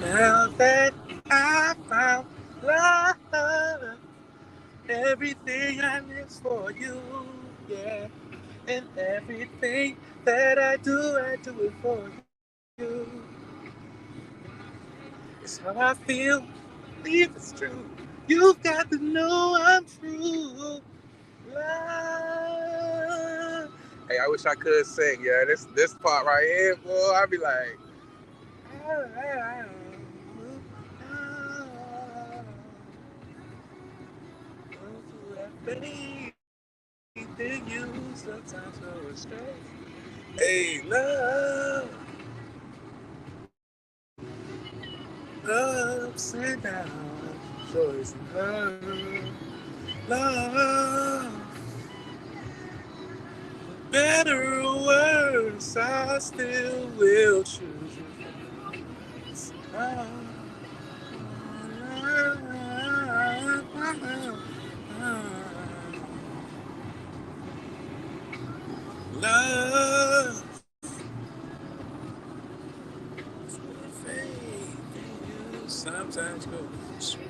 Now that I found love, everything I live for you, yeah. And everything that I do it for you. It's how I feel, believe it's true. You've got to know I'm true. Love. Hey, I wish I could sing, yeah. This part right here, boy, I'd be like, faith in you sometimes go astray. Hey, love, ups and downs, joys and hurt. Love, better or worse, I still will choose you. Love, love, faith in you sometimes go astray.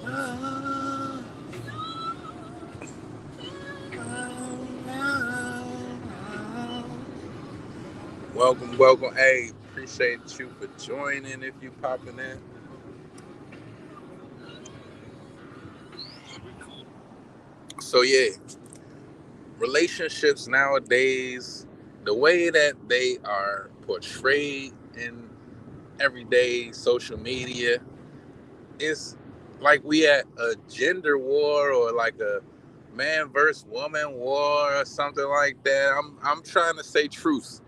Love, welcome, welcome. Hey, appreciate you for joining if you popping in. So yeah, relationships nowadays, the way that they are portrayed in everyday social media, is like we at a gender war or like a man versus woman war or something like that. I'm trying to say truth.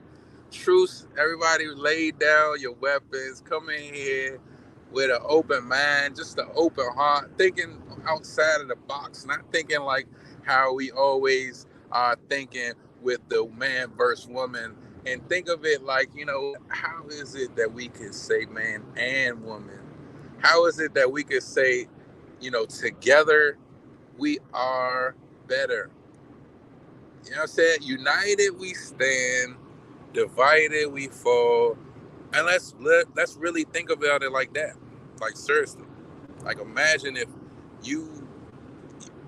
Truth, everybody lay down your weapons, come in here with an open mind, just an open heart, thinking outside of the box, not thinking like how we always are thinking with the man versus woman. And think of it like, how is it that we could say man and woman? How is it that we could say, together we are better? You know what I'm saying? United we stand, divided we fall. And let's really think about it like that. Like seriously. Like imagine if you,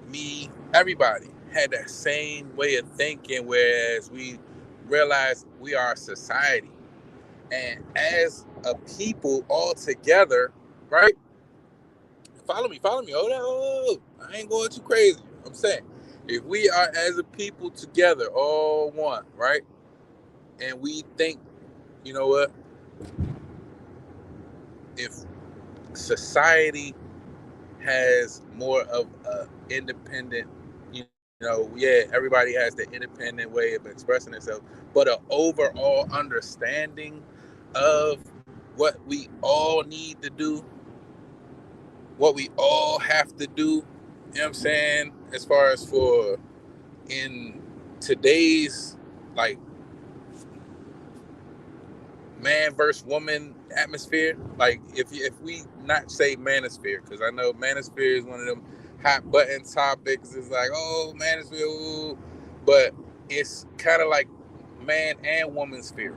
me, everybody had that same way of thinking, whereas we realize we are a society. And as a people all together, right? Follow me. Hold on. I ain't going too crazy. I'm saying, if we are as a people together, all one, right? And we think, you know what? If society has more of a independent, yeah, everybody has the independent way of expressing themselves, but an overall understanding of what we all need to do, what we all have to do, you know what I'm saying? As far as for in today's like man versus woman atmosphere, like if we not say manosphere, because I know manosphere is one of them hot button topics. It's like, oh, manosphere, ooh. But it's kind of like man and woman sphere.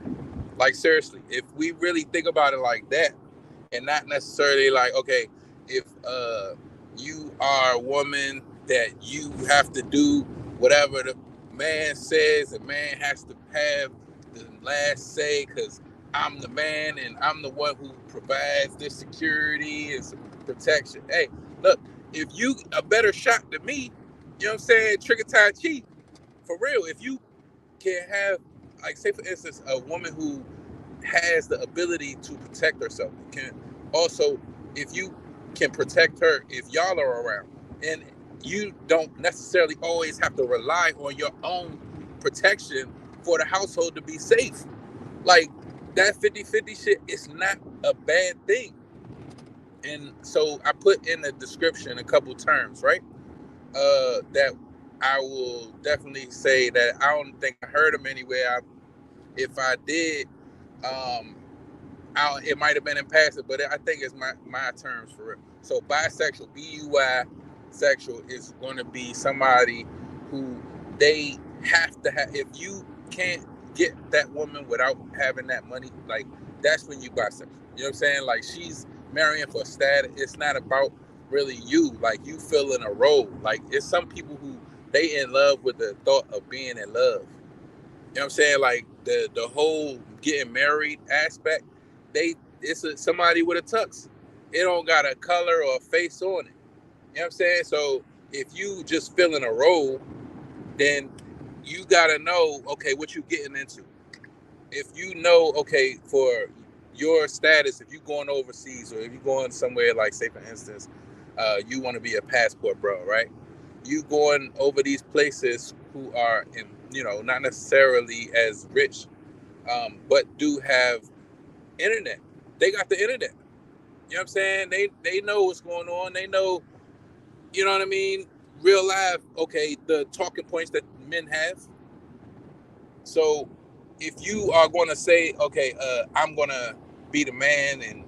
Like seriously, if we really think about it like that, and not necessarily like, okay, if you are a woman, that you have to do whatever the man says, the man has to have the last say because I'm the man and I'm the one who provides this security and some protection. Hey, look, if you a better shot than me, you know what I'm saying, trigger Tai Chi, for real, if you can have, like, say for instance, a woman who has the ability to protect herself, can also, if you can protect her if y'all are around, and you don't necessarily always have to rely on your own protection for the household to be safe. Like, that 50-50 shit is not a bad thing. And so I put in the description a couple terms, right? That I will definitely say that I don't think I heard them anywhere. If I did, um, it might have been in passing, but I think it's my terms for it. So bisexual, BUI sexual, is going to be somebody who they have to have. If you can't get that woman without having that money, like that's when you bisexual. You know what I'm saying? Like, she's marrying for status. It's not about really you. Like, you fill in a role. Like, it's some people who they in love with the thought of being in love. You know what I'm saying? Like, the whole getting married aspect, somebody with a tux. It don't got a color or a face on it. You know what I'm saying? So if you just fill in a role, then you gotta know, okay, what you getting into. If you know, okay, for your status, if you going overseas or if you going somewhere, like, say for instance, you want to be a passport bro, right? You going over these places who are in, not necessarily as rich, but do have internet. They got the internet. You know what I'm saying? They know what's going on. They know, you know what I mean? Real life, okay, the talking points that men have. So if you are going to say, okay, I'm going to be the man and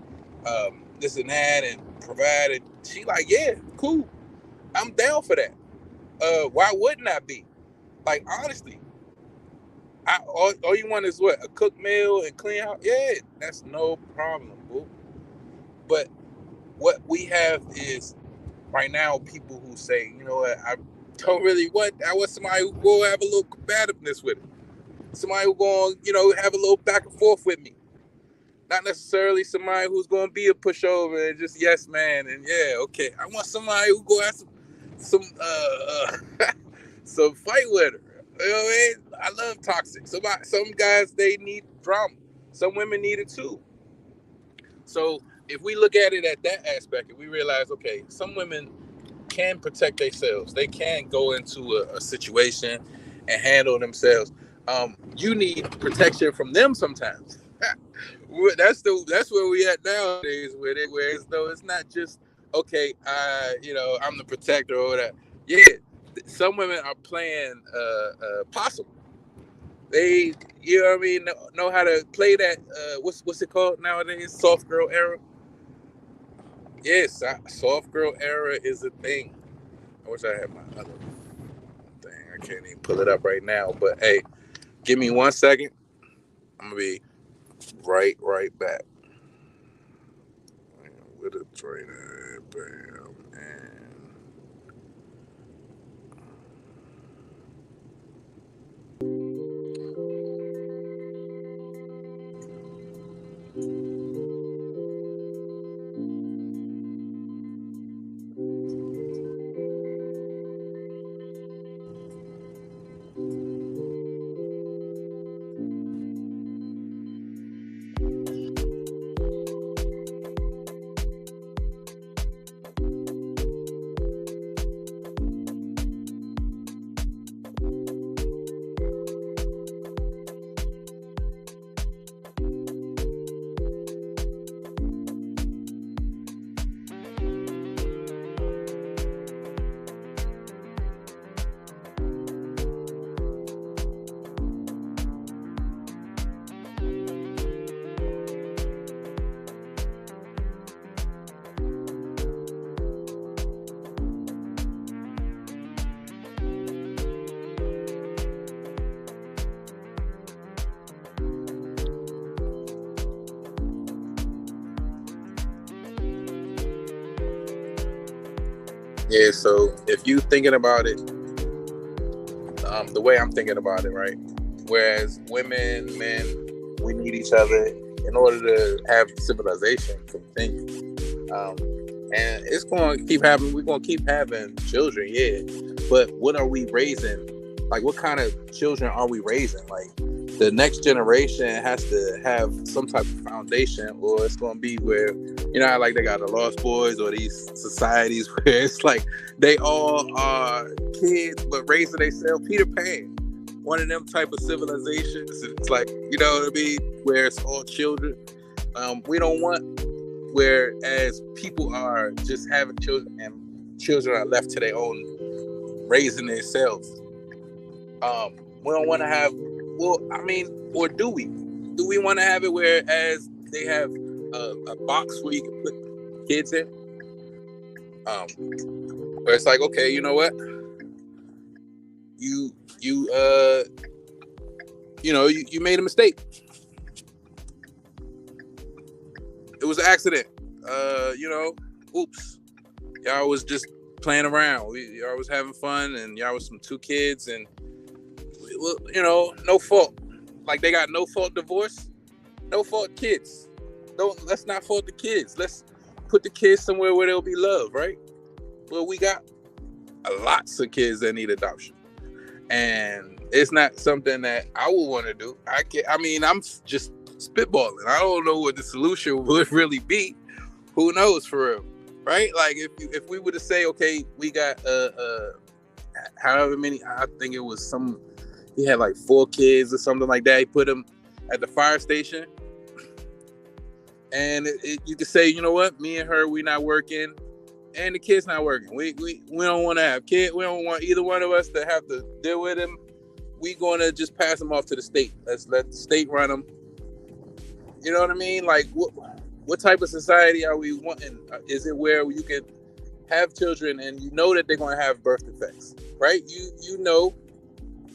this and that and provide it, she like, yeah, cool. I'm down for that. Why wouldn't I be? Like, honestly, all you want is what? A cooked meal and clean house? Yeah, that's no problem, boo. But what we have is right now people who say, you know what, I don't really want, I want somebody who will have a little combativeness with it. Somebody who's going to, have a little back and forth with me. Not necessarily somebody who's going to be a pushover and just yes man and yeah, okay. I want somebody who go have some some fight with her. You know what I mean? I love toxic. Some guys, they need drama. Some women need it too. So if we look at it at that aspect and we realize, okay, some women can protect themselves. They can go into a situation and handle themselves. You need protection from them sometimes. That's where we at nowadays with it, where it's not just, okay, I'm the protector or that. Yeah, some women are playing possum. They, you know what I mean, know how to play that. What's it called nowadays? Soft girl era. Yes, soft girl era is a thing. I wish I had my other thing. I can't even pull it up right now. But hey, give me 1 second. I'm gonna be right back. With a trainer, bam, and yeah. So if you thinking about it, the way I'm thinking about it, right? Whereas women, men, we need each other in order to have civilization continue. And it's going to keep happening. We're going to keep having children, yeah. But what are we raising? Like, what kind of children are we raising? Like, the next generation has to have some type of foundation, or it's going to be where, how like they got the Lost Boys or these societies where it's like they all are kids but raising themselves. Peter Pan, one of them type of civilizations. It's like, you know what I mean, where it's all children. We don't want whereas people are just having children and children are left to their own raising themselves. We don't want to have, or do we? Do we want to have it whereas they have a box where you can put kids in? Where it's like, okay, you know what? You made a mistake. it was an accident. Oops. Y'all was just playing around. Y'all was having fun, and y'all was some 2 kids, and no fault. Like they got no fault divorce, no fault kids. Let's not fault the kids. Let's put the kids somewhere where they'll be loved, right? Well, we got lots of kids that need adoption, and it's not something that I would want to do. I'm just spitballing. I don't know what the solution would really be. Who knows, for real, right? Like if we were to say, okay, we got however many, I think it was he had like 4 kids or something like that. He put them at the fire station, and you could say, you know what, me and her, we not working, and the kid's not working. We don't want to have kids. We don't want either one of us to have to deal with him. We gonna just pass them off to the state. Let's let the state run them. You know what I mean? Like what type of society are we wanting? Is it where you can have children and you know that they're gonna have birth defects, right? You know,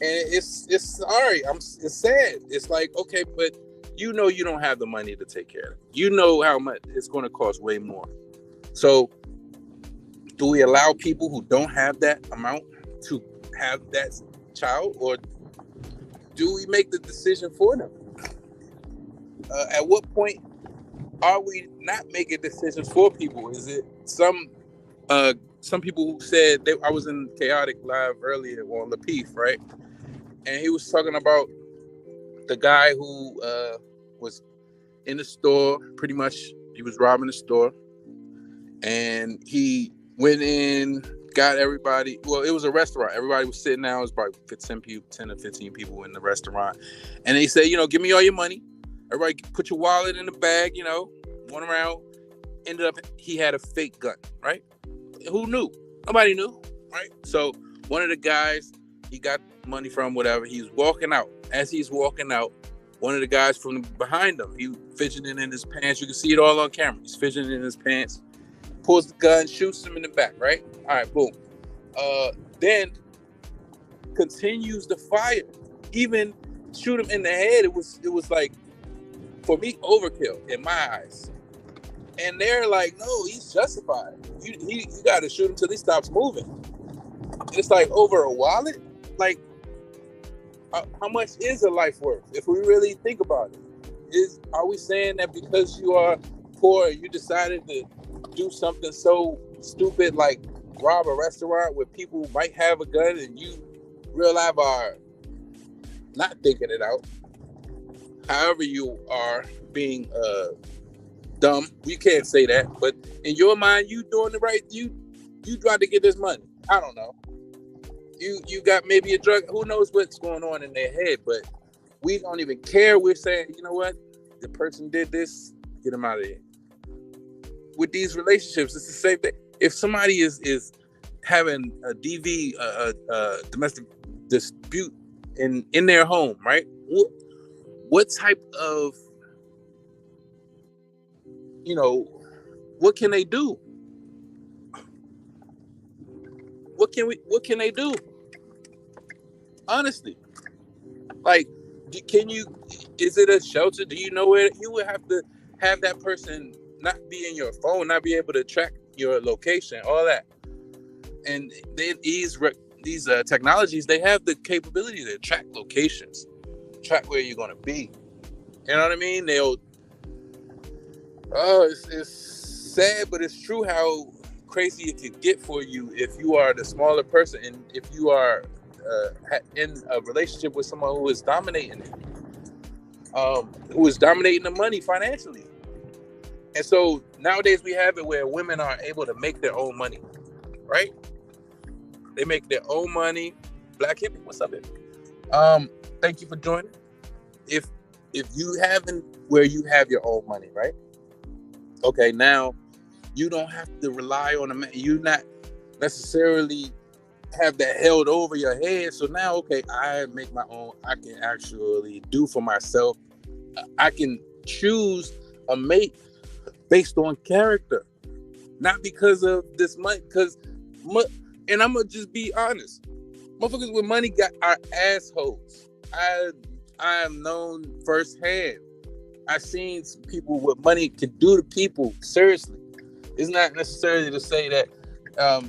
and it's sorry. It's sad. It's like, okay, but you know you don't have the money to take care of it. You know how much it's going to cost, way more. So do we allow people who don't have that amount to have that child, or do we make the decision for them? At what point are we not making decisions for people? Is it some people who said I was in Chaotic Live earlier on Lapeef, right? And he was talking about the guy who was in the store, pretty much. He was robbing the store, and he went in, got everybody. Well, it was a restaurant. Everybody was sitting down. It was about 10 or 15 people in the restaurant. And they said, give me all your money. Everybody put your wallet in the bag, went around. Ended up, he had a fake gun, right? Who knew? Nobody knew, right? So one of the guys, he got money from, whatever. He's walking out. As he's walking out, one of the guys from behind him, he fidgeting in his pants. You can see it all on camera. He's fidgeting in his pants. Pulls the gun, shoots him in the back, right? All right, boom. Then continues to fire. Even shoot him in the head. It was like, for me, overkill in my eyes. And they're like, no, he's justified. You got to shoot him till he stops moving. It's like, over a wallet? Like, how much is a life worth? If we really think about it, are we saying that because you are poor, you decided to do something so stupid like rob a restaurant where people might have a gun, and you, real life, are not thinking it out? However you are being dumb, you can't say that, but in your mind, you doing the right. You tried to get this money. I don't know. You got maybe a drug. Who knows what's going on in their head? But we don't even care. We're saying, you know what? The person did this. Get them out of here. With these relationships, it's the same thing. If somebody is having a domestic dispute in their home, right? What type of, what can they do? What can they do? Honestly, like, is it a shelter? Do you know where you would have to have that person not be in your phone, not be able to track your location, all that? And these technologies, they have the capability to track locations, track where you're going to be. You know what I mean? It's sad, but it's true how crazy it could get for you if you are the smaller person, and if you are in a relationship with someone who is dominating it, who is dominating the money financially. And so nowadays we have it where women are able to make their own money, right? They make their own money. Black hippie, what's up, here? Thank you for joining. If you haven't, where you have your own money, right? Okay, now you don't have to rely on a man. You not necessarily have that held over your head. So now, okay, I make my own. I can actually do for myself. I can choose a mate based on character, not because of this money. And I'm gonna just be honest, motherfuckers with money are assholes. I am known firsthand. I've seen some people with money can do to people. Seriously, it's not necessarily to say that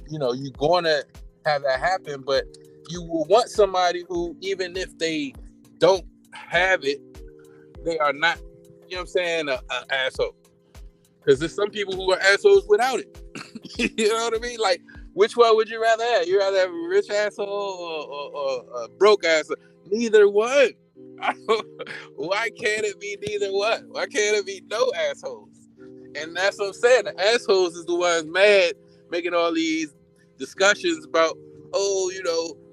you're going to have that happen, but you will want somebody who, even if they don't have it, they are not, you know what I'm saying, a asshole. Because there's some people who are assholes without it. You know what I mean? Like, which one would you rather have? You rather have a rich asshole or a broke asshole? Neither one. Why can't it be neither one? Why can't it be no assholes? And that's what I'm saying. The assholes is the ones mad, making all these discussions about,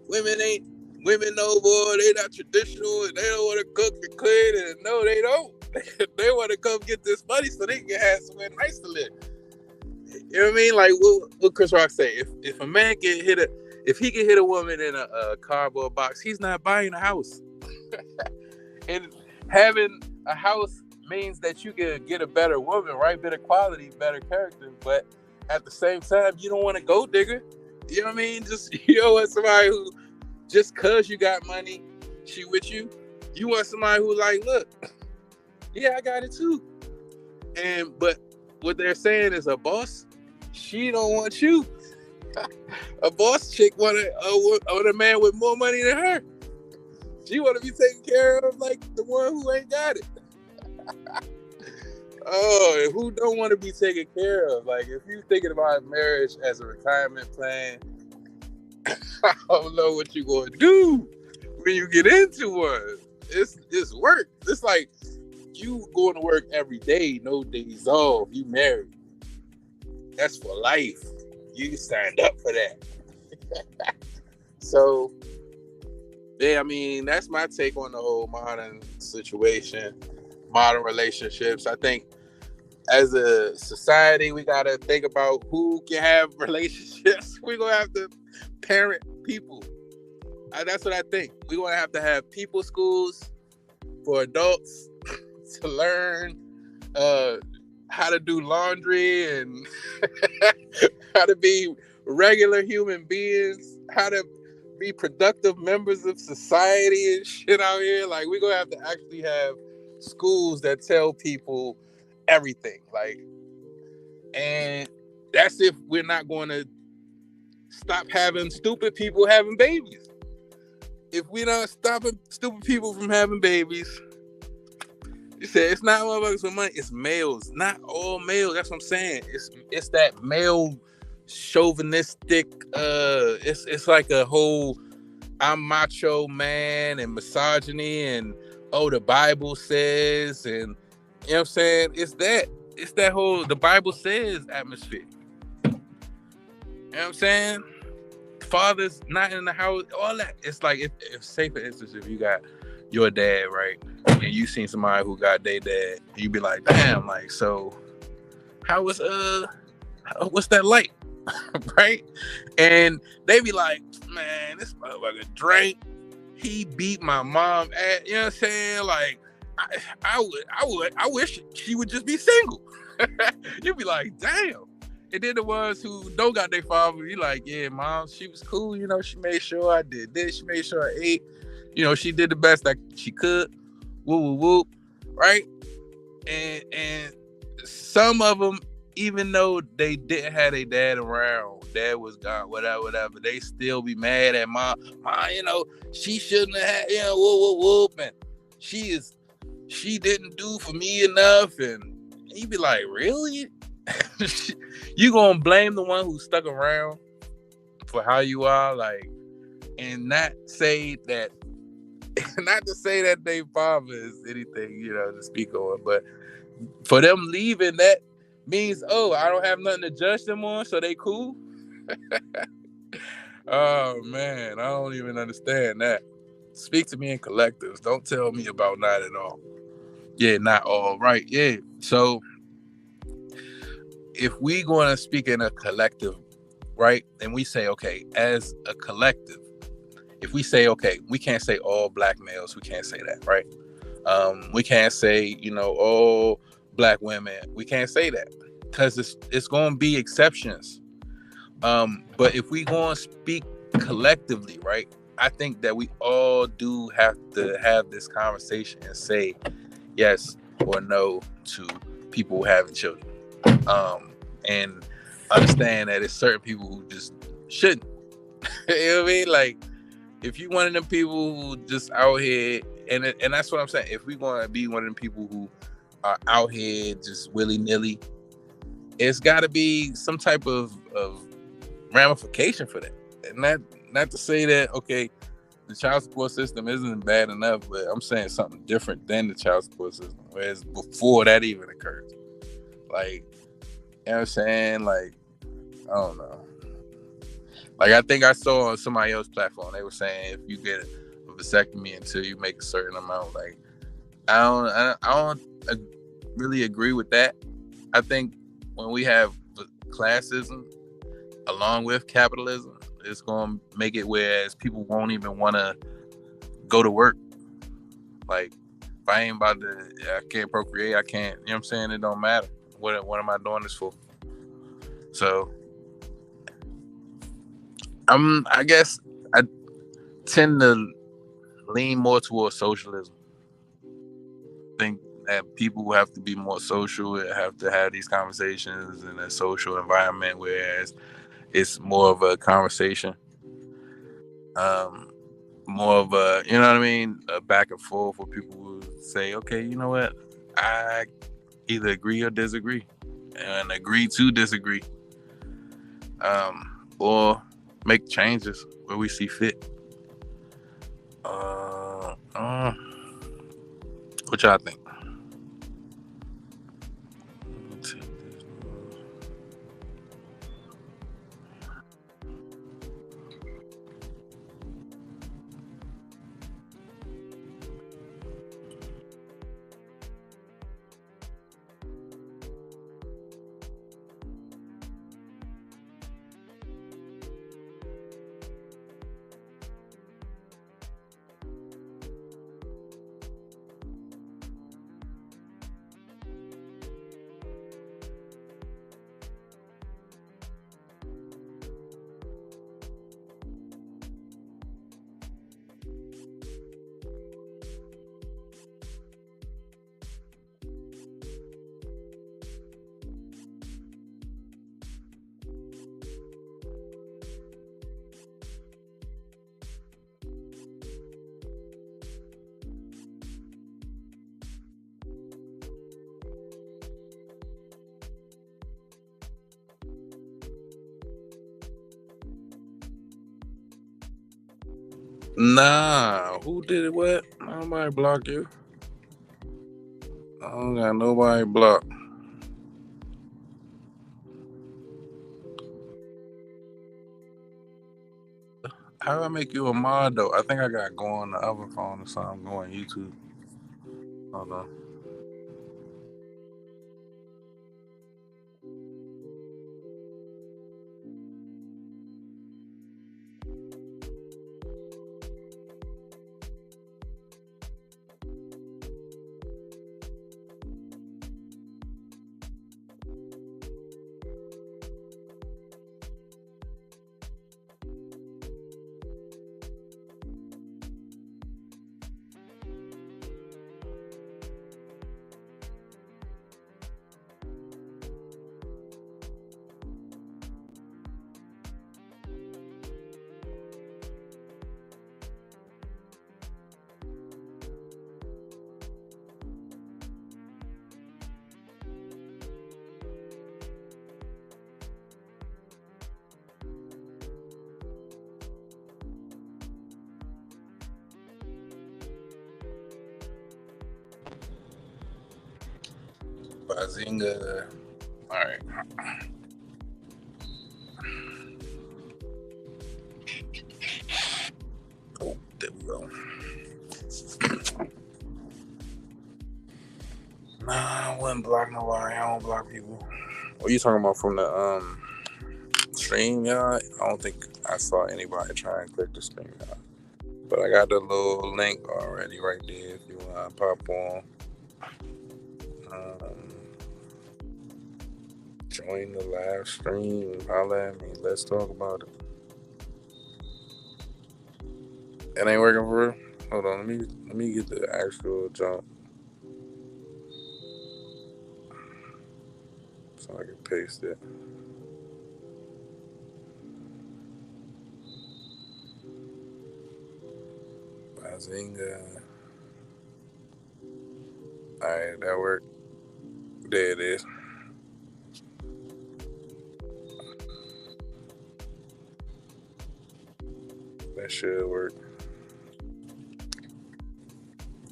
women no more, they not traditional and they don't want to cook and clean, and no, they don't. They want to come get this money so they can have somewhere nice to live. You know what I mean? Like what Chris Rock say, if a man can if he can hit a woman in a cardboard box, he's not buying a house. And having a house means that you can get a better woman, right? Better quality, better character. But at the same time, you don't want a gold digger. You know what I mean? Just, you don't want somebody who, just cause you got money, she with you. You want somebody who like, look, yeah, I got it too. But what they're saying is a boss, she don't want you. A boss chick want a man with more money than her. She want to be taken care of like the one who ain't got it. Oh, and who don't want to be taken care of? Like, if you're thinking about marriage as a retirement plan, I don't know what you're going to do when you get into one. It's work. It's like you going to work every day, no days off. You married. That's for life. You signed up for that. So, yeah, I mean, that's my take on the whole modern situation, modern relationships. I think as a society, we got to think about who can have relationships. We're going to have to parent people. That's what I think. We're going to have people schools for adults to learn how to do laundry and how to be regular human beings, how to be productive members of society and shit out here. Like, we're going to have to actually have schools that tell people everything. Like, and that's if we're not going to stop having stupid people having babies. If we don't stop stupid people from having babies, you said it's not motherfuckers with money, it's males. Not all males. That's what I'm saying. It's that male chauvinistic, it's like a whole I'm macho man and misogyny and the Bible says, and you know what I'm saying? It's that whole the Bible says atmosphere. You know what I'm saying? Father's not in the house, all that. It's like if say for instance, if you got your dad, right, and you seen somebody who got their dad, you be like, damn, like, so how was what's that like? Right? And they be like, man, this motherfucker drank, he beat my mom at, you know what I'm saying? Like, I wish she would just be single. You'd be like, damn. And then the ones who don't got their father, you like, yeah, mom, she was cool, you know, she made sure I did this, she made sure I ate, you know, she did the best that she could, whoop, whoop, whoop, right? And some of them, even though they didn't have their dad around, dad was gone, whatever, they still be mad at mom, you know, she shouldn't have had, you know, whoop, whoop, whoop, and she didn't do for me enough, and he be like, really? You gonna blame the one who stuck around for how you are, like, and not say that, not to say that they father is anything, you know, to speak on, but for them leaving, that means, I don't have nothing to judge them on, so they cool. Oh man, I don't even understand that. Speak to me in collectives. Don't tell me about not at all. Yeah, not all, right? Yeah. So if we going to speak in a collective, right, and we say, okay, as a collective, if we say, okay, we can't say all black males, we can't say that, right? We can't say, you know, all black women, we can't say that, because it's going to be exceptions. But if we going to speak collectively, right, I think that we all do have to have this conversation and say, yes, or no to people having children, and understand that it's certain people who just shouldn't. You know what I mean? Like, if you one of them people who just out here, and that's what I'm saying. If we want to be one of them people who are out here just willy nilly, it's got to be some type of ramification for that. And not to say that, okay, the child support system isn't bad enough, but I'm saying something different than the child support system, whereas before that even occurred. Like, you know what I'm saying? Like, I don't know. Like, I think I saw on somebody else's platform, they were saying if you get a vasectomy until you make a certain amount, like, I don't really agree with that. I think when we have classism along with capitalism, it's going to make it whereas people won't even want to go to work. Like, if I ain't about to, I can't procreate, I can't, you know what I'm saying? It don't matter. What am I doing this for? So, I guess I tend to lean more towards socialism. I think that people have to be more social, have to have these conversations in a social environment, whereas it's more of a conversation. More of a, you know what I mean, a back and forth where people will say, okay, you know what, I either agree or disagree, and agree to disagree, or make changes where we see fit. What y'all think? Nah, who did it? What? Nobody block you. I don't got nobody blocked. How do I make you a mod though? I think I got go on the other phone or something. Go on YouTube. Hold on. Bazinga. All right. Oh, there we go. Nah, I wouldn't block nobody. I don't block people. What are you talking about from the stream? Yeah, I don't think I saw anybody try and click the stream. But I got the little link already right there if you want to pop on. Join the live stream. Holla at me. Let's talk about it. It ain't working for real? Hold on, let me get the actual jump. so I can paste it. Bazinga. Alright, that worked. There it is. That should work.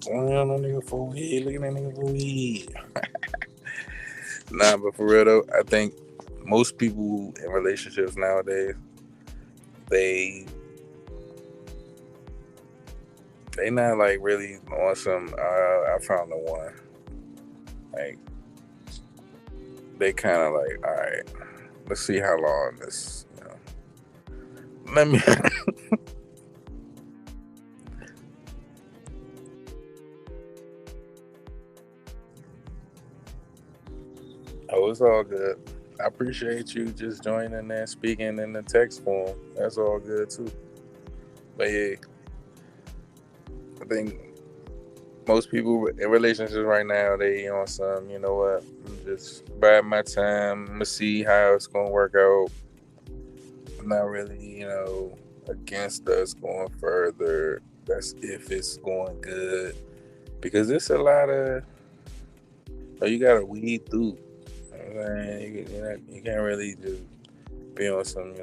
Damn, that nigga forehead. Look at that nigga forehead. Nah, but for real though, I think most people in relationships nowadays, they not like really on some. I found the one. Like they kind of like, all right, let's see how long this. Let me. Oh, it's all good. I appreciate you just joining and speaking in the text form. That's all good too. But yeah, I think most people in relationships right now, they on some, you know what, I'm just biding my time. I'm gonna see how it's gonna work out. I'm not really, against us going further. That's if it's going good. Because it's a lot of, you gotta weed through. You know what I'm saying? You can't really just be on some,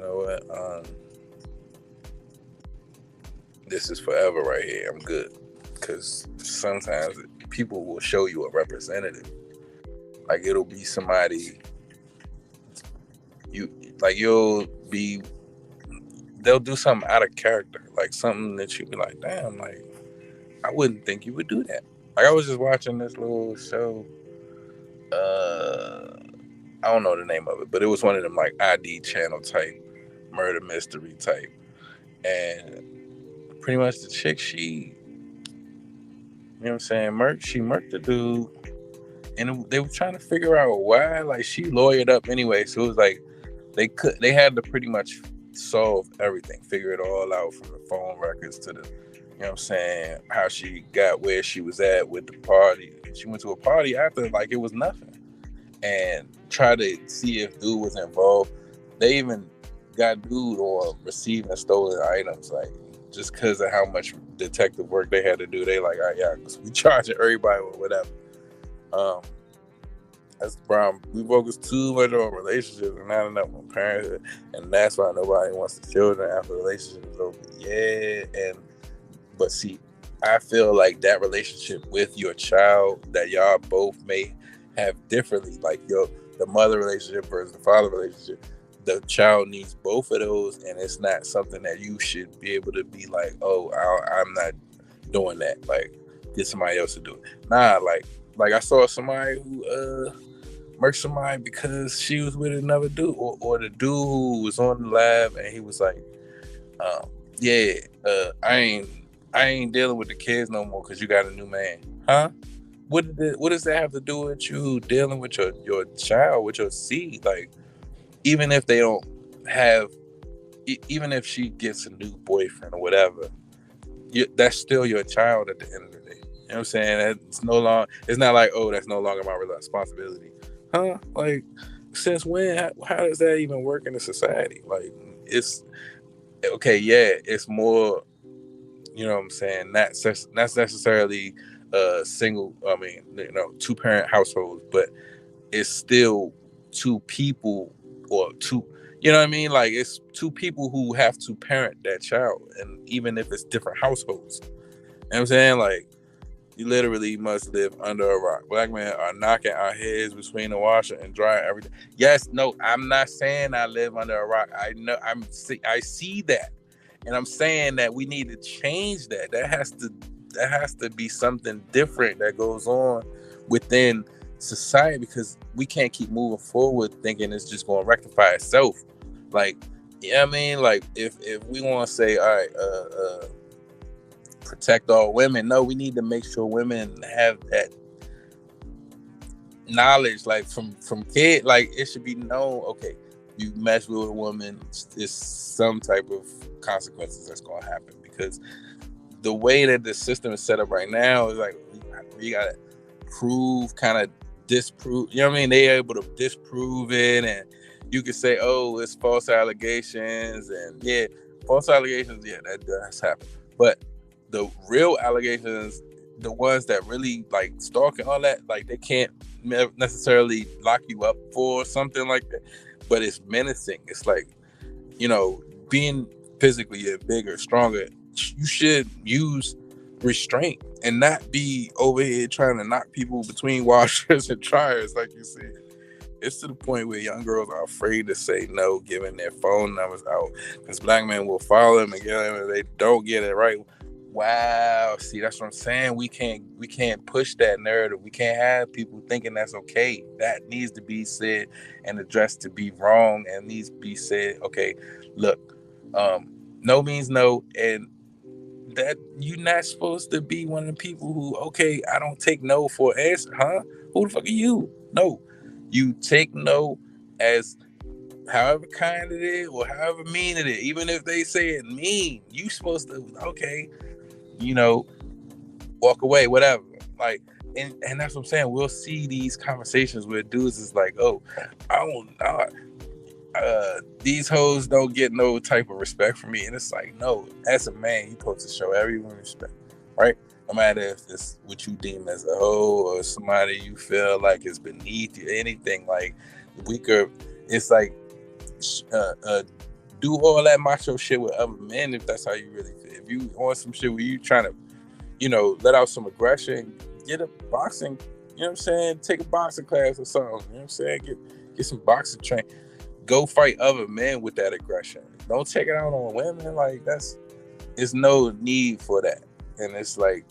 this is forever right here. I'm good. Because sometimes people will show you a representative. Like it'll be somebody they'll do something out of character, like something that you be like, damn, like I wouldn't think you would do that. Like I was just watching this little show. I don't know the name of it, but it was one of them like ID channel type murder mystery type, and pretty much the chick, she, you know what I'm saying, she murked the dude, and they were trying to figure out why. Like she lawyered up anyway, so it was like they had to pretty much solve everything, figure it all out from the phone records to the, you know what I'm saying, how she got where she was at with the party. She went to a party after like it was nothing, and try to see if dude was involved. They even got dude on receiving stolen items, like just because of how much detective work they had to do. They like, all right, yeah, because we charging everybody or whatever. That's the problem. We focus too much on relationships and not enough on parenthood, and that's why nobody wants the children after the relationship is over. Yeah, but see, I feel like that relationship with your child that y'all both may have differently, like the mother relationship versus the father relationship, the child needs both of those, and it's not something that you should be able to be like, oh, I'm not doing that. Like, get somebody else to do it. Nah, like I saw somebody who murked somebody because she was with another dude, or the dude who was on the live, and he was like, I ain't dealing with the kids no more because you got a new man. Huh? What does that have to do with you dealing with your child, with your seed? Like, even if they don't have, even if she gets a new boyfriend or whatever, that's still your child at the end of the day. You know what I'm saying? It's not like, oh, that's no longer my responsibility. Huh? Like, since when? How does that even work in a society? Like, it's okay. Yeah, it's more. You know what I'm saying? Not necessarily single. I mean, 2-parent households, but it's still two people or two. You know what I mean? Like it's two people who have to parent that child, and even if it's different households. You know what I'm saying? Like, you literally must live under a rock. Black men are knocking our heads between the washer and dryer every day. Yes, no, I'm not saying I live under a rock. I know I see that. And I'm saying that we need to change that. That has to be something different that goes on within society, because we can't keep moving forward thinking it's just going to rectify itself. Like, you know what I mean? Like if we want to say, all right, protect all women. No, we need to make sure women have that knowledge, like from kid. Like it should be known. Okay, you mess with a woman, it's some type of consequences that's going to happen, because the way that the system is set up right now is like you got to prove kind of disprove, you know what I mean? They're able to disprove it, and you can say, oh, it's false allegations, and yeah, false allegations, yeah, that does happen. But the real allegations, the ones that really like stalking, all that, like they can't necessarily lock you up for something like that, but it's menacing. It's like, you know, being physically bigger, stronger, you should use restraint and not be over here trying to knock people between washers and dryers, like you said. It's to the point where young girls are afraid to say no, giving their phone numbers out, because black men will follow them and get them if they don't get it right. Wow, see, that's what I'm saying. We can't push that narrative. We can't have people thinking that's okay. That needs to be said and addressed to be wrong, and needs to be said. Okay, look, no means no, and that you're not supposed to be one of the people who, okay, I don't take no for an answer, huh? Who the fuck are you? No, you take no as however kind it is or however mean it is. Even if they say it mean, you supposed to, okay, you know, walk away, whatever. Like, and that's what I'm saying. We'll see these conversations where dudes is like, oh, I don't know. These hoes don't get no type of respect from me, and it's like, no, as a man, you're supposed to show everyone respect, right? No matter if it's what you deem as a hoe or somebody you feel like is beneath you, anything like weaker. It's like, do all that macho shit with other men if that's how you really feel. If you on some shit where you trying to, you know, let out some aggression, get a boxing, you know what I'm saying? Take a boxing class or something, you know what I'm saying? Get some boxing training. Go fight other men with that aggression. Don't take it out on women. Like, it's no need for that. And it's like,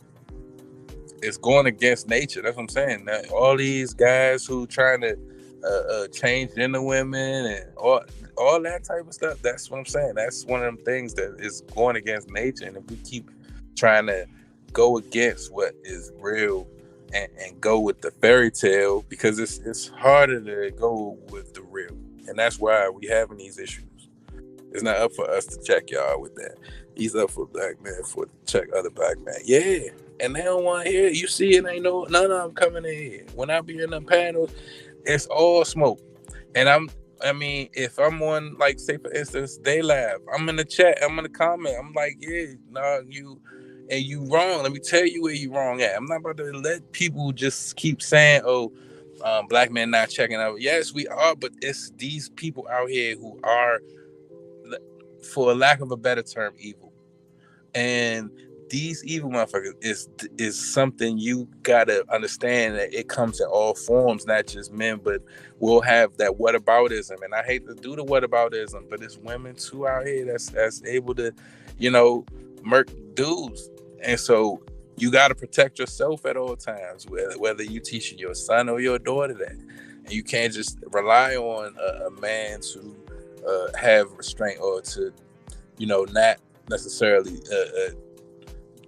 it's going against nature. That's what I'm saying. Now, all these guys who trying to change gender women and all that type of stuff, that's what I'm saying. That's one of them things that is going against nature. And if we keep trying to go against what is real and go with the fairy tale, because it's harder to go with the real. And that's why we having these issues. It's not up for us to check y'all with that. He's up for black men for check other black men. Yeah. And they don't want to hear it. You see it, ain't none of them coming in here. When I be in the panels, it's all smoke. And I mean, if I'm on, like, say for instance, they laugh, I'm in the chat, I'm in the comment, I'm like, yeah, nah, you wrong. Let me tell you where you wrong at. I'm not about to let people just keep saying, oh, black men not checking out. Yes, we are, but it's these people out here who are, for lack of a better term, evil. And these evil motherfuckers is something you gotta understand, that it comes in all forms, not just men, but we'll have that whataboutism. And I hate to do the whataboutism, but it's women too out here that's able to, you know, murk dudes. And so you gotta protect yourself at all times, whether you teaching your son or your daughter that. And you can't just rely on a man to have restraint, or to, you know, not necessarily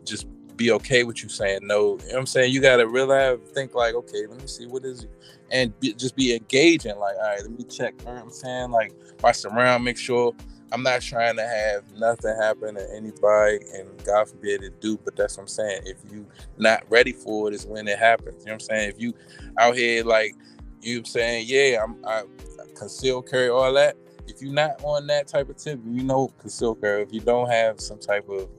just be okay with you saying no. You know what I'm saying? You gotta really think like, okay, let me see what is it, and just be engaging. Like, all right, let me check. You know what I'm saying? Like, watch around, make sure I'm not trying to have nothing happen to anybody, and God forbid it do. But that's what I'm saying. If you not ready for it, is when it happens. You know what I'm saying? If you out here like, you know what I'm saying, yeah, I conceal carry, all that. If you're not on that type of tip, you know, conceal carry. If you don't have some type of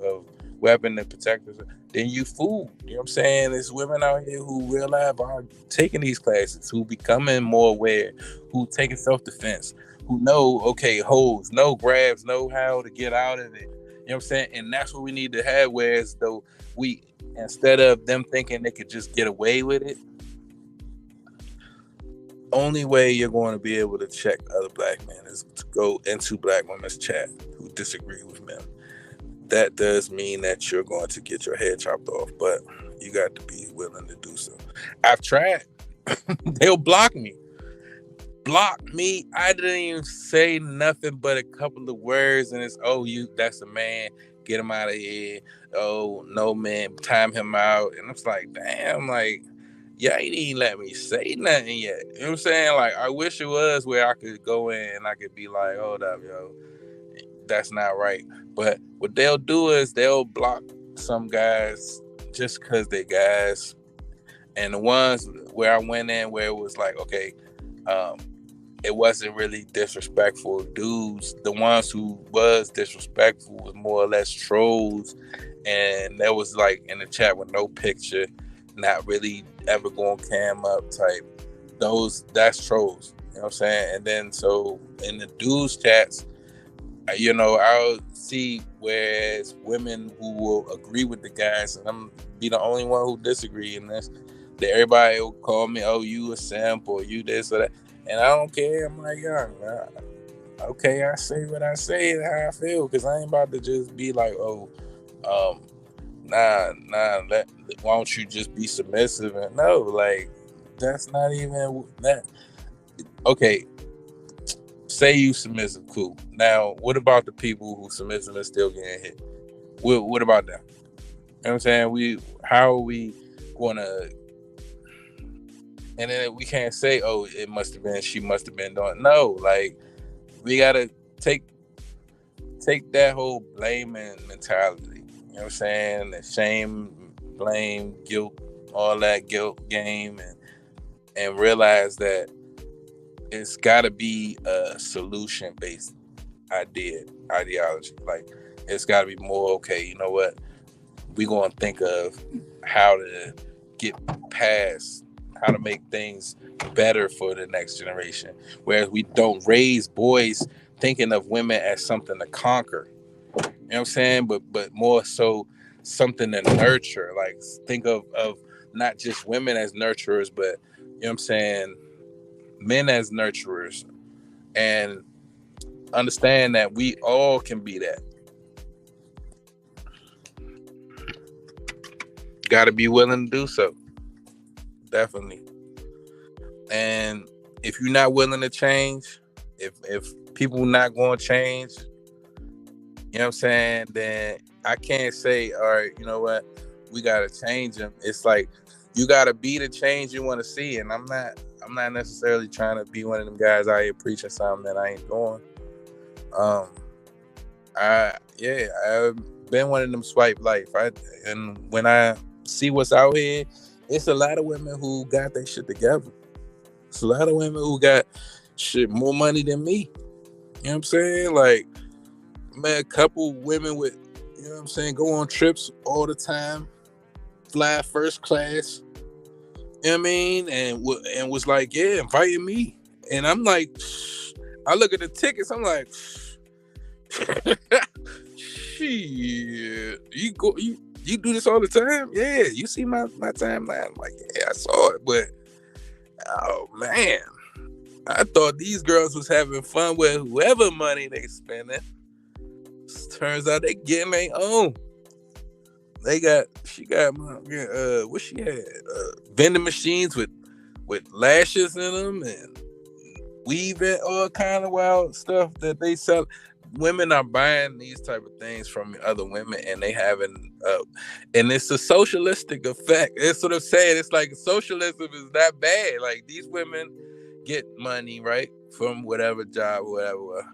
weapon to protect us, then you fool. You know what I'm saying? There's women out here who realize are taking these classes, who becoming more aware, who taking self-defense, who know, okay, holds, know grabs, know how to get out of it. You know what I'm saying? And that's what we need to have, whereas though we, instead of them thinking they could just get away with it, only way you're going to be able to check other black men is to go into black women's chat who disagree with men. That does mean that you're going to get your head chopped off, but you got to be willing to do so. I've tried. They'll block me. I didn't even say nothing but a couple of words, and it's, oh, that's a man, get him out of here. Oh, no, man, time him out. And I'm like, damn, like, yeah, he didn't let me say nothing yet. You know what I'm saying? Like, I wish it was where I could go in and I could be like, hold up, yo, that's not right. But what they'll do is they'll block some guys just because they're guys. And the ones where I went in where it was like, okay, it wasn't really disrespectful dudes. The ones who was disrespectful was more or less trolls, and that was like in the chat with no picture, not really ever going cam up type. That's trolls. You know what I'm saying? And then so in the dudes chats, I'll see whereas women who will agree with the guys, and I'm be the only one who disagree in this. That everybody will call me, oh, you a simp or you this or that, and I don't care. I'm like, okay, I say what I say and how I feel, because I ain't about to just be like, oh, why don't you just be submissive? And no, like, that's not even that. Okay, say you submissive, cool. Now, what about the people who submissive and still getting hit? What about them? You know what I'm saying? How are we gonna? And then we can't say, oh, she must have been doing. No, like, we gotta take that whole blaming mentality. You know what I'm saying? The shame, blame, guilt, all that guilt game, and realize that it's got to be a solution based ideology. Like, it's got to be more, okay, you know what, we're going to think of how to get past, how to make things better for the next generation, whereas we don't raise boys thinking of women as something to conquer. You know what I'm saying? But more so something to nurture. Like, think of not just women as nurturers, but, you know what I'm saying, men as nurturers, and understand that we all can be that. Got to be willing to do so. Definitely. And if you're not willing to change, if people not going to change, you know what I'm saying, then I can't say, all right, you know what, we got to change them. It's like, you got to be the change you want to see. And I'm not necessarily trying to be one of them guys out here preaching something that I ain't doing. I've been one of them swipe life. And when I see what's out here, it's a lot of women who got their shit together. It's a lot of women who got shit more money than me. You know what I'm saying? Like, man, a couple women with, you know what I'm saying, go on trips all the time, fly first class. You know what I mean? And was like, yeah, inviting me. And I'm like, I look at the tickets, I'm like, shit, you do this all the time? Yeah, you see my timeline? I'm like, yeah, I saw it, but oh man, I thought these girls was having fun with whoever money they spending. Turns out they getting their own. She got what she had, vending machines with lashes in them and weaving, all kind of wild stuff that they sell. Women are buying these type of things from other women, and they having and it's a socialistic effect. It's what I'm saying. It's like socialism is that bad. Like, these women get money, right, from whatever job, whatever,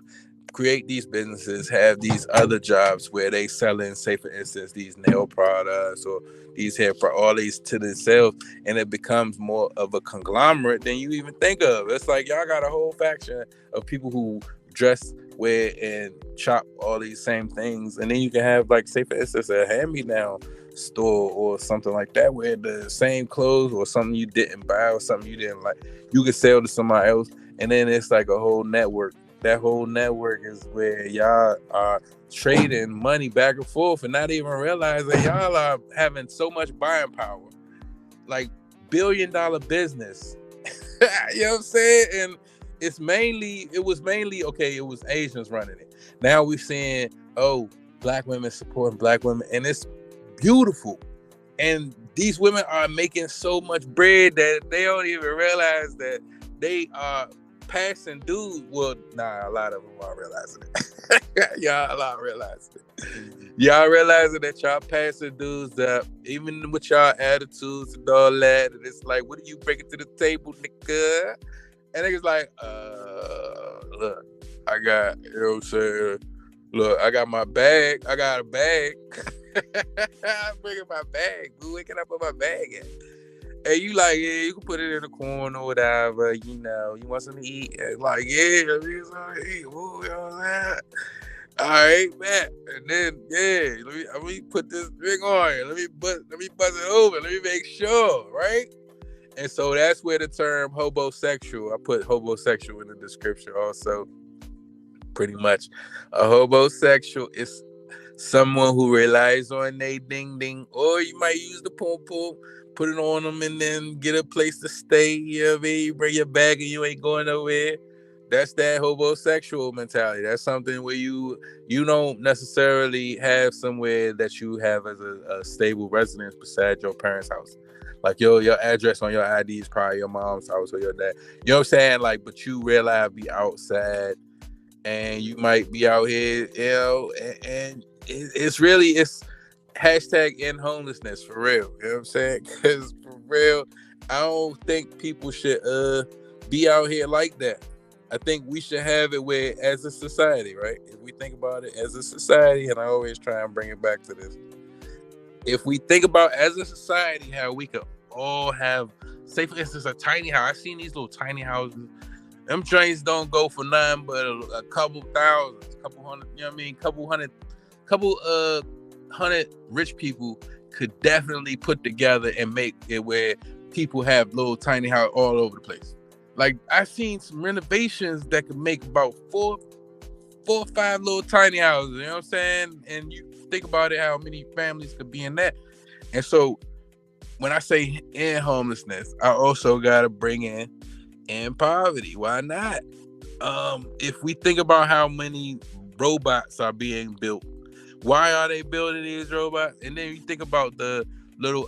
create these businesses, have these other jobs where they selling, say for instance, these nail products or these hair for all these to themselves, and it becomes more of a conglomerate than you even think of. It's like, y'all got a whole faction of people who dress, wear, and shop all these same things, and then you can have, like, say for instance, a hand-me-down store or something like that, where the same clothes or something you didn't buy or something you didn't like, you can sell to somebody else, and then it's like a whole network. That whole network is where y'all are trading money back and forth and not even realizing y'all are having so much buying power. Like, $billion business. You know what I'm saying? And it was mainly, okay, it was Asians running it. Now we're seeing, oh, black women supporting black women, and it's beautiful. And these women are making so much bread that they don't even realize that they are passing dudes. Well, nah, a lot of them are realizing it. Y'all are realizing it. Y'all realizing that y'all passing dudes up, even with y'all attitudes and all that. And it's like, what are you bringing to the table, nigga? And niggas like, look, I got, you know what I'm saying? Look, I got my bag. I got a bag. I'm bringing my bag. Boo, can I put my bag in? And you like, yeah, you can put it in the corner or whatever, you know. You want something to eat? And like, yeah, let me get something to eat. Ooh, you know what I'm saying? All right, man. And then, yeah, let me put this drink on here. Let me buzz it over. Let me make sure, right? And so that's where the term Hobo-Sexual, I put Hobo-Sexual in the description also. Pretty much. A Hobo-Sexual is someone who relies on they ding ding, or you might use the pom pom, put it on them, and then get a place to stay. You know what I mean? You bring your bag and you ain't going nowhere. That's that Hobo-Sexual mentality. That's something where you don't necessarily have somewhere that you have as a stable residence beside your parents' house. Like your address on your ID is probably your mom's house or your dad. You know what I'm saying? Like, but you realize be outside, and you might be out here, you know, and it's hashtag end homelessness for real. You know what I'm saying? Because for real, I don't think people should be out here like that. I think we should have it where, as a society, right? If we think about it as a society, and I always try and bring it back to this. If we think about as a society how we could all have, say for instance, a tiny house. I've seen these little tiny houses. Them trains don't go for nothing but a couple thousand, couple hundred, you know what I mean? Couple hundred rich people could definitely put together and make it where people have little tiny house all over the place. Like, I've seen some renovations that could make about four or five little tiny houses, you know what I'm saying? And you think about it, how many families could be in that. And so when I say in homelessness, I also got to bring in poverty. Why not? If we think about how many robots are being built, why are they building these robots? And then you think about the little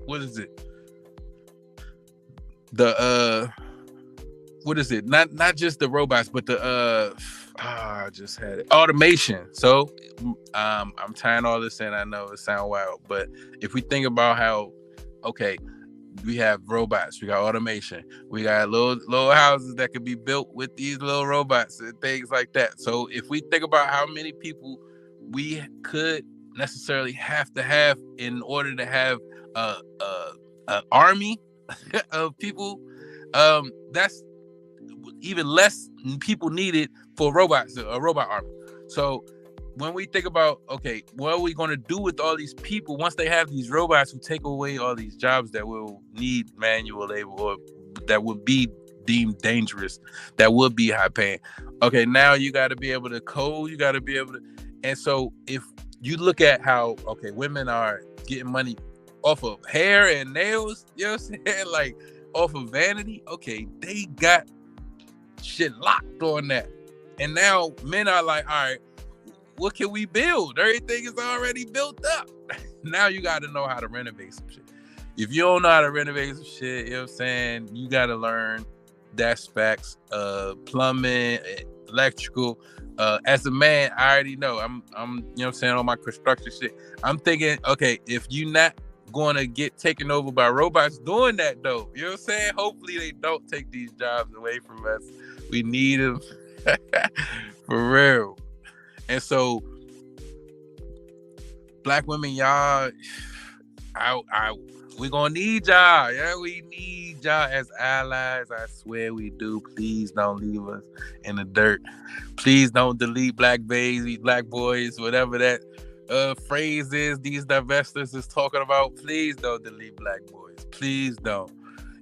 what is it? What is it? Not just the robots, but the I just had it. Automation. So I'm tying all this in. I know it sounds wild, but if we think about how, okay, we have robots, we got automation, we got little houses that could be built with these little robots and things like that. So if we think about how many people we could necessarily have to have in order to have a army of people, that's even less people needed for robots, a robot army. So when we think about, okay, what are we going to do with all these people once they have these robots who take away all these jobs that will need manual labor or that would be deemed dangerous, that would be high paying? Okay, now you got to be able to code, you got to be able to. And so if you look at how, okay, women are getting money off of hair and nails, you know what I'm saying? Like off of vanity, okay, they got shit locked on that. And now men are like, all right, what can we build? Everything is already built up. Now you got to know how to renovate some shit. If you don't know how to renovate some shit, you know what I'm saying, you got to learn that specs, plumbing, electrical. As a man, I already know. I'm you know what I'm saying, on my construction shit. I'm thinking, okay, if you not going to get taken over by robots doing that though, you know what I'm saying? Hopefully they don't take these jobs away from us. We need them for real. And so, black women, y'all, we gonna need y'all. Yeah, we need y'all as allies. I swear we do. Please don't leave us in the dirt. Please don't delete black babies, black boys, whatever that phrase is these divestors is talking about. Please don't delete black boys. Please don't.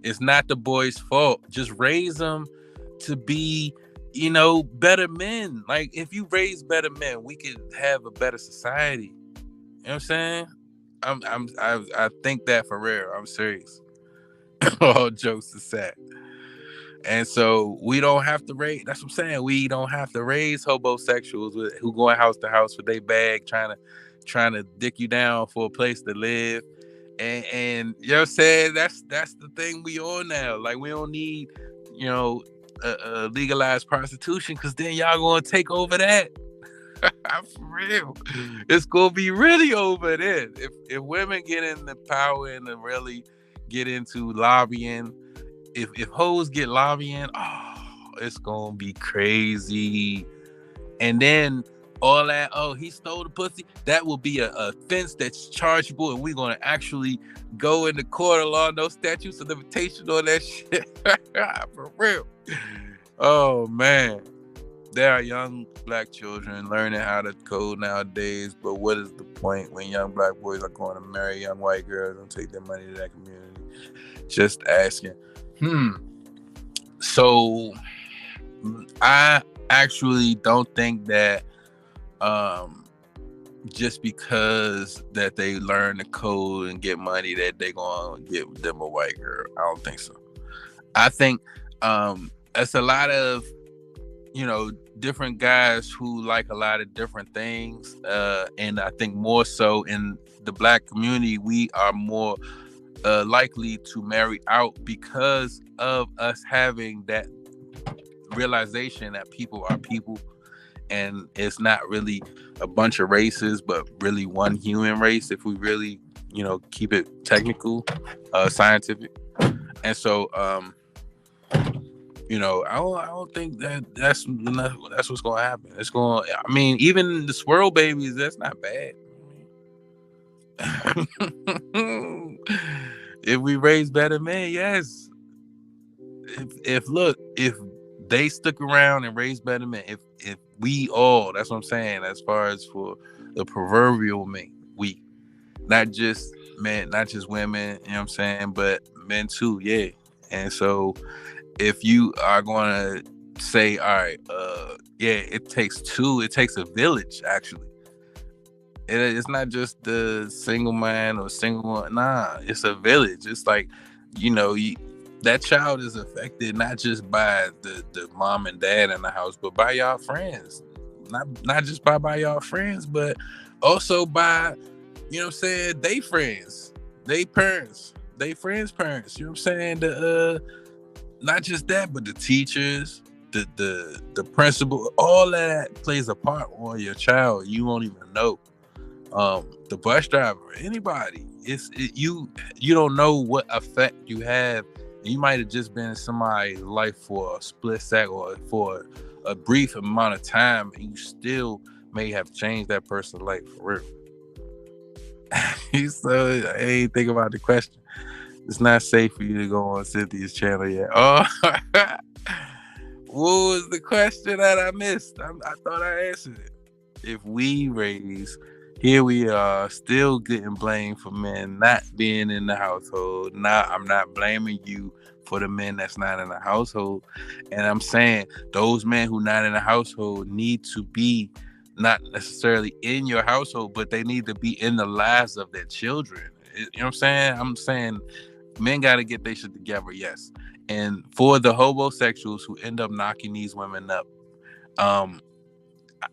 It's not the boys' fault. Just raise them to be, you know, better men. Like, if you raise better men, we could have a better society. You know what I'm saying? I think that for real. I'm serious. All jokes aside. And so we don't have to raise. That's what I'm saying. We don't have to raise Hobo-Sexuals who going house to house with their bag, trying to dick you down for a place to live. And you know what I'm saying? That's the thing we on now. Like, we don't need, you know, legalized prostitution, because then y'all gonna take over that. For real, it's gonna be really over there. If women get into power and to really get into lobbying, if hoes get lobbying, oh, it's gonna be crazy. And then all that, oh, he stole the pussy, that will be a offense that's chargeable, and we're going to actually go into court along those statutes of limitation on that shit. For real. Oh, man. There are young black children learning how to code nowadays, but what is the point when young black boys are going to marry young white girls and take their money to that community? Just asking. So I actually don't think that just because that they learn the code and get money that they gonna get them a white girl. I don't think so. I think it's a lot of, you know, different guys who like a lot of different things, and I think more so in the black community, we are more likely to marry out because of us having that realization that people are people, and it's not really a bunch of races, but really one human race if we really, you know, keep it technical, scientific. And so you know, I don't think that's what's gonna happen. It's gonna, I mean, even the swirl babies, that's not bad. If we raise better men, yes. If they stuck around and raised better men, if we all, that's what I'm saying, as far as for the proverbial men, we, not just men, not just women, you know what I'm saying, but men too, yeah. And so if you are gonna say, all right, yeah, it takes a village, actually. It's not just the single man or single one. Nah, it's a village. It's like, you know, that child is affected not just by the mom and dad in the house, but by y'all friends. Not just by y'all friends, but also by, you know what I'm saying, they friends, they parents, they friends' parents. You know what I'm saying? Not just that, but the teachers, the principal, all that plays a part on your child. You won't even know. The bus driver, anybody. You don't know what effect you have. You might have just been in somebody's life for a split second or for a brief amount of time, and you still may have changed that person's life for real. So I ain't think about the question. It's not safe for you to go on Cynthia's channel yet. Oh, what was the question that I missed? I thought I answered it. If we raise, here we are still getting blamed for men not being in the household. Now, I'm not blaming you for the men that's not in the household. And I'm saying those men who not in the household need to be not necessarily in your household, but they need to be in the lives of their children. You know what I'm saying? I'm saying men got to get their shit together, yes. And for the Hobo-Sexuals who end up knocking these women up,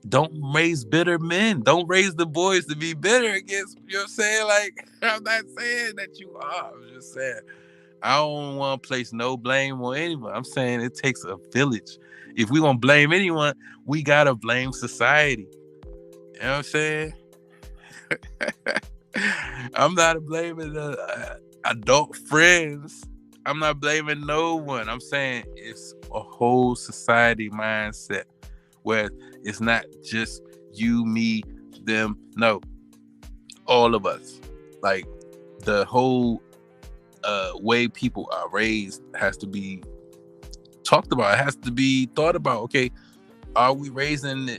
don't raise bitter men. Don't raise the boys to be bitter against, you know what I'm saying? Like, I'm not saying that you are. I'm just saying, I don't want to place no blame on anyone. I'm saying it takes a village. If we want to blame anyone, we got to blame society. You know what I'm saying? I'm not blaming the adult friends. I'm not blaming no one. I'm saying it's a whole society mindset where it's not just you, me, them. No, all of us. Like, the whole way people are raised has to be talked about. It has to be thought about. Okay, are we raising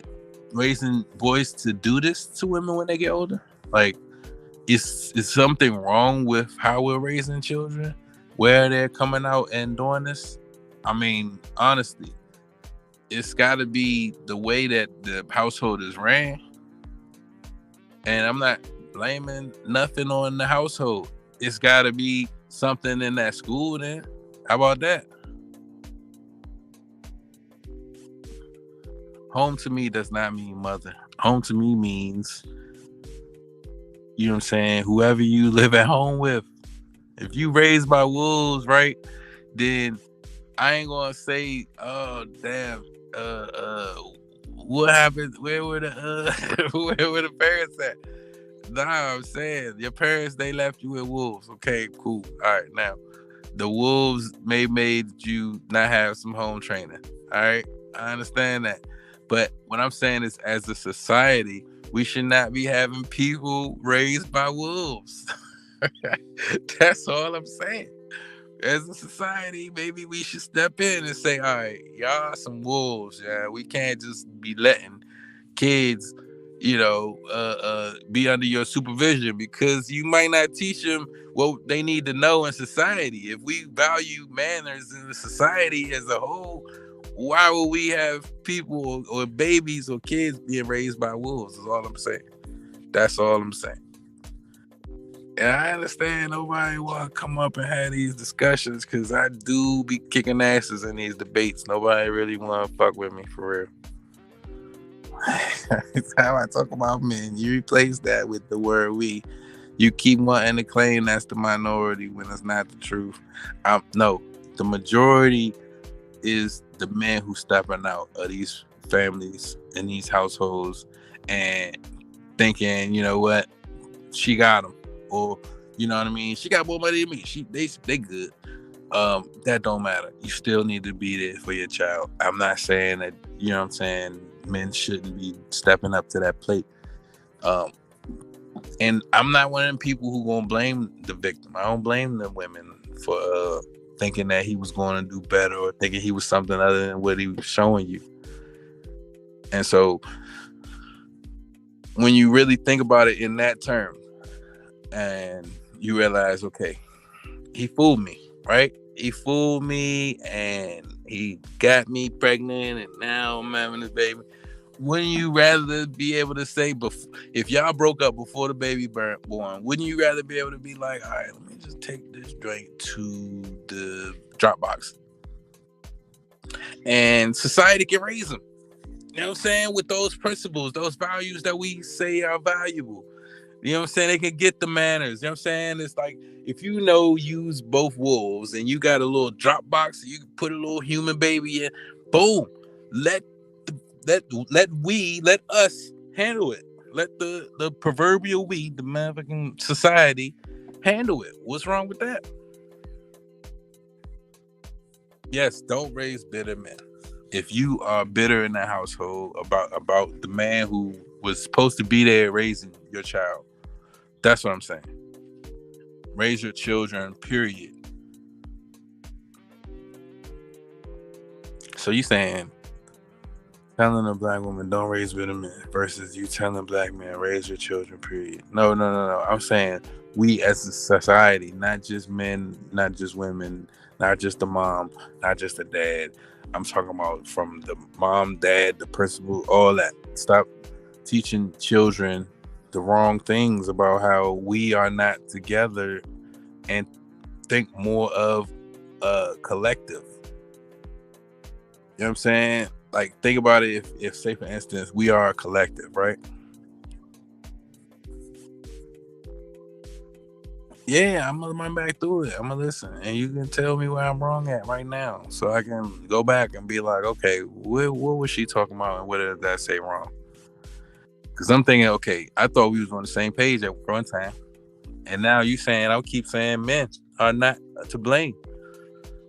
boys to do this to women when they get older? Like, is something wrong with how we're raising children, where they're coming out and doing this? I mean, honestly, it's got to be the way that the household is ran. And I'm not blaming nothing on the household. It's got to be something in that school then. How about that? Home to me does not mean mother. Home to me means, you know what I'm saying, whoever you live at home with. If you raised by wolves, right, then I ain't gonna say, oh damn, what happened? Where were the where were the parents at? Nah, I'm saying your parents, they left you with wolves. Okay, cool. All right, now the wolves made you not have some home training. All right, I understand that, But what I'm saying is, as a society, we should not be having people raised by wolves. That's all I'm saying. As a society, maybe we should step in and say, all right, y'all some wolves. Yeah, we can't just be letting kids, be under your supervision, because you might not teach them what they need to know in society. If we value manners in the society as a whole, why would we have people or babies or kids being raised by wolves? Is all I'm saying. That's all I'm saying. And I understand nobody want to come up and have these discussions, because I do be kicking asses in these debates. Nobody really want to fuck with me, for real. It's how I talk about men. You replace that with the word we. You keep wanting to claim that's the minority when it's not the truth. No, the majority is the men who stepping out of these families and these households and thinking, you know what, she got them, or you know what I mean, she got more money than me. They good. That don't matter. You still need to be there for your child. I'm not saying that, you know what I'm saying, men shouldn't be stepping up to that plate. And I'm not one of them people who gonna blame the victim. I don't blame the women for thinking that he was going to do better, or thinking he was something other than what he was showing you. And so when you really think about it in that term, and you realize, okay, he fooled me, right? He fooled me and he got me pregnant, and now I'm having this baby. Wouldn't you rather be able to say, if y'all broke up before the baby born, wouldn't you rather be able to be like, all right, let me just take this drink to the Dropbox, and society can raise them, you know what I'm saying, with those principles, those values that we say are valuable. You know what I'm saying? They can get the manners. You know what I'm saying? It's like, if you use both wolves and you got a little Dropbox, you can put a little human baby in, boom. Let us handle it. Let the proverbial we, the motherfucking society, handle it. What's wrong with that? Yes, don't raise bitter men. If you are bitter in the household about the man who was supposed to be there raising your child, that's what I'm saying. Raise your children, period. So you saying telling a black woman don't raise bitter men versus you telling a black man raise your children, period. No. I'm saying we as a society, not just men, not just women, not just the mom, not just the dad. I'm talking about from the mom, dad, the principal, all that. Stop teaching children the wrong things about how we are not together, and think more of a collective. You know what I'm saying? Like, think about it, if say for instance we are a collective, right? Yeah, I'm gonna run back through it. I'm gonna listen, and you can tell me where I'm wrong at right now, so I can go back and be like, okay, what was she talking about, and what did that say wrong? Because I'm thinking, okay, I thought we was on the same page at one time, and now you saying I'll keep saying men are not to blame,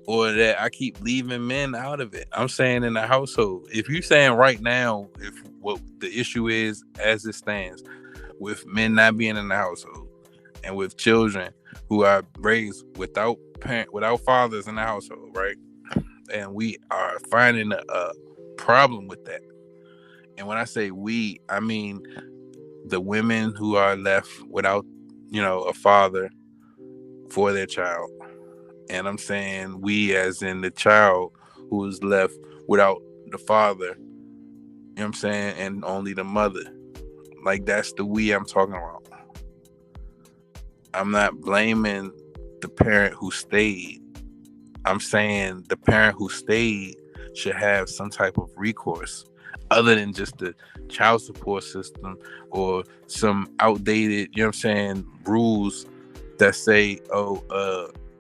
or that I keep leaving men out of it. I'm saying in the household, if you're saying right now, if what the issue is as it stands, with men not being in the household, and with children who are raised without fathers in the household, right? And we are finding a problem with that. And when I say we, I mean the women who are left without, a father for their child. And I'm saying we as in the child who is left without the father, you know what I'm saying, and only the mother. Like, that's the we I'm talking about. I'm not blaming the parent who stayed. I'm saying the parent who stayed should have some type of recourse other than just the child support system or some outdated, you know what I'm saying, rules that say,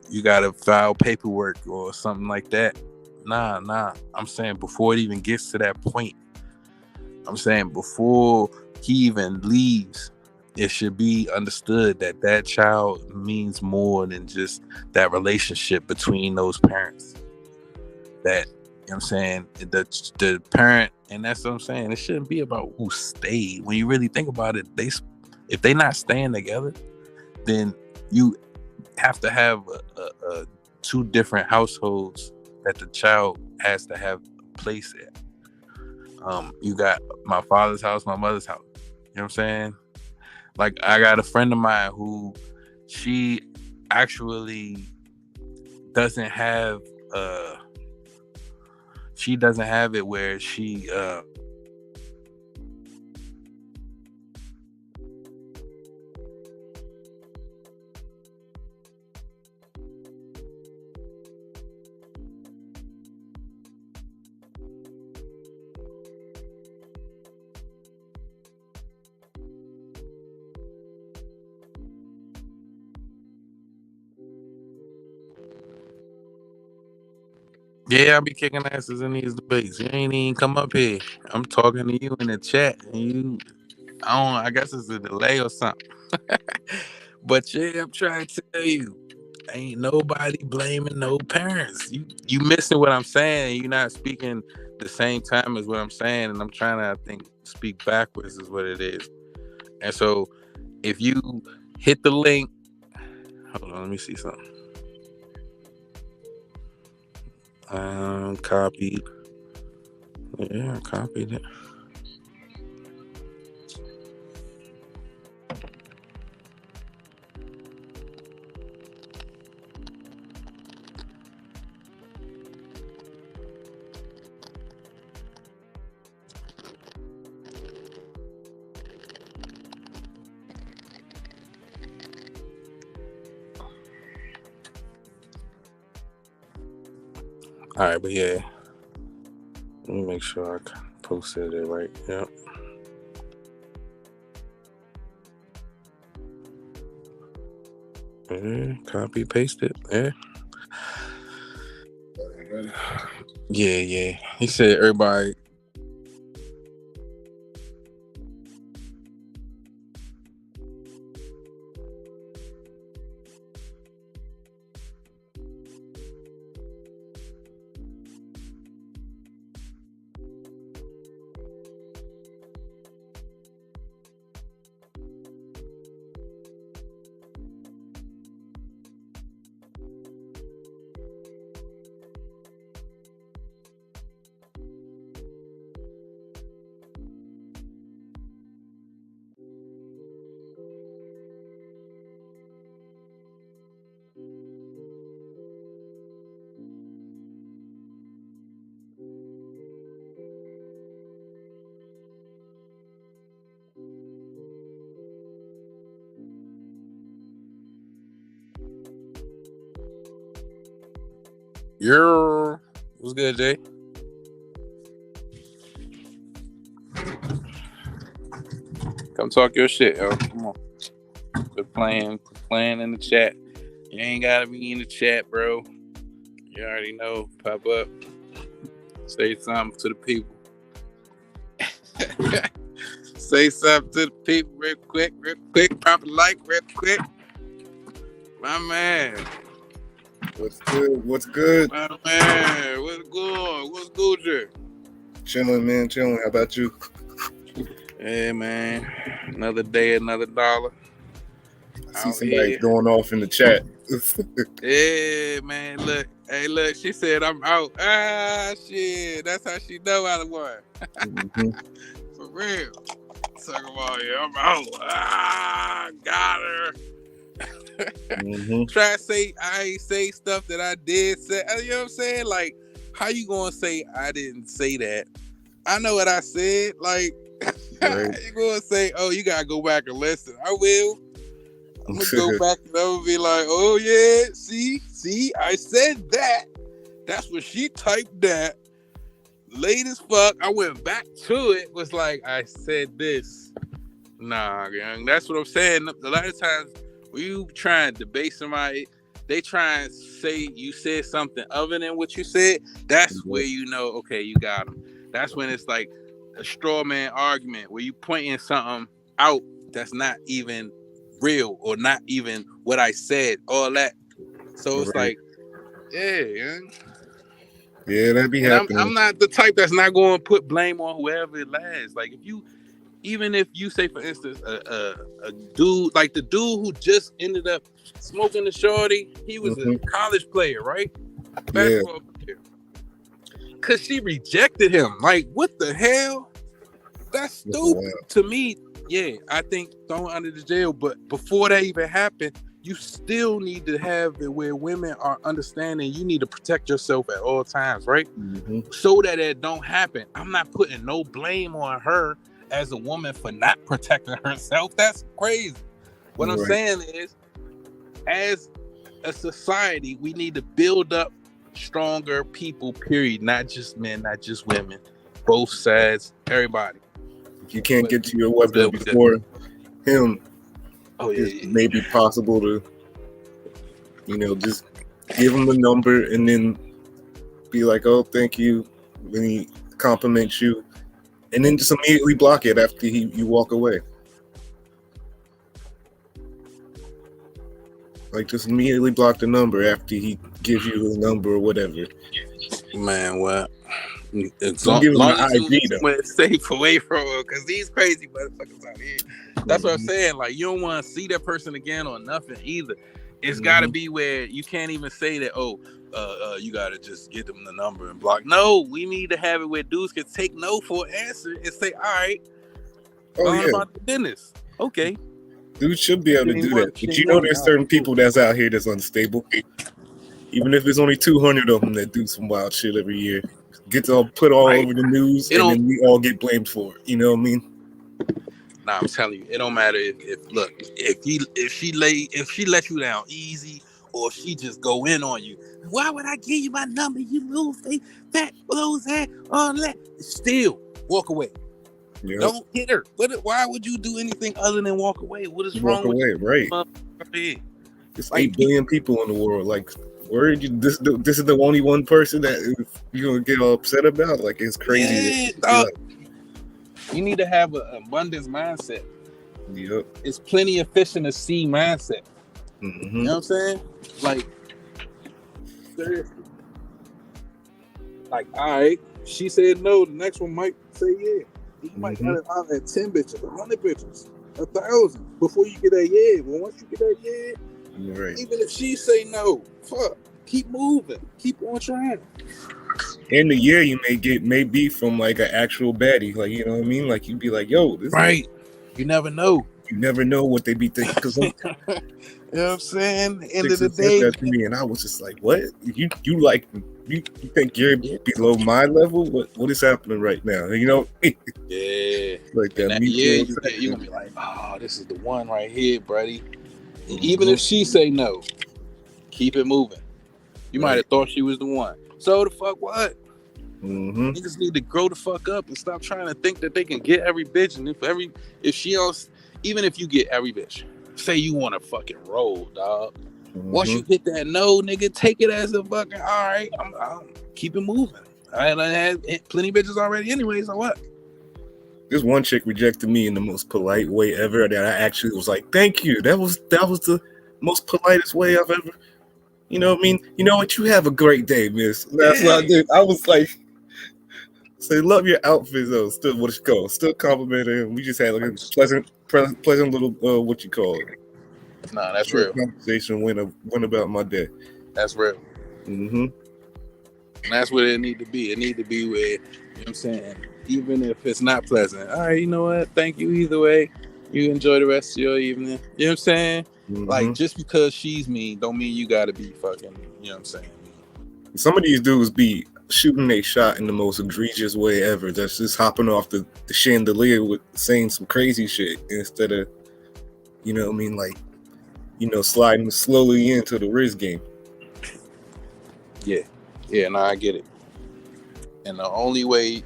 you gotta file paperwork or something like that. Nah. I'm saying before it even gets to that point, I'm saying before he even leaves, it should be understood that that child means more than just that relationship between those parents. That know what I'm saying? The parent, and that's what I'm saying. It shouldn't be about who stayed. When you really think about it, if they not staying together, then you have to have a two different households that the child has to have a place in. You got my father's house, my mother's house. You know what I'm saying? Like, I got a friend of mine who she actually doesn't have it where she yeah, I be kicking asses in these debates. You ain't even come up here. I'm talking to you in the chat, and you, I guess it's a delay or something. But yeah, I'm trying to tell you, ain't nobody blaming no parents. You missing what I'm saying. You're not speaking the same time as what I'm saying, and I'm trying to, I think, speak backwards is what it is. And so, if you hit the link, hold on, let me see something. Copied. Yeah, I copied it. All right, but yeah, let me make sure I posted it right. Yep. Copy, paste it. Yeah. Yeah. He said everybody. What's good, Jay? Come talk your shit, yo. Come on. Quit playing in the chat. You ain't gotta be in the chat, bro. You already know. Pop up. Say something to the people. Say something to the people real quick. Drop a like real quick. My man. What's good? My man. What's good? What's good, Jay? Chilling, man. Chilling. How about you? Hey, man. Another day, another dollar. I see somebody going off in the chat. Yeah, man. Look. Hey, look. She said I'm out. Ah, shit. That's how she know I won. Mm-hmm. For real. Talk about, yeah, I'm out. Ah, got her. Mm-hmm. Try to say I ain't say stuff that I did say. You know what I'm saying? Like, how you gonna say I didn't say that? I know what I said. Like, right. You gonna say, oh, you gotta go back and listen. I will. I'm gonna go back and I'm gonna be like, oh yeah, see, I said that. That's what she typed that. Late as fuck. I went back to it. Was like, I said this. Nah, young. That's what I'm saying. A lot of times when you try and debate somebody, they try and say you said something other than what you said. That's where you know, okay, you got them. That's when it's like a straw man argument where you pointing something out that's not even real or not even what I said, all that. So it's like, yeah. Yeah, that be And happening. I'm not the type that's not going to put blame on whoever it lasts. Like even if you say, for instance, a dude like the dude who just ended up smoking the shorty, he was a college player, right? Basketball player. Cause she rejected him. Like, what the hell? That's stupid to me. Yeah, I think throwing under the jail. But before that even happened, you still need to have it where women are understanding you need to protect yourself at all times, right? So that it don't happen. I'm not putting no blame on her as a woman for not protecting herself. That's crazy. What I'm saying is, as a society, we need to build up stronger people, period. Not just men, not just women. Both sides, everybody. If you can't get to your weapon before him, it's maybe possible to, just give him the number and then be like, oh, thank you, when he compliments you, and then just immediately block it after you walk away. Like, just immediately block the number after he gives you the number or whatever. Man, what? Don't give him the ID, though. Safe away from him, because these crazy motherfuckers out here. That's what I'm saying. Like, you don't want to see that person again or nothing either. It's got to be where you can't even say that, you got to just get them the number and block. No, we need to have it where dudes can take no for an answer and say, all right, about the business. Okay. Dudes should be able to do that. But there's certain people that's out here that's unstable. Even if there's only 200 of them that do some wild shit every year. Gets all put all over the news, and then we all get blamed for it. You know what I mean? Nah, I'm telling you, it don't matter if she let you down easy, or if she just go in on you. Why would I give you my number? You little fat blows that, all that. Still walk away. Yep. Don't hit her. Why would you do anything other than walk away? What is wrong with you? Right. There's 8 billion people in the world. Like, this is the only one person that you're gonna get all upset about? Like, it's crazy. You need to have an abundance mindset. Yep. It's plenty of fish in the sea mindset. You know what I'm saying? Like, seriously. Like, all right, she said no. The next one might say yeah. You might get it out at 10 bitches, 100 bitches, 1,000 before you get that yeah. But once you get that yeah, even if she say no, fuck, keep moving, keep on trying. In the year you may be from like an actual baddie, like, you know what I mean? Like, you'd be like, yo, this right. You never know. You never know what they be thinking. Cause you know what I'm saying? End of the day, that to me, and I was just like, what? You think you're below my level? What is happening right now? You know? Yeah. Like that. You're gonna be like, oh, this is the one right here, buddy. And even if she say no, keep it moving. You might have thought she was the one. So the fuck what? Niggas need to grow the fuck up and stop trying to think that they can get every bitch. And if she else, even if you get every bitch, say you want to fucking roll, dog. Once you hit that no, nigga, take it as a fucking, all right, I'm keep it moving. I had plenty of bitches already anyway, so what? This one chick rejected me in the most polite way ever that I actually was like, thank you. That was the most politest way I've ever, you know what I mean? You know what? You have a great day, miss. That's what I did. I was like, say, love your outfit though. Still, what you call? Still complimented him. We just had like a pleasant little what you call it. Nah, that's real. Conversation went about my day. That's real. And that's what it need to be. It need to be where, you know what I'm saying, even if it's not pleasant. All right, you know what? Thank you either way. You enjoy the rest of your evening. You know what I'm saying? Like, just because she's mean don't mean you gotta be fucking, you know what I'm saying? Some of these dudes be shooting a shot in the most egregious way ever. That's just hopping off the chandelier with saying some crazy shit instead of, you know what I mean, like, you know, sliding slowly into the wrist game. Yeah, no, I get it. And the only way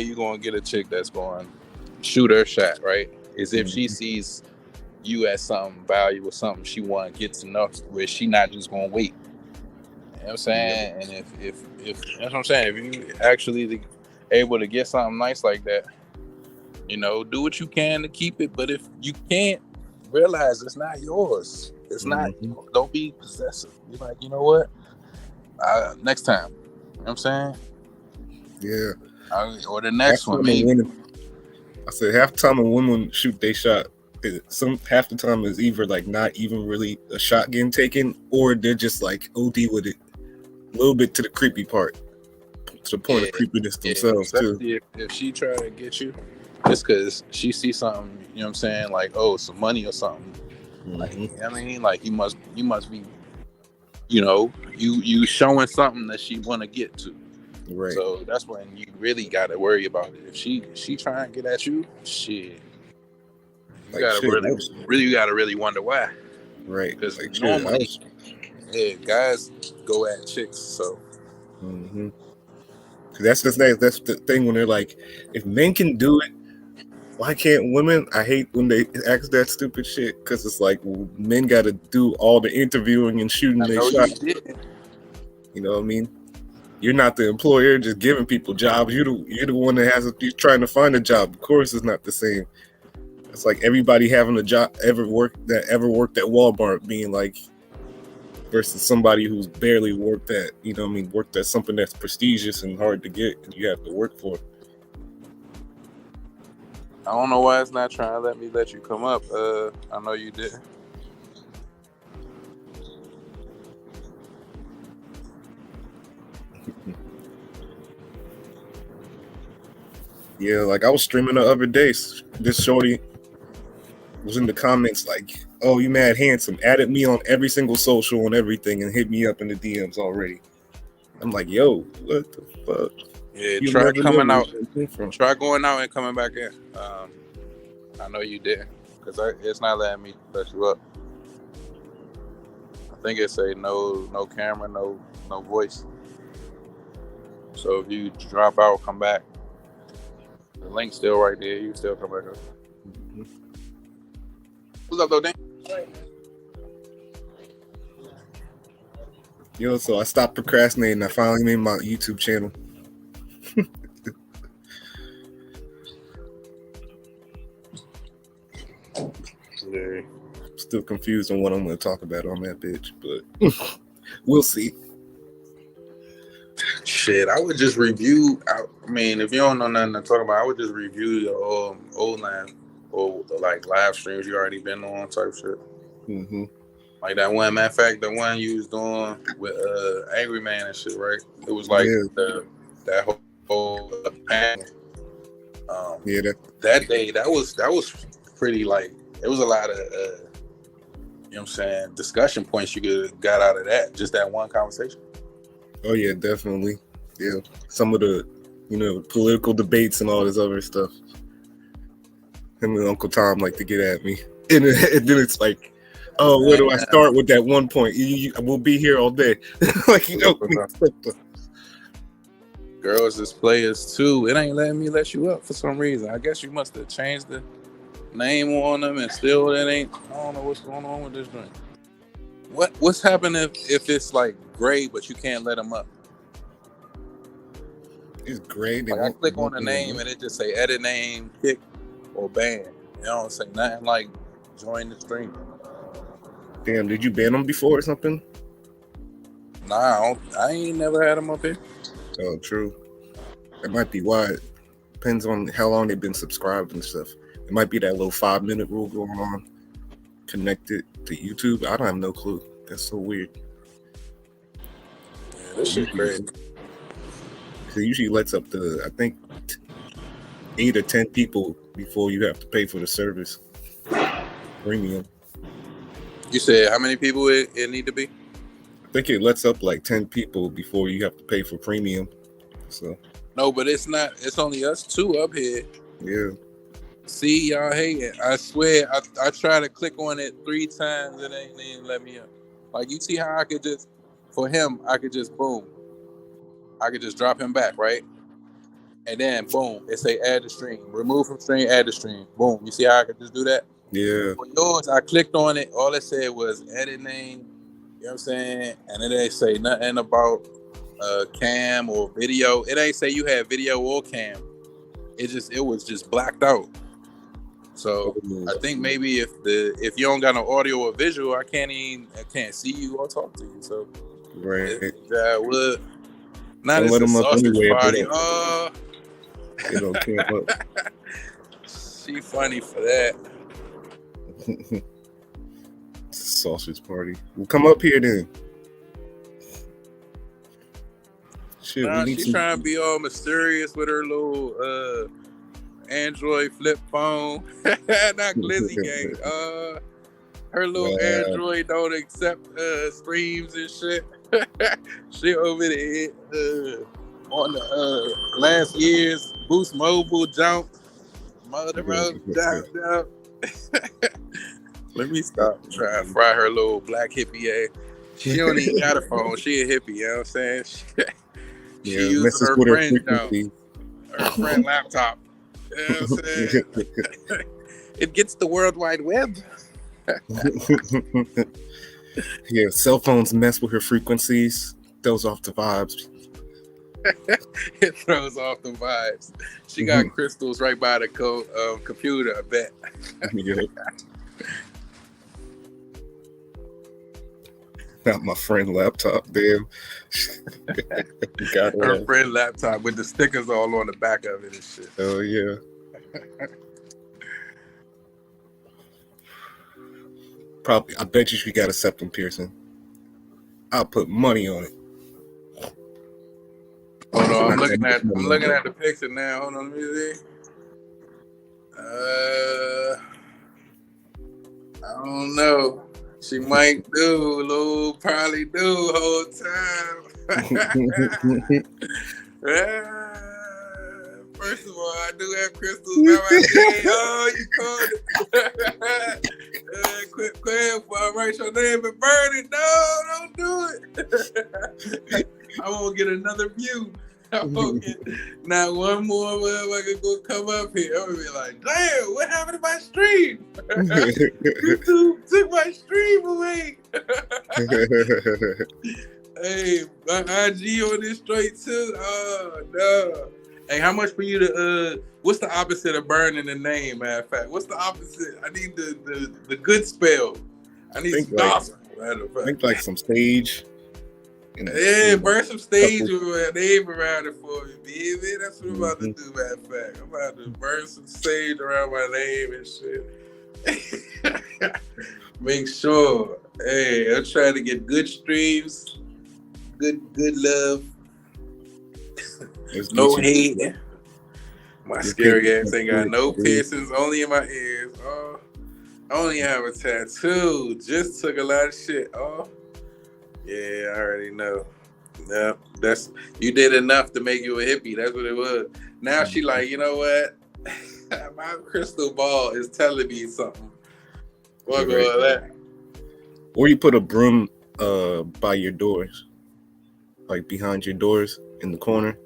you're gonna get a chick that's going to shoot her shot, right, is if she sees you as something valuable, something she want to get to know, where she not just gonna wait. You know what I'm saying? And if that's what I'm saying, if you actually able to get something nice like that, you know, do what you can to keep it. But if you can't, realize it's not yours. It's not. Don't be possessive. You're like, you know what? Next time. what I'm saying? Yeah. Or the next one, maybe. I said half the time when women shoot they shot, half the time is either like not even really a shot getting taken, or they're just like OD with it, a little bit to the creepy part, to the point of creepiness themselves too. If she try to get you, just because she sees something, you know what I'm saying, like some money or something. Like, I mean, like you must be, you showing something that she want to get to. Right. So that's when you really got to worry about it. If she trying to get at you, shit, you gotta really wonder why. Right. Because like, normally, guys go at chicks. So. That's the thing when they're like, if men can do it, why can't women? I hate when they ask that stupid shit, because it's like, well, men got to do all the interviewing and shooting their shot. You know what I mean? You're not the employer just giving people jobs. You're the one that you're trying to find a job. Of course, it's not the same. It's like everybody having a job ever worked at Walmart being like, versus somebody who's barely worked at, worked at something that's prestigious and hard to get, and you have to work for it. I don't know why it's not trying to let you come up. I know you did. Yeah, like I was streaming the other day. This shorty was in the comments like, "Oh, you mad handsome." Added me on every single social and everything, and hit me up in the DMs already. I'm like, "Yo, what the fuck?" Yeah, try coming out. Try going out and coming back in. I know you didn't, because it's not letting me let you up. I think it say no camera, no voice. So if you drop out, come back. The link's still right there. You still come back up. What's up, though, Dan? Yo, so I stopped procrastinating. I finally made my YouTube channel. Yeah. Still confused on what I'm going to talk about on that bitch, but we'll see. Shit, I would just review. I mean, if you don't know nothing to talk about, I would just review your old line or like live streams you already been on type shit. Like that one. Matter of fact, the one you was doing with Angry Man and shit, right? It was like that whole panel. That day, that was pretty, like, it was a lot of you know what I'm saying, discussion points you could got out of that, just that one conversation. Oh yeah, definitely. Yeah, some of the political debates and all this other stuff. Him and Uncle Tom like to get at me, and then it's like, oh, where do I start with that one point? We'll be here all day. Like, girls is players too. It ain't letting me let you up for some reason. I guess you must have changed the name on them, and still it ain't. I don't know what's going on with this drink. What's happening if it's like gray but you can't let them up? It's gray. Like I click on the name and it just say edit name, kick, or ban. It don't say nothing like join the stream. Damn, did you ban them before or something? Nah, I ain't never had them up here. Oh, true. That might be why. Depends on how long they've been subscribed and stuff. It might be that little 5-minute rule going on connected to YouTube. I don't have no clue. That's so weird. Yeah, this shit crazy. It usually lets up to, I think, 8 or 10 people before you have to pay for the service. Premium. You said how many people it need to be? I think it lets up like 10 people before you have to pay for premium. So no, but it's not. It's only us two up here. Yeah. See, y'all hating. I swear, I try to click on it 3 times. It ain't even let me up. Like, you see how I could just, for him, I could just boom. I could just drop him back, right? And then boom, it say add the stream. Remove from stream, add the stream. Boom. You see how I could just do that? Yeah. For yours, I clicked on it. All it said was edit name. You know what I'm saying? And it ain't say nothing about cam or video. It ain't say you had video or cam. It was just blacked out. So I think maybe if you don't got no audio or visual, I can't see you or talk to you. So right. I would. Now Don't this let is them up sausage anyway. party. Oh, They don't camp up. she funny for that. Sausage party. Well, come up here then. Shit, we Nah, need she some. trying to be all mysterious with her little Android flip phone. Not Glizzy gang. Her little Android don't accept streams and shit. She over there on the last year's Boost Mobile jump. Mother jump. Let me stop trying to fry her little black hippie ass. She don't even got a phone. She a hippie, you know what I'm saying? She using her friend jump. Her friend laptop. You know what I'm saying? It gets the World Wide Web. Yeah, cell phones mess with her frequencies. Throws off the vibes. It throws off the vibes. She got crystals right by the computer, I bet. Yeah. Not my friend laptop, damn. Got her friend laptop with the stickers all on the back of it and shit. Oh yeah. Probably, I bet you she got a septum piercing. I'll put money on it. Hold on, I'm looking at the picture now. Hold on, let me see. I don't know. She might do, Lou. Probably do whole time. First of all, I do have crystals by my name. Oh, you called it. Quit before I write your name and burn it. No, don't do it. I won't get another view. I won't get not one more motherfucker go come up here. I'm gonna be like, damn, what happened to my stream? YouTube took my stream away. Hey, my IG on this straight too. Oh no. Hey, how much for you to what's the opposite of burning the name, matter of fact? What's the opposite? I need the good spell. I need some gospel. I think like some stage. Yeah, burn some stage with my name around it for me, baby. That's what I'm about to do, matter of fact. I'm about to burn some sage around my name and shit. Make sure. Hey, I'm trying to get good streams, good love. No hate. My scary ass ain't got no piercings, only in my ears. Oh, I only have a tattoo. Just took a lot of shit. Oh, yeah, I already know. Yep, you did enough to make you a hippie. That's what it was. Now she like, you know what? My crystal ball is telling me something. What go that? Or you put a broom by your doors, like behind your doors in the corner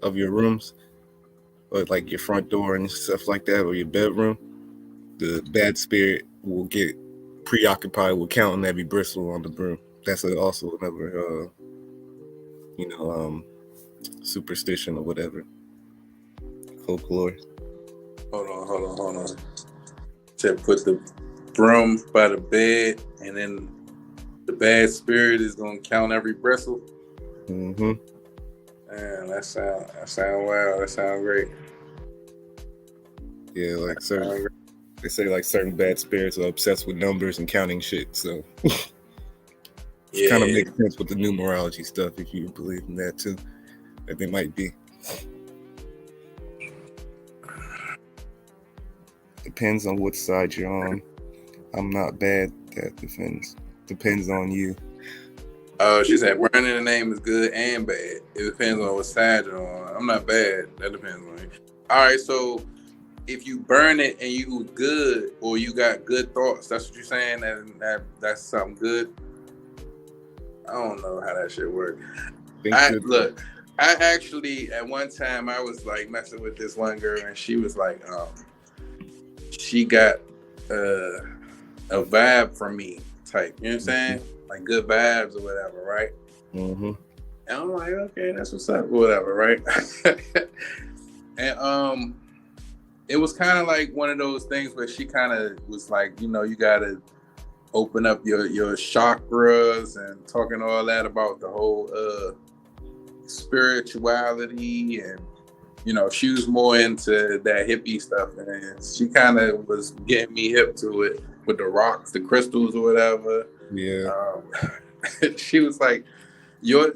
of your rooms, or like your front door and stuff like that, or your bedroom. The bad spirit will get preoccupied with counting every bristle on the broom. That's also another, superstition or whatever, folklore. Hold on. Said put the broom by the bed, and then the bad spirit is gonna count every bristle. Mm-hmm. Man, that sound wow. That sound great. Yeah, like they say like certain bad spirits are obsessed with numbers and counting shit. So it kind of makes sense with the numerology stuff if you believe in that too. That they might be. Depends on what side you're on. I'm not bad. That depends on you. Oh, she said burning the name is good and bad. It depends on what side you're on. I'm not bad. That depends on you. All right, so if you burn it and you good or you got good thoughts, that's what you're saying. That's something good. I don't know how that shit works. I actually at one time I was like messing with this one girl and she was like, she got a vibe from me type. You know what I'm saying? Like good vibes or whatever, right? Mm-hmm. And I'm like, okay, that's what's up, whatever, right? And it was kind of like one of those things where she kind of was like, you gotta open up your chakras and talking all that about the whole spirituality, and she was more into that hippie stuff, and she kind of was getting me hip to it with the rocks, the crystals, or whatever. Yeah. She was like, your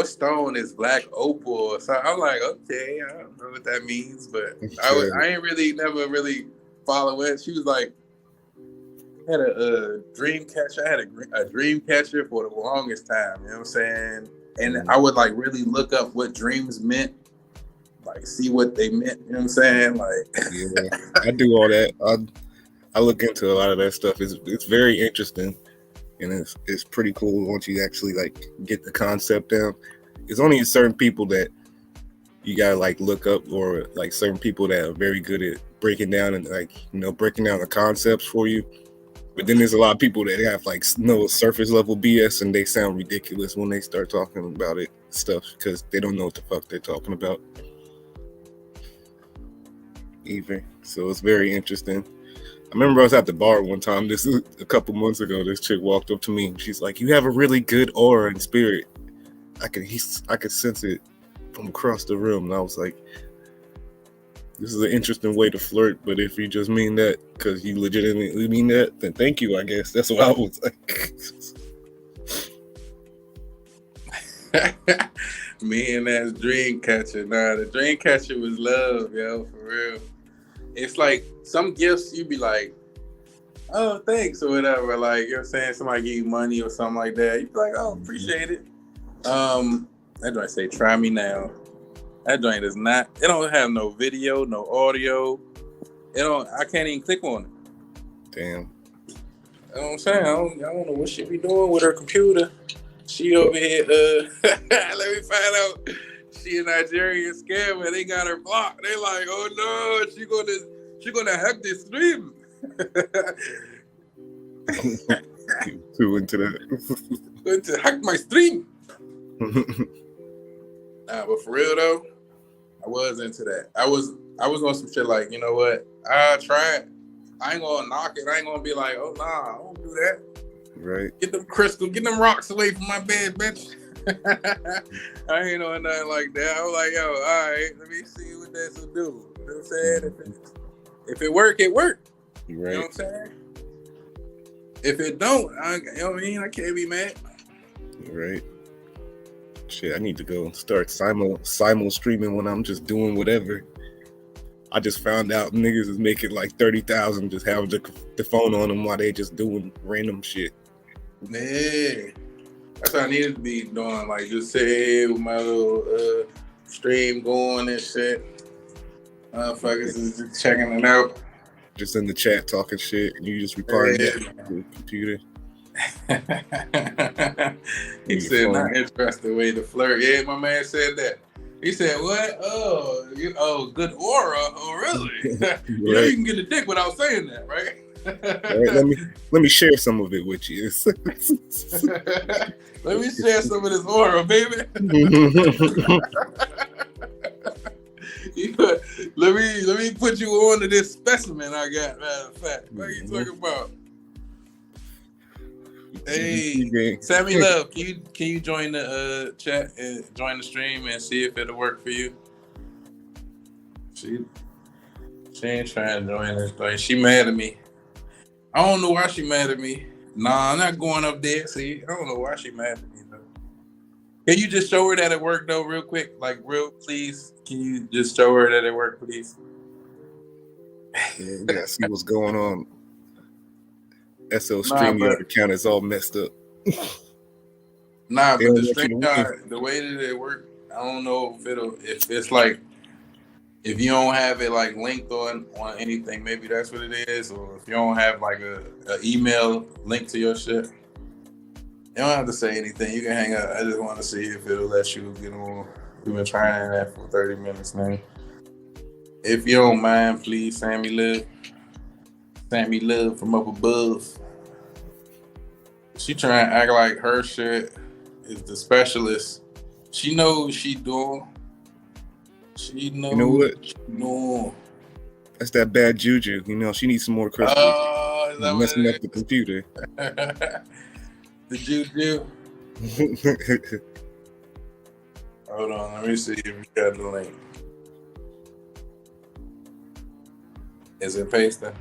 stone is black opal. So I'm like, okay, I don't know what that means, but I ain't never really follow it. She was like, I had a dream catcher. I had a dream catcher for the longest time. You know what I'm saying? And I would like really look up what dreams meant, like see what they meant. You know what I'm saying? Like, yeah, I do all that. I look into a lot of that stuff. It's very interesting, and it's pretty cool once you actually like get the concept down. It's only certain people that you gotta like look up, or like certain people that are very good at breaking down and like breaking down the concepts for you. But then there's a lot of people that have like no surface level BS, and they sound ridiculous when they start talking about it stuff because they don't know what the fuck they're talking about. Either. So it's very interesting. I remember I was at the bar one time. This is a couple months ago. This chick walked up to me and she's like, "You have a really good aura and spirit. I could sense it from across the room." And I was like, this is an interesting way to flirt, but if you just mean that because you legitimately mean that, then thank you, I guess. That's what I was like. Me and that dream catcher. Nah, the dream catcher was love, yo, for real. It's like some gifts you be like, oh, thanks, or whatever. Like, you know what I'm saying? Somebody give you money or something like that. You be like, oh, appreciate it. That joint say, try me now. That joint is not, it don't have no video, no audio. I can't even click on it. Damn. You know what I'm saying? I don't know what she be doing with her computer. She over here, let me find out. She a Nigerian scammer. They got her blocked. They like, oh no, she gonna hack this stream. Too into that. Going to hack my stream. But for real though, I was into that. I was on some shit like, you know what? I tried. I ain't gonna knock it. I ain't gonna be like, oh nah, I won't do that. Right. Get them crystals, get them rocks away from my bed, bitch. I ain't on nothing like that. I was like, yo, all right, let me see what this will do. You know what I'm saying? If it work, it work. Right. You know what I'm saying? If it don't, you know what I mean? I can't be mad. Right. Shit, I need to go start simul streaming when I'm just doing whatever. I just found out niggas is making like 30,000 just having the phone on them while they just doing random shit. Yeah. That's what I needed to be doing. Like just sit here with my little stream going and shit. Motherfuckers is just checking it out. Just in the chat talking shit and you just replying to the computer. He said not interested way to flirt. Yeah, my man said that. He said, what? Oh, good aura. Oh, really? Right. You know you can get a dick without saying that, right? Right, let me share some of it with you. Let me share some of this aura, baby. Let me put you on to this specimen I got, matter of fact. What are you talking about? Hey, Sammy Love, can you join the chat and join the stream and see if it'll work for you? She ain't trying to join this thing. She mad at me. I don't know why she mad at me. Nah, I'm not going up there. See, I don't know why she mad at me though. Can you just show her that it worked though, real quick? Like, please. Can you just show her that it worked, please? Yeah, we gotta see what's going on. SL StreamYard account is all messed up. Nah, but the StreamYard, the way that it works, I don't know if it's like, if you don't have it like linked on anything, maybe that's what it is. Or if you don't have like a email link to your shit, you don't have to say anything. You can hang up. I just want to see if it'll let you get on. We've been trying that for 30 minutes now. If you don't mind, please, Sammy Love. Sammy Love from up above. She trying to act like her shit is the specialist. She knows what she doing. She knows. You know what? She doing. That's that bad juju. You know, she needs some more crystals. Oh, is that messing up the computer. The juju. Hold on, let me see if you got the link. Is it pasted?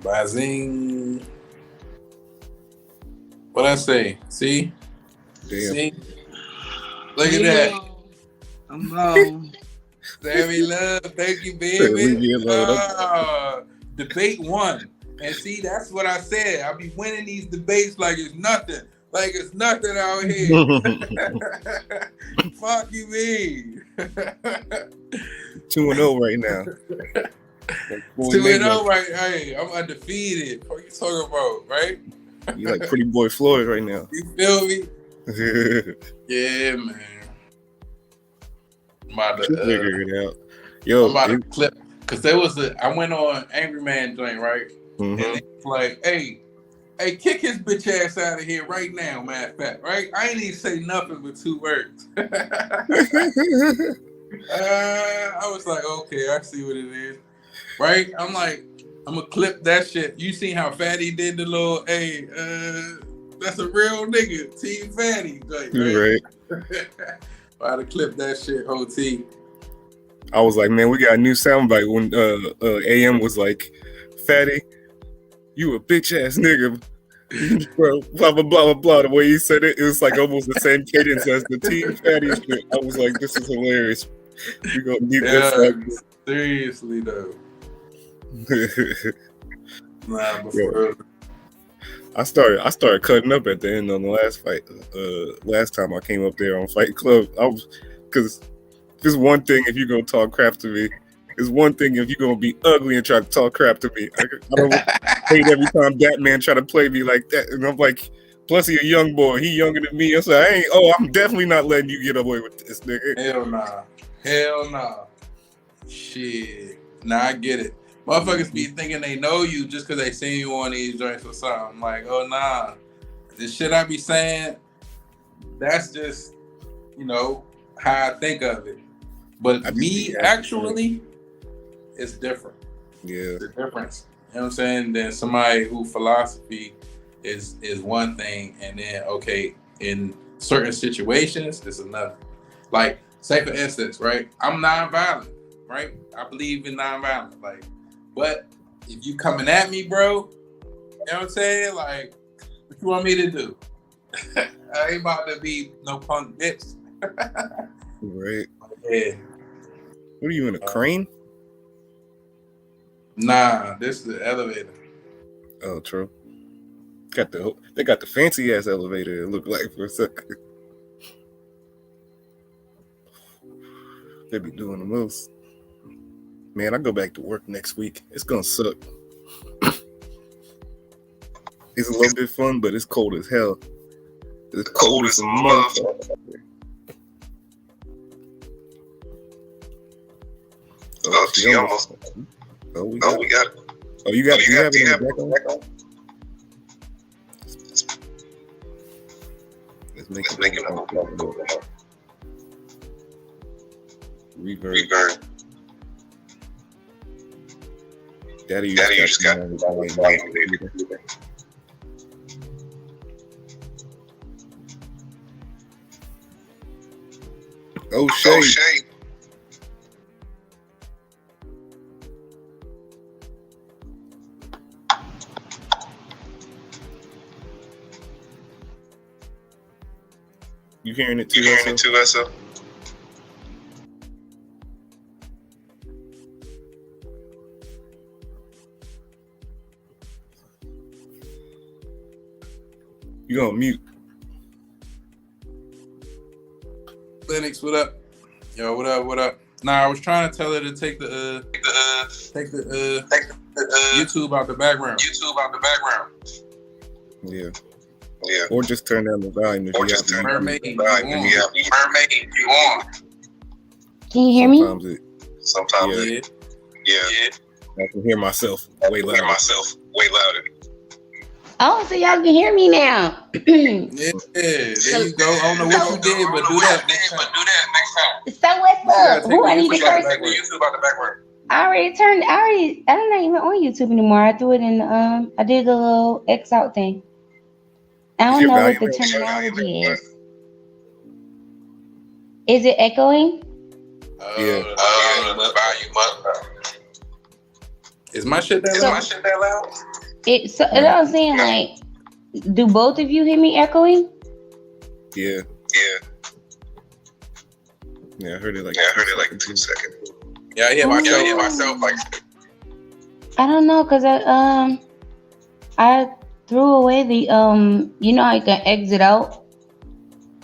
Bazing. What I say? See? Damn. See? Look at that. I'm on. Sammy Love, thank you, baby. Leave me alone. Debate 1. And see, that's what I said. I be winning these debates like it's nothing. Like it's nothing out here. Fuck you, me. 2-0 right now. 2-0 right. Hey, I'm undefeated. What you talking about, right? You like Pretty Boy Floyd right now. You feel me? Yeah, man. I'm about to figure it out. Yo, I'm about to clip because there was I went on Angry Man joint, right? Mm-hmm. And it's like, hey, kick his bitch ass out of here right now, matter of fact, right? I ain't even say nothing but 2 words. I was like, okay, I see what it is. Right? I'm like, I'm gonna clip that shit. You seen how Fatty did the little, hey, that's a real nigga, Team Fatty. Like, right? I had to clip that shit, whole team. I was like, man, we got a new soundbite when AM was like, Fatty, you a bitch ass nigga. Bro, blah, blah, blah, blah, blah. The way he said it, it was like almost the same cadence as the Team Fatty shit. I was like, this is hilarious. We gonna need this. Like, seriously, though. Nah, before. I started cutting up at the end on the last fight. Last time I came up there on Fight Club, because there's one thing if you're gonna talk crap to me. It's one thing if you're gonna be ugly and try to talk crap to me. I don't hate every time that man try to play me like that. And I'm like, plus he a young boy. He younger than me. I said, I'm definitely not letting you get away with this, nigga. Hell nah. Shit. Nah, I get it. Motherfuckers be thinking they know you just because they seen you on these joints or something. I'm like, oh nah. This shit I be saying, that's just, how I think of it. But me, actually, it's different. Yeah. The difference. You know what I'm saying? Then somebody who philosophy is one thing, and then, okay, in certain situations, it's another. Like, say for instance, right? I'm nonviolent, right? I believe in nonviolence. Like, but if you coming at me, bro, you know what I'm saying? Like, what you want me to do? I ain't about to be no punk bitch. Right. Yeah. What are you in a crane? Nah, this is the elevator. Oh, true. They got the fancy ass elevator. It looked like for a second. They be doing the most. Man, I go back to work next week. It's gonna suck. It's a little bit fun, but it's cold as hell. It's cold as a motherfucker. Oh, she almost. Oh, we got it. Oh, you have it in the background? Let's make it reverb. Daddy just got Oh, shade. You hearing it too, Essa? You on mute. Linux, what up? Yo, what up? Nah, I was trying to tell her to take the YouTube out the background. Yeah. Or just turn down the volume if you have the Mermaid, you on. Can you hear me? Sometimes yeah. I can hear myself way louder. Oh, so y'all can hear me now. Yeah, there you go. I don't know what you did, but do that next time. So what's up? Who I need to curse? YouTube out the background. I'm not even on YouTube anymore. I threw it in I did the little X out thing. I don't Your know what value the must- terminology is. Is it echoing? Yeah. The value must. Is my shit that loud? So I'm saying, like, do both of you hear me echoing? Yeah. Yeah, I heard it like 2 seconds. Yeah, I hear myself like. I don't know, cause I threw away the you know how you can exit out.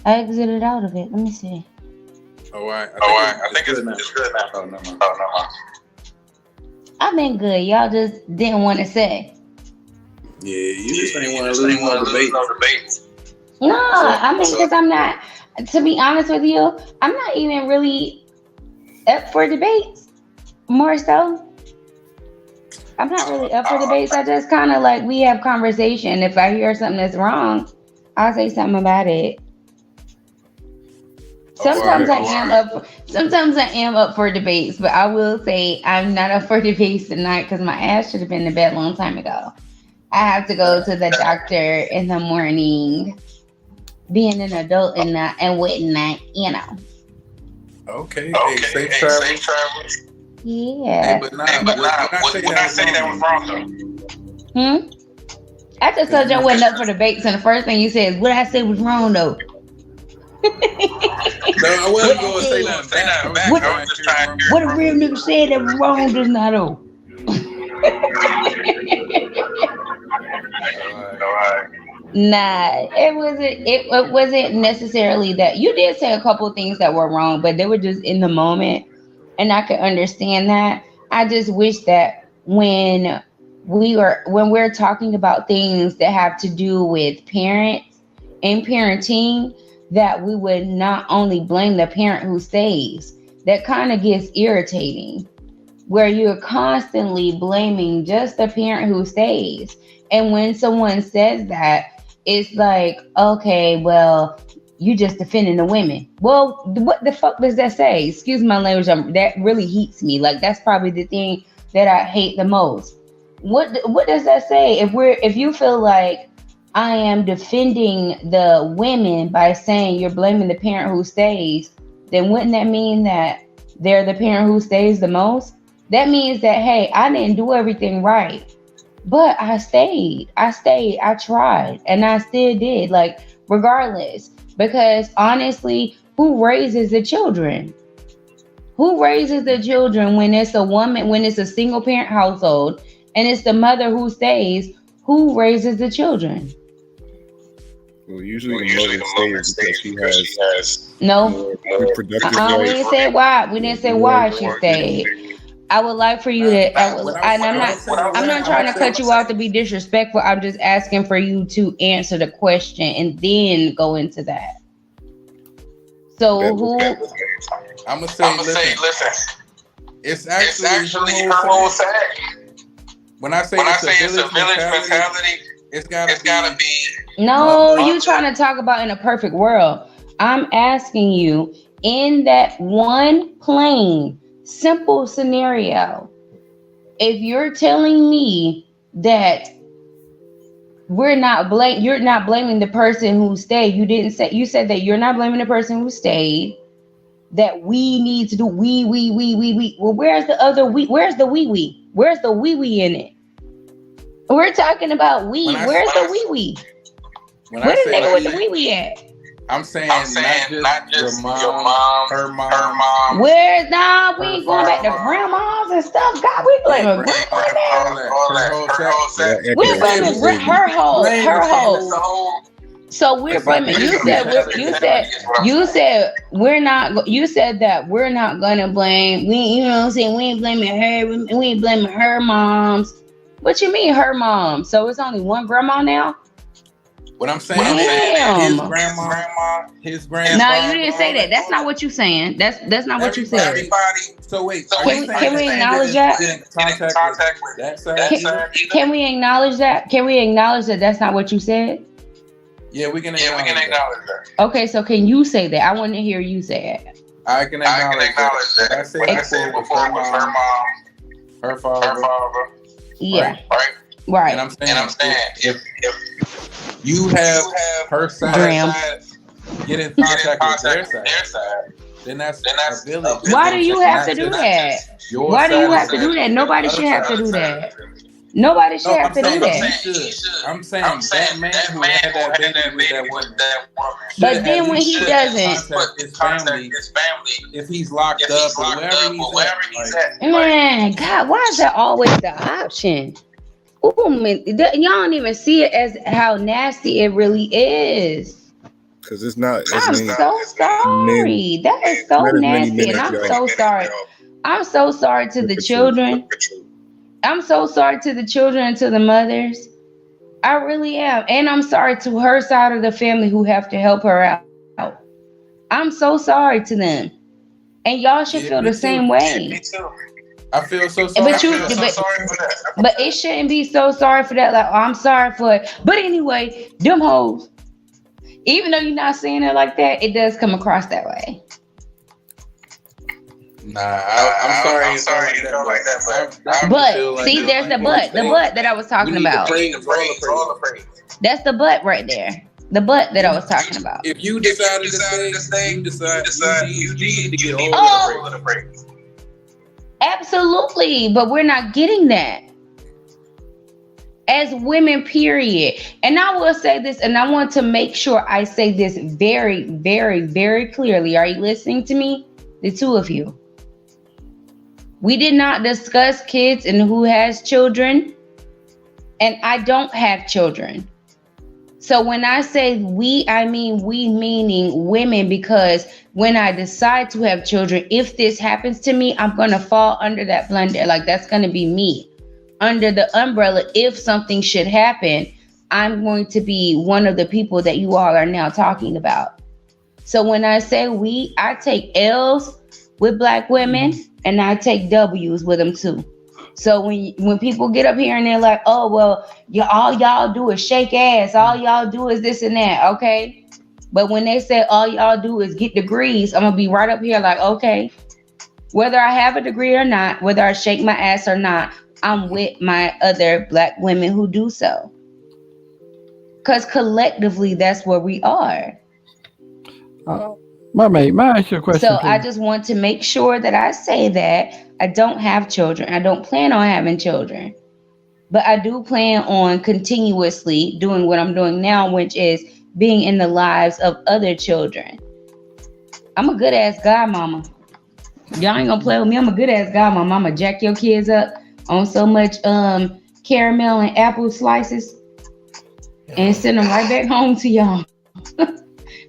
I exited out of it. Let me see. Oh, I think it's good now. Oh, no, man. I've been good. Y'all just didn't want to say. Yeah, you just ain't want to lose no debate. No, I mean, because I'm not. To be honest with you, I'm not even really up for debates. More so, I'm not really up for debates. I just kind of like we have conversation. If I hear something that's wrong, I'll say something about it. Sometimes I am up for debates, but I will say I'm not up for debates tonight because my ass should have been to bed a long time ago. I have to go to the doctor in the morning. Being an adult and whatnot, you know. Okay. Hey, safe travels. Yeah. Hey, but when I say that was wrong though. I just told you I wasn't up for debates, and the first thing you said is what I said was wrong though. No, I wasn't going to say nothing back. I was just trying to what a real nigga said that was wrong does not know. Nah, it wasn't necessarily that. You did say a couple things that were wrong, but they were just in the moment, and I could understand that. I just wish that when we're talking about things that have to do with parents and parenting, that we would not only blame the parent who stays. That kind of gets irritating, where you're constantly blaming just the parent who stays. And when someone says that, it's like, okay, well, you just defending the women. Well, what the fuck does that say? Excuse my language. That really heats me. Like, that's probably the thing that I hate the most. What does that say? If you feel like I am defending the women by saying you're blaming the parent who stays, then wouldn't that mean that they're the parent who stays the most? That means that, hey, I didn't do everything right, but I stayed, I tried, and I still did, like, regardless. Because honestly, who raises the children? Who raises the children when it's a woman, when it's a single parent household, and it's the mother who stays? Who raises the children? Well, usually the mother stays because she has no reproductive rights. We didn't say why. We didn't say why she stayed. I would like for you to. I'm not trying to cut you off to be disrespectful. I'm just asking for you to answer the question and then go into that. So who? I'm gonna say, listen. It's actually her whole side. When I say it's a village mentality, it's gotta be. No, you trying to talk about in a perfect world. I'm asking you in that one plain, simple scenario. If you're telling me that you're not blaming the person who stayed. You said that you're not blaming the person who stayed. That we need to do we. Well, where's the other we? Where's the we? Where's the we in it? We're talking about we. Where's the we? Where the nigga with the we at? I'm saying not just your mom, her mom. Where's now? We ain't going back to grandmas and stuff. God, we blaming grandma. We're blaming her whole. So we're blaming. You said we're not. You said that we're not gonna blame. You know what I'm saying? We ain't blaming her. We ain't blaming her moms. What you mean her mom? So it's only one grandma now? What I'm saying is his grandma. No, you didn't say that. That's not what you're saying. That's not what you said. So wait, can we acknowledge that? Can we acknowledge that? Can we acknowledge that that's not what you said? Yeah, we can acknowledge that. Okay, so can you say that? I want to hear you say it. I can acknowledge that. I said before was her mom, her father. Yeah. Right. And I'm saying if you have her Graham. side get in contact with their side, then that's a village. Why do you have to do that? Why do you have to do that? Nobody should have to do that. Nobody should have to do that. I'm saying that man who had that baby with that woman. But then when he doesn't, contact his family, if he's locked up or wherever he's at. Man, God, why is that always the option? Ooh, man, y'all don't even see it as how nasty it really is. Because it's not. I'm so sorry. That is so nasty, and I'm so sorry. I'm so sorry to the children. I'm so sorry to the children and to the mothers. I really am. And I'm sorry to her side of the family who have to help her out. I'm so sorry to them. And y'all should feel the same way. Me too. I feel so sorry. But it shouldn't be so sorry for that. Like, oh, I'm sorry for it. But anyway, them hoes, even though you're not saying it like that, it does come across that way. Nah, I'm sorry you don't like that. But see, there's the but that I was talking about. That's the but right there. The but that I was talking about. If you decided to stay, you need to get over the break. Absolutely, but we're not getting that as women, period. And I will say this, and I want to make sure I say this very, very, very clearly. Are you listening to me? The two of you. We did not discuss kids and who has children, and I don't have children. So when I say we, I mean we meaning women, because when I decide to have children, if this happens to me, I'm going to fall under that blender. Like, that's going to be me under the umbrella. If something should happen, I'm going to be one of the people that you all are now talking about. So when I say we, I take L's with Black women and I take W's with them too. So when people get up here and they're like, oh, well, all y'all do is shake ass. All y'all do is this and that. Okay. But when they say all y'all do is get degrees, I'm going to be right up here like, okay, whether I have a degree or not, whether I shake my ass or not, I'm with my other Black women who do so. Because collectively, that's where we are. Mermaid, may I ask you a question? So I just want to make sure that I say that I don't have children. I don't plan on having children. But I do plan on continuously doing what I'm doing now, which is being in the lives of other children. I'm a good ass godmama. Y'all ain't gonna play with me. I'm a good ass godmama. I'm gonna jack your kids up on so much caramel and apple slices and send them right back home to y'all.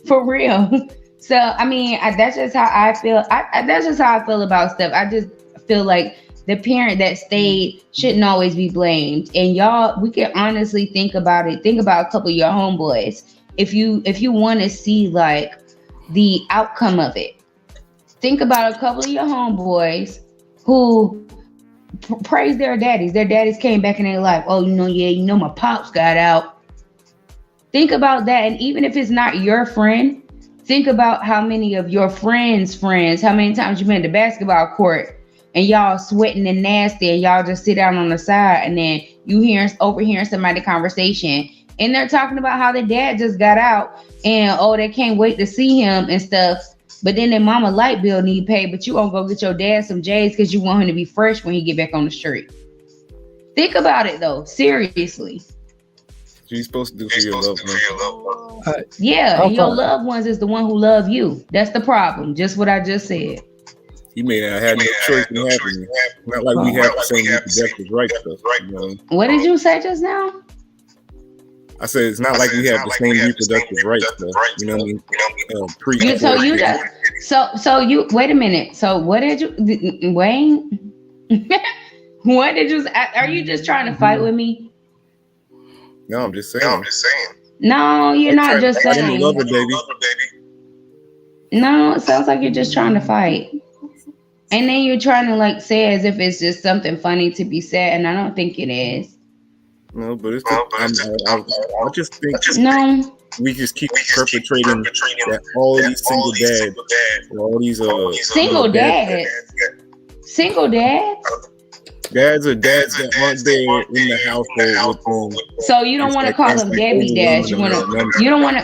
For real. So, I mean, that's just how I feel. That's just how I feel about stuff. I just feel like the parent that stayed shouldn't always be blamed. And y'all, we can honestly think about it. Think about a couple of your homeboys. If you want to see like the outcome of it, think about a couple of your homeboys who praise their daddies. Their daddies came back in their life. Oh, my pops got out. Think about that. And even if it's not your friend, think about how many of your friends, how many times you've been to basketball court and y'all sweating and nasty and y'all just sit down on the side and then you overhearing somebody's conversation and they're talking about how their dad just got out and they can't wait to see him and stuff. But then their mama light bill need paid, but you won't go get your dad some J's because you want him to be fresh when he get back on the street. Think about it though, seriously. You're supposed to do for your loved ones. Yeah, and your loved ones is the one who love you. That's the problem. Just what I just said. He may not have no choice in having it. Not like we have the same reproductive rights. What did you say just now? I said it's not like we have the same reproductive rights. You know what I mean? So you wait a minute. So what did you, Wayne? What did you? Are you just trying to fight with me? No, I'm just saying. No, you're not just saying. I love her, baby. No, it sounds like you're just trying to fight. And then you're trying to like say as if it's just something funny to be said, and I don't think it is. No, but it's I just think we just keep perpetrating that all these single dads, all these single dads. Single dads? Dads are dads that aren't there in the household with them. So you don't want to call them deadbeat dads. You don't want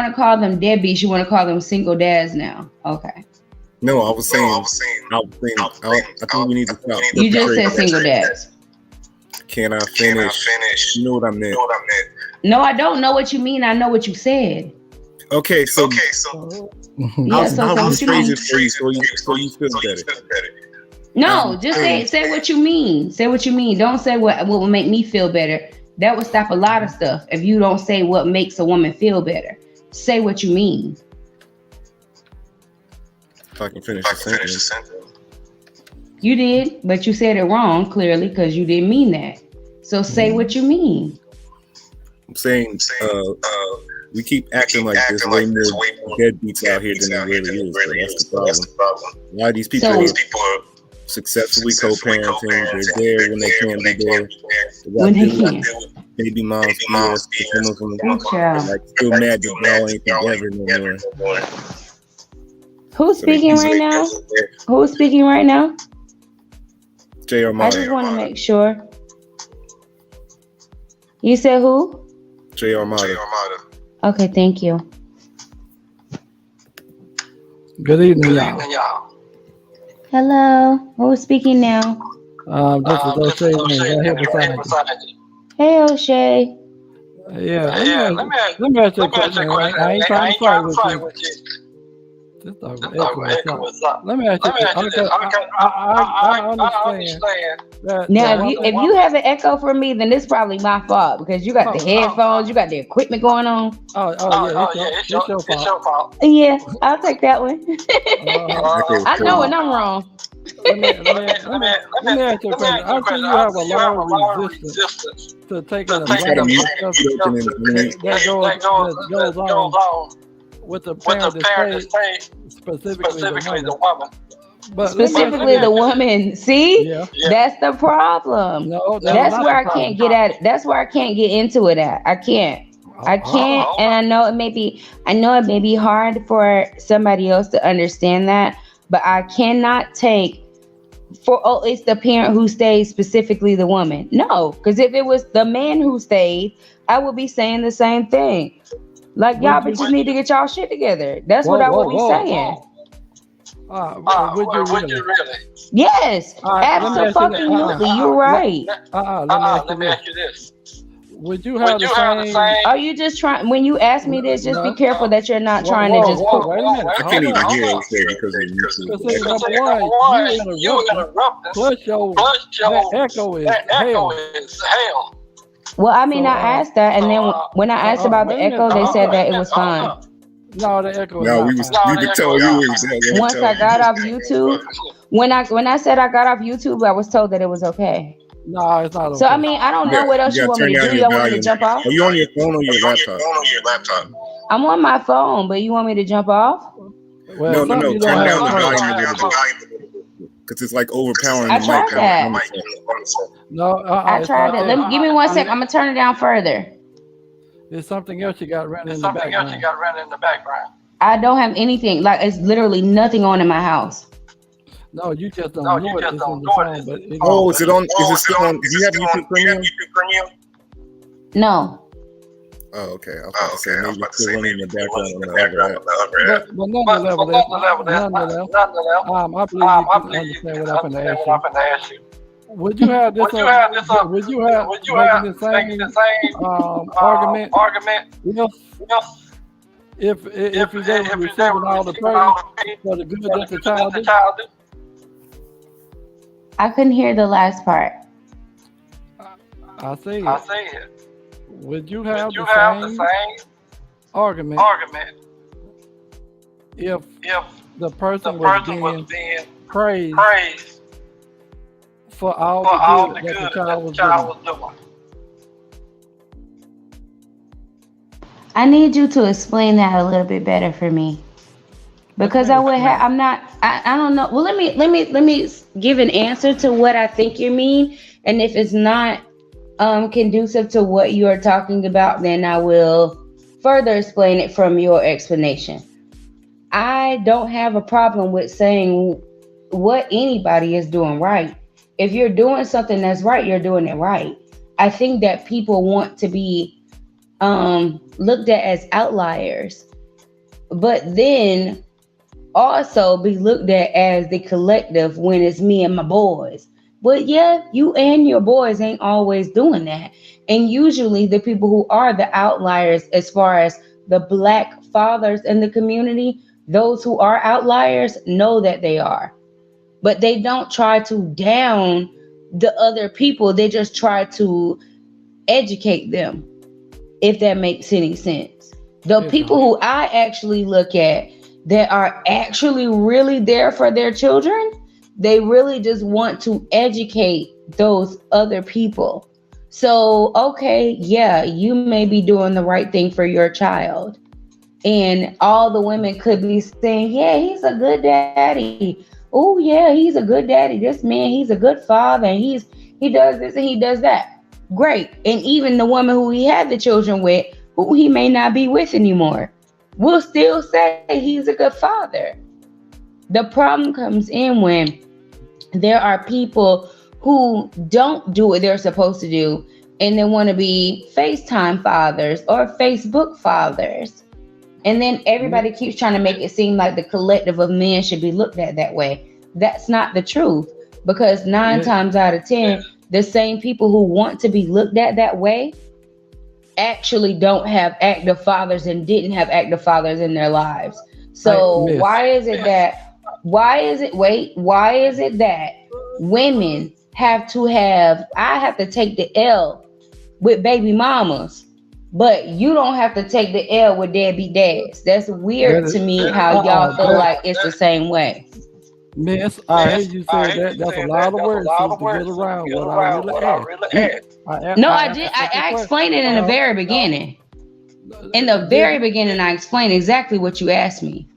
to call them deadbeats. You want to call them single dads now. Okay. No, I was saying, I think we need to stop. You just said single dads. Can I finish? You know what I meant. No, I don't know what you mean. I know what you said. Okay, so Yeah, I'll rephrase it for you so you feel better. No, just say what you mean. Say what you mean. Don't say what will make me feel better. That would stop a lot of stuff if you don't say what makes a woman feel better. Say what you mean. If I can finish the sentence. You did, but you said it wrong clearly because you didn't mean that. So say what you mean. I'm saying we keep acting like there's way more deadbeats out here than there really is. So that's the problem. A lot of these people are successfully co-parenting. They're there when they can be there. When they can. Baby moms, some of them like still mad that y'all ain't together no more. Who's speaking right now? Who's speaking right now? J.R. I just want to make sure. You said who? J.R. Mata. Okay, thank you. Good evening, y'all. Hello. Who's speaking now? This is O'Shea right here beside you. Hey, O'Shea. Yeah, let me ask you a question. I ain't trying to fight with you. This dog what's up? Let me ask you this. I understand that. Now, if you have an echo for me, then it's probably my fault because you got the headphones, you got the equipment going on. It's your fault. Yeah, I'll take that one. I know when I'm wrong. Let me ask you a question. I think you have a lot of resistance to taking a that goes on with the parent estate, specifically the woman. But specifically the woman. See, that's the problem. No, that's where I can't get at it. That's where I can't get into it at. I can't, and I know it may be hard for somebody else to understand that, but I cannot take it's the parent who stays, specifically the woman. No, because if it was the man who stayed, I would be saying the same thing. Like, y'all bitches need to get y'all shit together. That's what I would be saying. Would you really? Yes, absolutely. You're right. Let me ask you this. Would you have the same? Are you just trying? When you ask me this, just be careful that you're not trying to just put. Wait a minute. I can't even hear it because of number one, you interrupted. Plus your echo is hell. Well, I mean, I asked that, and then when I asked about the echo, they said that it was fine. No, the echo. No, we could tell you. Once I got off YouTube, when I said I got off YouTube, I was told that it was okay. No, it's not okay. So I mean, I don't know what else you want me to do. You want me to jump off? Are you on your phone or your laptop? I'm on my phone, but you want me to jump off? Well, no. Turn down the volume a little bit. Because it's like overpowering the mic. I tried that. No, I tried that. Give me 1 second. I'm gonna turn it down further. There's something else you got running in the background. I don't have anything. Like, it's literally nothing on in my house. No, you just don't know it. It's on the phone, but is it on? Is it still on? Do you have YouTube Premium? No. Oh, okay. I was about to say maybe it's still running in the background on the other app. But nonetheless, I believe you can understand what I'm going to ask you. Would you have this? Would you have making the same argument? If you gave receiving all the praise for the good that the child did? I couldn't hear the last part. I see it. Would you have the same argument if the person was being praised for all the good that the child was doing? I need you to explain that a little bit better for me, because I don't know. Well, let me give an answer to what I think you mean, and if it's not conducive to what you are talking about, then I will further explain it from your explanation. I don't have a problem with saying what anybody is doing right. if you're doing something that's right, you're doing it right. I think that people want to be looked at as outliers, but then also be looked at as the collective when it's me and my boys. But yeah, you and your boys ain't always doing that. And usually the people who are the outliers as far as the black fathers in the community, those who are outliers know that they are. But they don't try to down the other people. They just try to educate them, if that makes any sense. The people who I actually look at that are actually really there for their children, they really just want to educate those other people. So, okay, yeah, you may be doing the right thing for your child. And all the women could be saying, yeah, he's a good daddy. Oh, yeah, he's a good daddy. This man, he's a good father. And he does this and he does that. Great. And even the woman who he had the children with, who he may not be with anymore, will still say he's a good father. The problem comes in when there are people who don't do what they're supposed to do and they want to be FaceTime fathers or Facebook fathers. And then everybody keeps trying to make it seem like the collective of men should be looked at that way. That's not the truth, because 9 times out of 10, the same people who want to be looked at that way actually don't have active fathers and didn't have active fathers in their lives. So why is it that women have to have, I have to take the L with baby mamas, but you don't have to take the L with deadbeat dads? That's weird to me how y'all feel like it's the same way. Miss, I heard you say that. That's a lot of words to get around what I really asked. No, I did. I explained it in the very beginning. In the very beginning, I explained exactly what you asked me.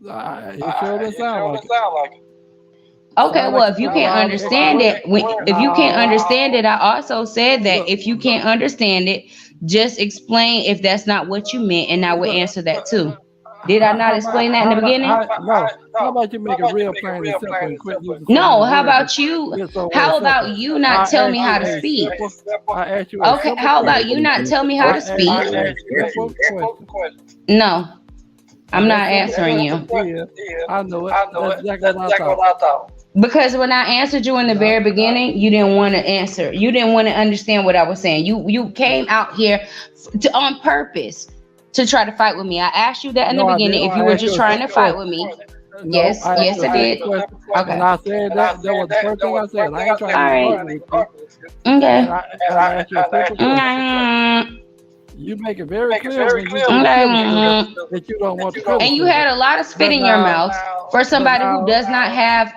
It sure doesn't sound like it. Okay, well, if you can't understand it, I also said that if you can't understand it, just explain if that's not what you meant, and I would answer that too. Did I not explain that in the beginning? No. How about you make it real plain and simple and quit using? No. How about you? How about you not tell me how to speak? Okay. How about you not tell me how to speak? No, I'm not answering you. I know it. That's exactly what I thought. Because when I answered you in the very beginning, you didn't want to answer. You didn't want to understand what I was saying. You came out here on purpose to try to fight with me. I asked you that in the beginning. If you were just trying to fight with me. Yes, I did. Okay. And I said that was the first thing I said. I ain't trying to fight with you. Okay. And I asked you a simple question. You make it very clear that you don't want to. And you had a lot of spit in your mouth for somebody who does not have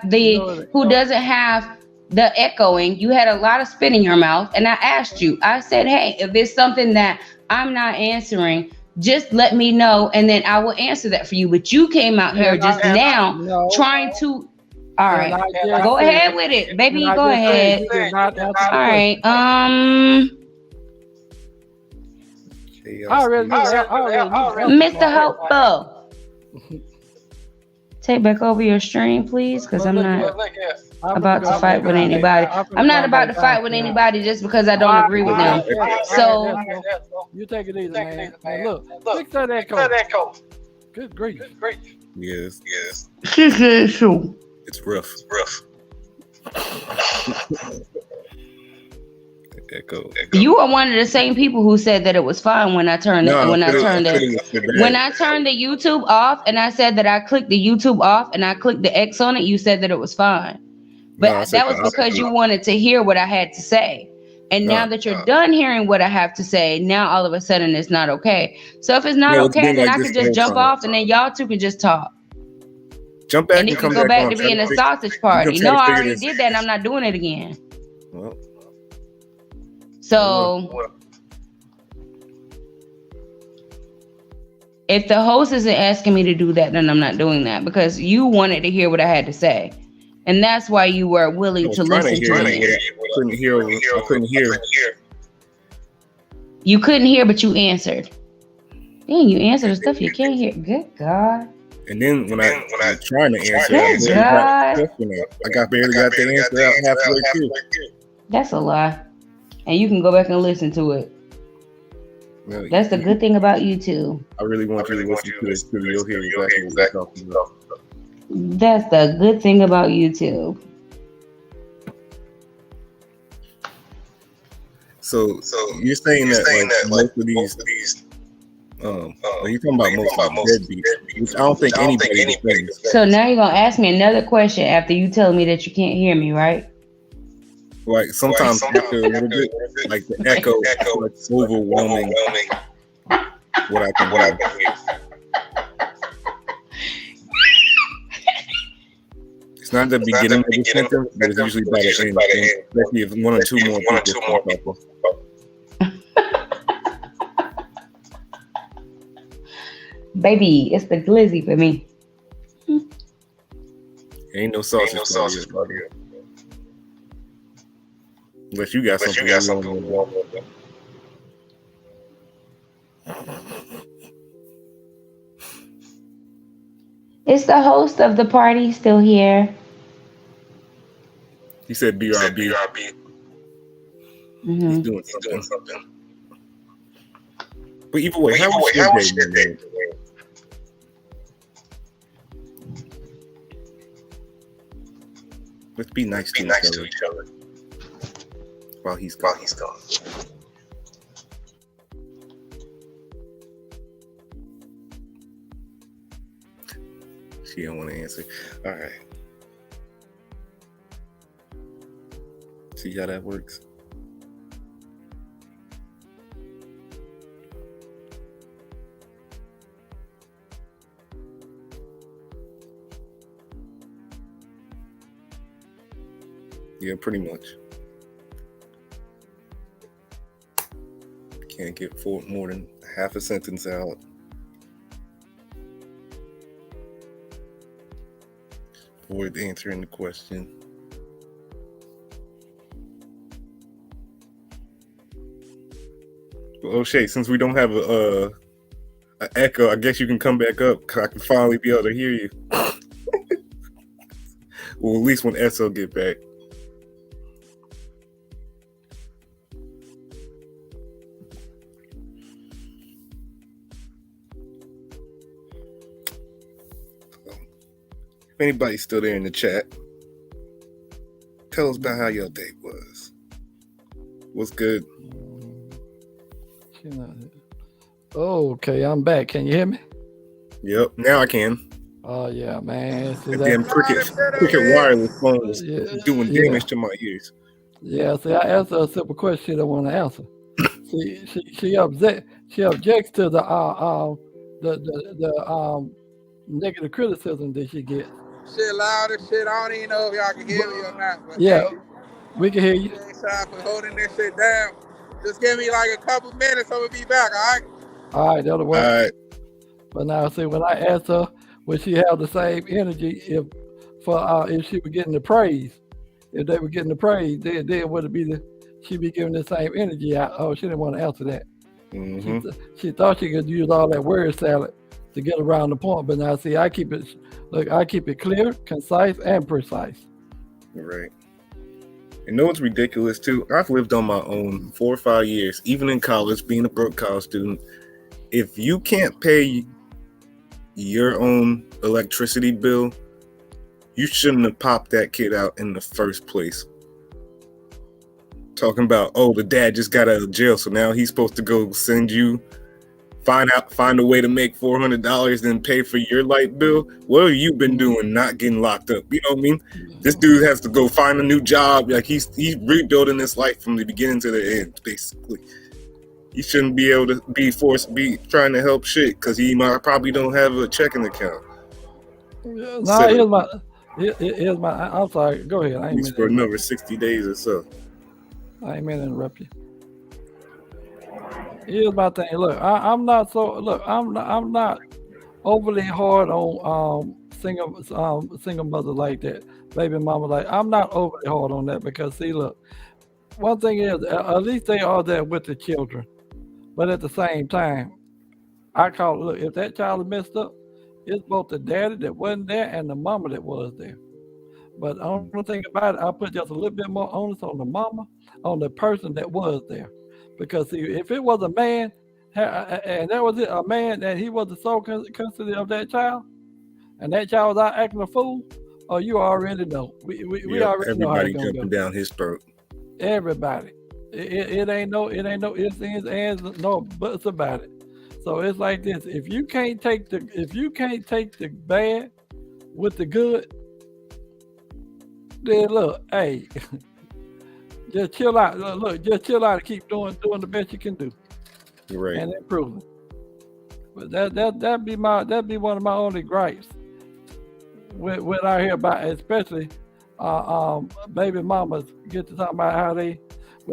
who doesn't have the echoing. You had a lot of spit in your mouth, and I asked you. I said, "Hey, if there's something that I'm not answering, just let me know, and then I will answer that for you." But you came out here just now trying to. All right, go ahead with it, baby. Go ahead. All right. Mr. Hopeful, take back over your stream, please, because I'm not about to fight with anybody. I'm not about to fight with anybody just because I don't agree with them. So you take it easy, man. Look, fix that echo. Good grief. Yes. It's rough. Echo. You are one of the same people who said that it was fine when I turned the YouTube off, and I said that I clicked the YouTube off and I clicked the X on it. You said that it was fine, but that was because you wanted to hear what I had to say. And now that you're done hearing what I have to say, now all of a sudden it's not okay. So if it's not okay, then I can just jump off, and then y'all two can just talk. Jump back and it can go back to being a sausage party. No, I already did that, and I'm not doing it again. Well. So, if the host isn't asking me to do that, then I'm not doing that, because you wanted to hear what I had to say. And that's why you were willing to listen to me. I couldn't hear. You couldn't hear, but you answered. Dang, you answered the stuff you can't hear. Good God. And then when I was trying to answer, I barely got the answer out halfway through. That's a lie. And you can go back and listen to it. No, That's the good thing about YouTube. I really want you to listen to this too. You'll hear exactly what we're talking about. That's the good thing about YouTube. So you're saying that most of these you're talking about most of the deadbeats, which I don't think anybody thinks. So now you're gonna ask me another question after you tell me that you can't hear me, right? Like sometimes after a little bit, like the echo is overwhelming what I can hear. It's not the beginning of the sentence, but it's usually by the end, especially if one or two more people. Baby, it's the glizzy for me. Ain't no sausage Claudia. Unless you got something wrong with it. Is the host of the party still here? He said BRB. Mm-hmm. He's doing something. But either way, how was your day? Let's be nice to each other. While he's gone. She don't want to answer. All right. See how that works? Yeah, pretty much. Can't get more than half a sentence out. Avoid answering the question. Well, O'Shea, since we don't have an echo, I guess you can come back up because I can finally be able to hear you. Well, at least when Esso get back. If anybody's still there in the chat, tell us about how your day was. What's good? Okay, I'm back. Can you hear me? Yep, now I can. Oh yeah, man. That damn cricket wireless phone was doing damage to my ears. Yeah, see, I asked her a simple question she don't want to answer. She objects to the negative criticism that she gets. Shit loud as shit. I don't even know if y'all can hear me or not. But yeah, we can hear you. Sorry for holding this shit down. Just give me like a couple minutes, so we'll be back. All right. All right, that'll work. All right. But now, see, when I asked her, would she have the same energy if she were getting the praise? If they were getting the praise, then would it be she'd be giving the same energy out? Oh, she didn't want to answer that. Mm-hmm. She thought she could use all that word salad to get around the point. But now, see, I keep it clear, concise, and precise. Right. You know what's ridiculous too? I've lived on my own 4 or 5 years, even in college, being a broke college student. If you can't pay your own electricity bill, you shouldn't have popped that kid out in the first place. Talking about, oh, the dad just got out of jail, so now he's supposed to go find a way to make $400 and pay for your light bill. What have you been doing not getting locked up? You know what I mean? This dude has to go find a new job. Like he's rebuilding his life from the beginning to the end, basically. He shouldn't be able to be forced to be trying to help shit because he probably don't have a checking account. Here's my. I'm sorry. Go ahead. He's for another 60 days or so. I ain't meant to interrupt you. Here's my thing. Look, I'm not overly hard on single mother like that, baby mama like. I'm not overly hard on that because see, look, one thing is at least they are there with the children, but at the same time, I call it. Look, if that child is messed up, it's both the daddy that wasn't there and the mama that was there. But the only thing about it, I put just a little bit more onus on the mama, on the person that was there. Because see, if it was a man, and that was it, a man that he was the sole custody of that child, and that child was out acting a fool, oh, you already know. We already know how it's gonna jumping go. down his throat. Everybody. It ain't no ifs, ands, no buts about it. So it's like this. If you can't take the bad with the good, then look, hey, just chill out. Look, just chill out and keep doing the best you can do. You're right. And improving. But that'd be one of my only gripes when I hear about, especially baby mamas get to talk about how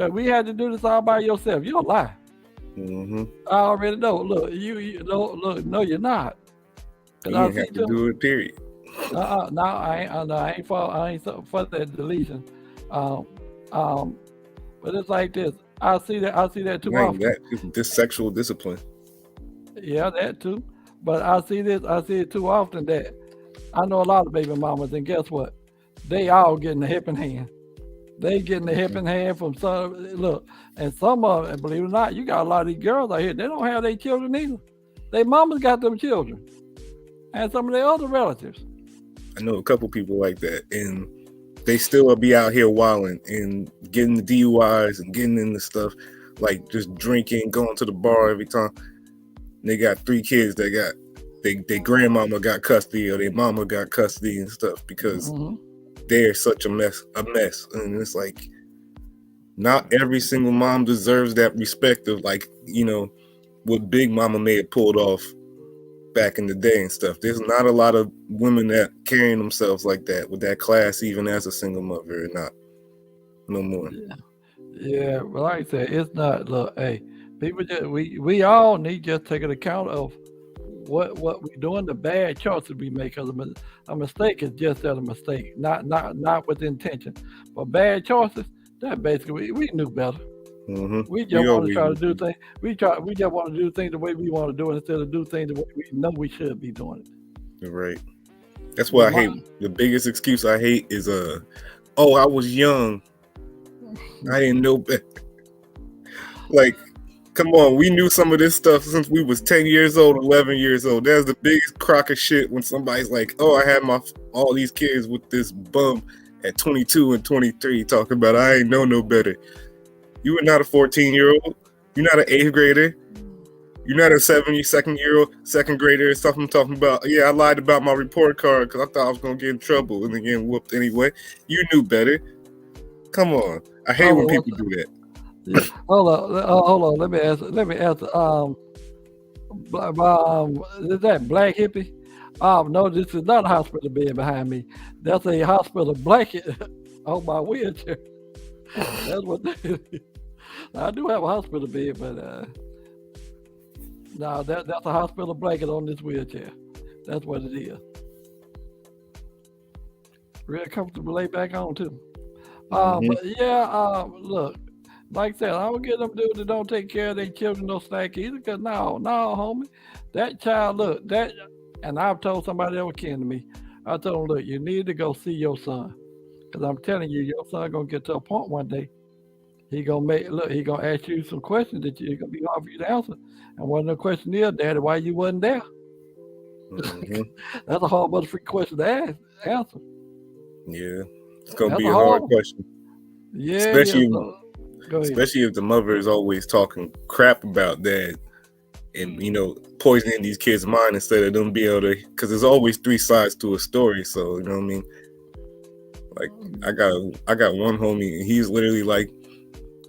we had to do this all by yourself. You're a lie. Mm-hmm. I already know. Look, you don't look. No, you're not. You didn't have to do it. Period. No, I ain't for that deletion. But it's like this. I see that too often. This sexual discipline. Yeah, that too. But I see it too often that I know a lot of baby mamas, and guess what? They all getting the helping hand. They getting the helping hand from some. Look, and some of them, believe it or not, you got a lot of these girls out here. They don't have their children either. Their mamas got them children, and some of their other relatives. I know a couple people like that, and they still will be out here wilding and getting the DUIs and getting into stuff like just drinking, going to the bar every time. And they got 3 kids that got their grandmama got custody or their mama got custody and stuff because they're such a mess. And it's like not every single mom deserves that respect of like, what Big Mama may have pulled off back in the day and stuff. There's not a lot of women that carrying themselves like that with that class, even as a single mother or not. No more. Yeah, but like I said, it's not. Look, hey, people just we all need just take an account of what we're doing, the bad choices we make. Because a mistake is just that, a mistake, not with intention. But bad choices, that basically we knew better. Mm-hmm. We just want to try to do things. We just want to do things the way we want to do it instead of do things the way we know we should be doing it. You're right. That's why I hate. The biggest excuse I hate is I was young. I didn't know better. Like, come on, we knew some of this stuff since we was 10 years old, 11 years old. That's the biggest crock of shit when somebody's like, oh, I had all these kids with this bum at 22 and 23 talking about I ain't know no better. You are not a 14-year-old. You're not an 8th grader. You're not a 2nd-year-old, 2nd grader or something talking about, yeah, I lied about my report card because I thought I was going to get in trouble and then getting whooped anyway. You knew better. Come on. I hate when people do that. Yeah. Hold on. Let me answer. Is that Black Hippie? No, this is not a hospital bed behind me. That's a hospital blanket on my wheelchair. That's what that is. I do have a hospital bed, but no, that's a hospital blanket on this wheelchair. That's what it is. Real comfortable lay back on too. But yeah, look, like I said, I don't get them dudes that don't take care of their children no snack either. Cause no, homie, that child, look, and I've told somebody that was kin to me. I told them, look, you need to go see your son. Cause I'm telling you, your son gonna get to a point one day. He gonna ask you some questions that you're gonna be hard for you to answer. And one of the questions is, Daddy, why you wasn't there? That's a hard motherfucking question to answer. Yeah, it's gonna be a hard question. Yeah, especially if the mother is always talking crap about dad and poisoning these kids' mind instead of them being able to. Because there's always 3 sides to a story. So you know what I mean. Like I got one homie, and he's literally like,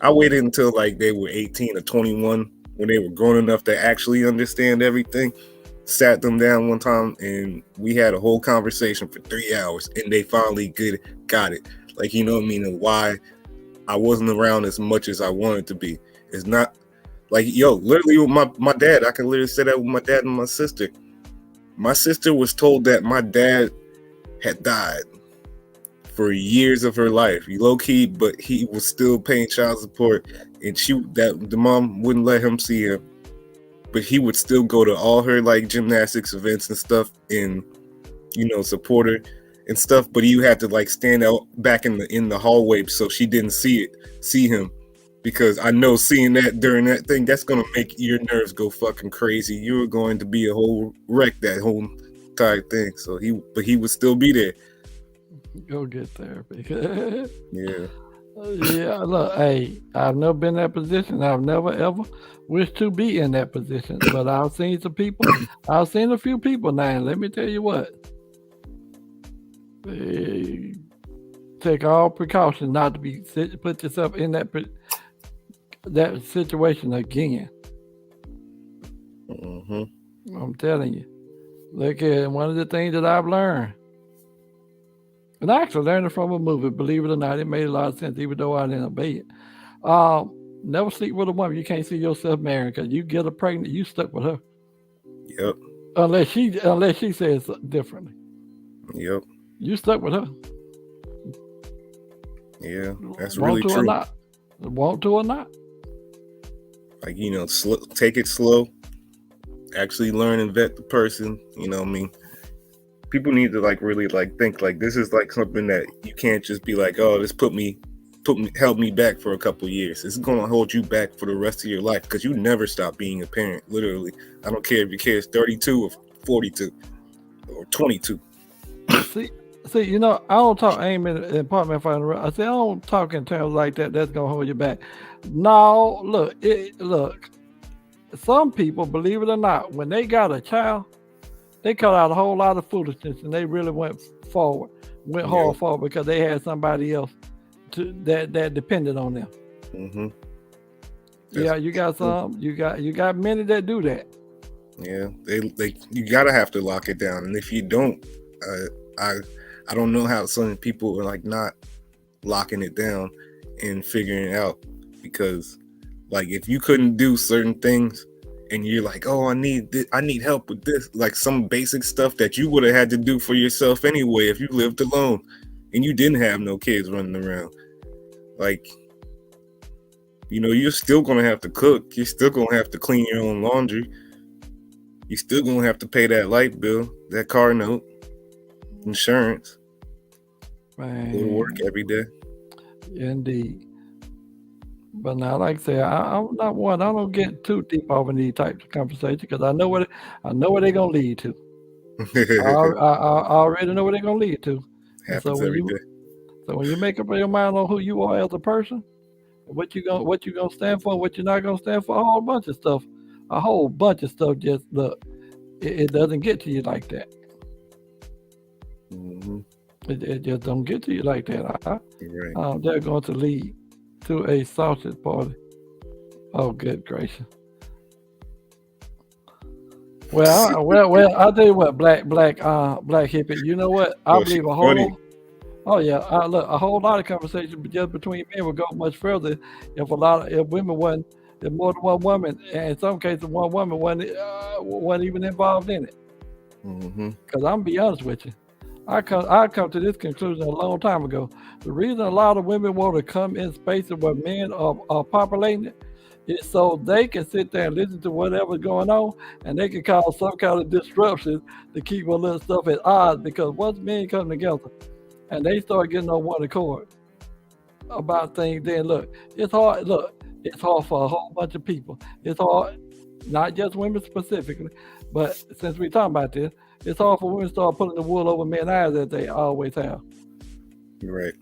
I waited until like they were 18 or 21 when they were grown enough to actually understand everything. Sat them down one time, and we had a whole conversation for 3 hours, and they finally got it. Like, you know what I mean, and why I wasn't around as much as I wanted to be. It's not like, literally with my dad, I can literally say that with my dad and my sister. My sister was told that my dad had died for years of her life, low key, but he was still paying child support, and the mom wouldn't let him see him. but he would still go to all her like gymnastics events and stuff and, you know, support her and stuff. But you had to like stand out back in the hallway so she didn't see him. Because I know seeing that during that thing, that's going to make your nerves go fucking crazy. You're going to be a whole wreck that whole entire thing. So he would still be there. Go get therapy. Yeah. Yeah, look, hey, I've never been in that position. I've never ever wished to be in that position. But I've seen some people. I've seen a few people now. And let me tell you what. They take all precautions not to be put yourself in that situation again. Mm-hmm. I'm telling you. Look at one of the things that I've learned. And I actually learned it from a movie, believe it or not. It made a lot of sense, even though I didn't obey it. Never sleep with a woman you can't see yourself marrying, because you get her pregnant, you stuck with her. Yep. Unless she says differently. Yep. You stuck with her. Yeah, that's really true. Want to or not. Like, you know, take it slow. Actually learn and vet the person. You know what I mean? People need to like really like think like this is like something that you can't just be like, oh, this held me back for a couple years. It's going to hold you back for the rest of your life because you never stop being a parent. Literally, I don't care if your kid's 32 or 42 or 22. See, you know, I don't talk. I ain't been in apartment fighting. I say I don't talk in terms like that. That's gonna hold you back. No, look. Some people, believe it or not, when they got a child, they cut out a whole lot of foolishness and they really went hard forward because they had somebody else that depended on them. Mm-hmm. Yeah, you got some. You got many that do that. Yeah, you gotta have to lock it down, and if you don't, I don't know how some people are like not locking it down and figuring it out, because like if you couldn't do certain things and you're like, oh, I need help with this, like some basic stuff that you would have had to do for yourself anyway if you lived alone and you didn't have no kids running around. Like, you know, you're still gonna have to cook, you're still gonna have to clean your own laundry, you're still gonna have to pay that light bill, that car note, insurance. Man. Go to work every day. Indeed. But now, like I say, I'm not one. I don't get too deep off in these types of conversations because I know where they're gonna lead to. I already know where they're gonna lead to. Happens every day. So when you make up your mind on who you are as a person, what you gonna stand for, what you're not gonna stand for, a whole bunch of stuff. Just look, it doesn't get to you like that. Mm-hmm. It just don't get to you like that. Right. They're going to lead to a sausage party. Oh, good gracious. Well, I'll tell you what, black hippie. You know what? I believe a whole. Funny. Oh yeah, look, a whole lot of conversation just between men would go much further if women wasn't, if more than one woman, and in some cases one woman wasn't even involved in it. Mm-hmm. Because I'm gonna be honest with you. I come to this conclusion a long time ago. The reason a lot of women want to come in spaces where men are populating it is so they can sit there and listen to whatever's going on, and they can cause some kind of disruption to keep a little stuff at odds. Because once men come together and they start getting on one accord about things, then look, it's hard. Look, it's hard for a whole bunch of people. It's hard, not just women specifically, but since we're talking about this, it's hard for women to start putting the wool over men's eyes as they always have. You're right.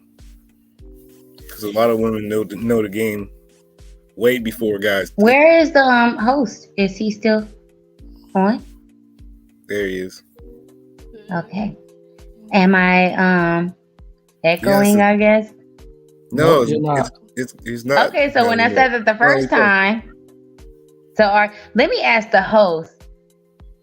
Because a lot of women know the game way before guys. Where is the host? Is he still on? There he is. Okay. Am I echoing? I guess. No, you're not. It's not. Okay, so when I said that the first time, let me ask the host.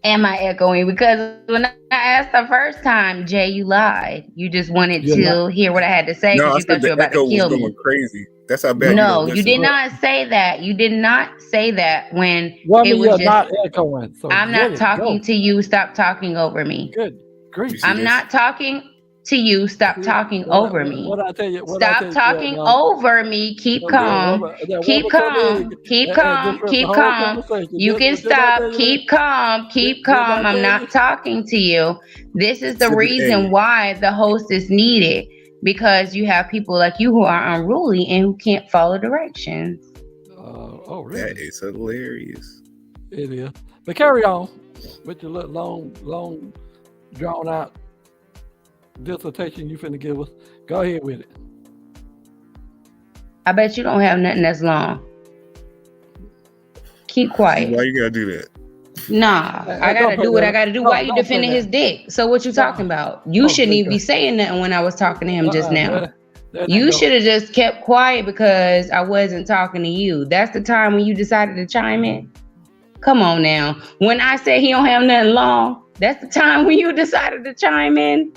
Am I echoing? Because when I asked the first time, Jay, you lied. You just wanted to hear what I had to say because you thought you were about to kill me. Going crazy. That's how bad. No, you did not say that. You did not say that when it was just not echoing. So I'm not talking to you. Stop talking over me. Good grief. I'm not talking. to you. Stop talking over me. What I tell you? Stop talking over me. Keep calm. Keep calm. Keep calm. Keep calm. You can stop. Keep calm. Keep calm. I'm not talking to you. This is the reason why the host is needed, because you have people like you who are unruly and who can't follow directions. Oh, really? That is hilarious. It is. But carry on with your little long, drawn out dissertation you finna give us. Go ahead with it. I bet you don't have nothing that's long. Keep quiet. Why you gotta do that? Nah, I gotta do what I gotta do. Why you defending his dick? So what you talking about? You shouldn't even be saying nothing when I was talking to him just now. You should have just kept quiet because I wasn't talking to you. That's the time when you decided to chime in. Come on now. When I say he don't have nothing long, that's the time when you decided to chime in.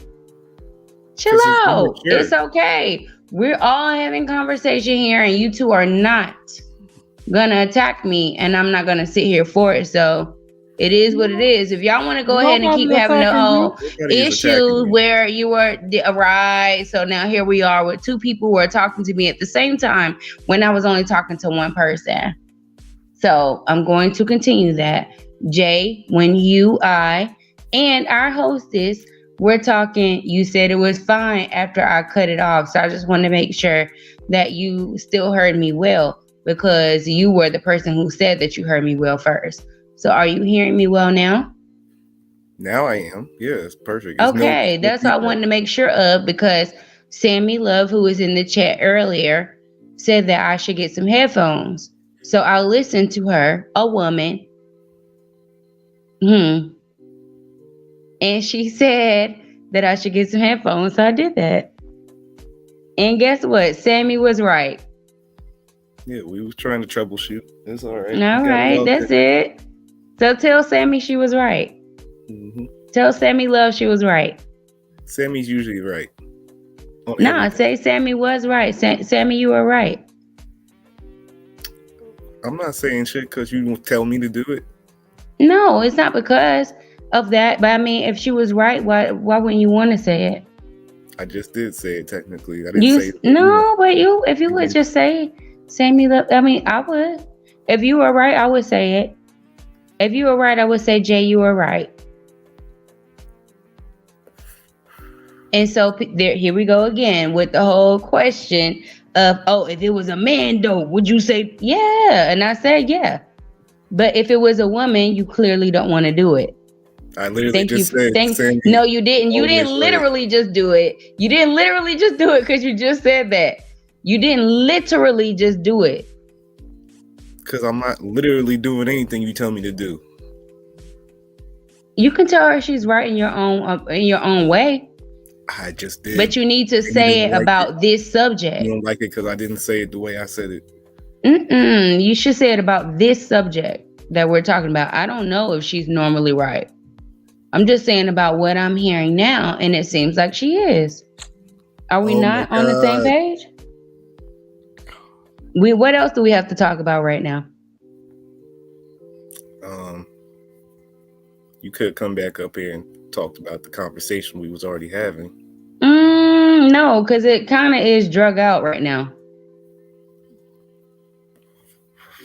Chill out. It's okay. We're all having conversation here, and you two are not gonna attack me, and I'm not gonna sit here for it. So it is what it is. If y'all want to go ahead and keep having the whole issue where you were right, so now here we are with two people who are talking to me at the same time when I was only talking to one person. So I'm going to continue that. Jay, when you, I, and our hostess we're talking, you said it was fine after I cut it off. So I just want to make sure that you still heard me well, because you were the person who said that you heard me well first. So are you hearing me well now? Now I am. Yeah, it's perfect. Okay, that's what I wanted to make sure of, because Sammy Love, who was in the chat earlier, said that I should get some headphones. So I listened to her, a woman. And she said that I should get some headphones. So I did that. And guess what? Sammy was right. Yeah, we was trying to troubleshoot. It's all right. All right, that's it. So tell Sammy she was right. Mm-hmm. Tell Sammy Love she was right. Sammy's usually right. Nah, say Sammy was right. Sammy, you were right. I'm not saying shit because you won't tell me to do it. No, it's not because of that. But I mean, if she was right, why wouldn't you want to say it? I just did say it technically. I didn't say it. No, but if you would just say Sammy Love, I mean, I would. If you were right, I would say it. If you were right, I would say, Jay, you were right. And so here we go again with the whole question of, if it was a man though, would you say, yeah? And I said, yeah. But if it was a woman, you clearly don't want to do it. I literally said, no, you didn't. You didn't literally just do it. You didn't literally just do it because you just said that. You didn't literally just do it. Because I'm not literally doing anything you tell me to do. You can tell her she's right in your own way. I just did. But you need to say it about this subject. You don't like it because I didn't say it the way I said it. You should say it about this subject that we're talking about. I don't know if she's normally right. I'm just saying about what I'm hearing now, and it seems like she is. Are we not on the same page? What else do we have to talk about right now? You could come back up here and talk about the conversation we was already having. No, because it kind of is drug out right now.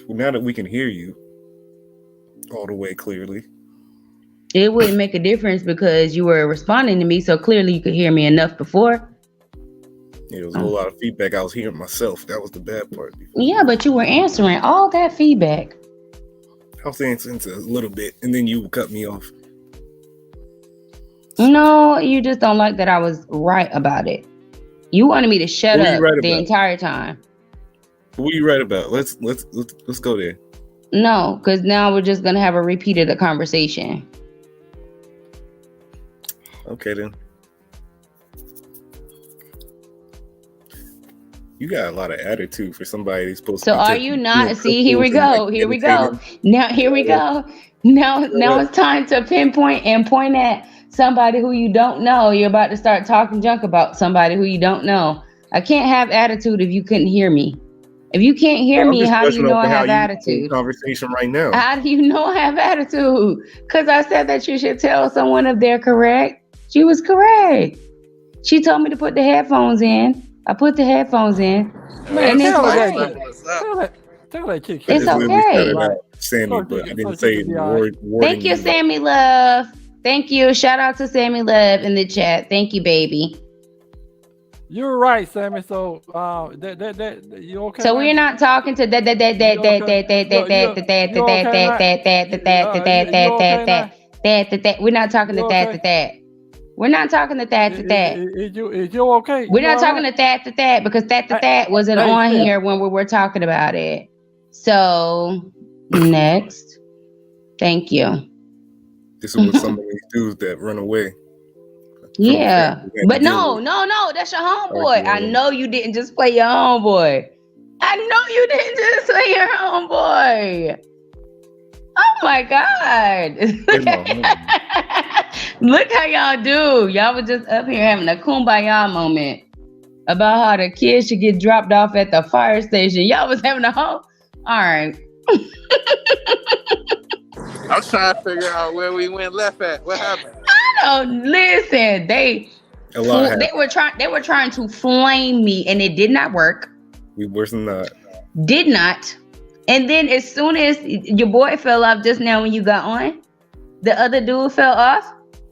Well, now that we can hear you all the way clearly. It wouldn't make a difference because you were responding to me, so clearly you could hear me enough before. Yeah, there was a whole lot of feedback. I was hearing myself. That was the bad part. Yeah, but you were answering all that feedback. I was answering a little bit, and then you cut me off. No, you just don't like that I was right about it. You wanted me to shut up the entire time. What are you right about? Let's go there. No, because now we're just gonna have a repeat of the conversation. Okay then. You got a lot of attitude for somebody that's supposed to be. So are you not? See, here we go. Here we go. Now here we go. Now it's time to pinpoint and point at somebody who you don't know. You're about to start talking junk about somebody who you don't know. I can't have attitude if you couldn't hear me. If you can't hear me, how do you know I have attitude? Conversation right now. How do you know I have attitude? Because I said that you should tell someone if they're correct. She was correct. She told me to put the headphones in. I put the headphones in. Man, And it's tell great. that chick. It's okay. About Sammy, but I didn't say the word. Thank you, Sammy Love. Thank you. Shout out to Sammy Love in the chat. Thank you, baby. You're right, Sammy. So, you okay? So we're not talking to that. We're not talking to that. We're not talking to that. Is you okay? We're not talking to that because that wasn't on here when we were talking about it. So next, thank you. This was some of these dudes that run away. Yeah, but no, that's your homeboy. I know you didn't just play your homeboy. I know you didn't just play your homeboy. Oh my God. Look how y'all do. Y'all were just up here having a kumbaya moment about how the kids should get dropped off at the fire station. Y'all was having a whole... All right. I'm trying to figure out where we went left at. What happened? I don't listen. They were trying to flame me, and it did not work. We was not. Did not. And then as soon as your boy fell off just now when you got on, the other dude fell off.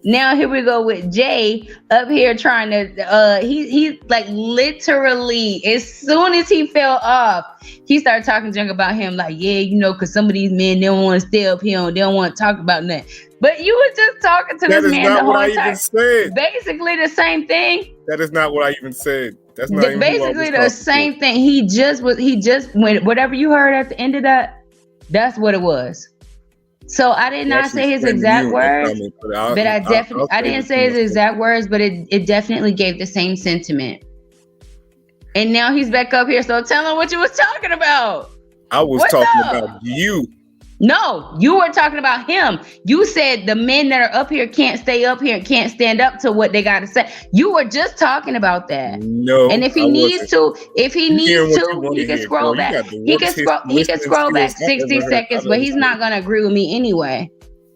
Now here we go with Jay up here trying to he like literally as soon as he fell off, he started talking junk about him like, yeah, you know, because some of these men, they don't want to stay up here, they don't want to talk about nothing. But you were just talking to this man the whole time. That is not what I even said. Basically the same thing. That is not what I even said. That's not even basically the same thing. He just went whatever you heard at the end of that, that's what it was. So I did not say his exact words, but I didn't say his exact words, but it definitely gave the same sentiment. And now he's back up here. So tell him what you was talking about. I was talking about you. No, you were talking about him. You said the men that are up here can't stay up here and can't stand up to what they got to say. You were just talking about that. No. And if he needs to, he can scroll back. He can scroll back 60 seconds, but he's not going to agree with me anyway.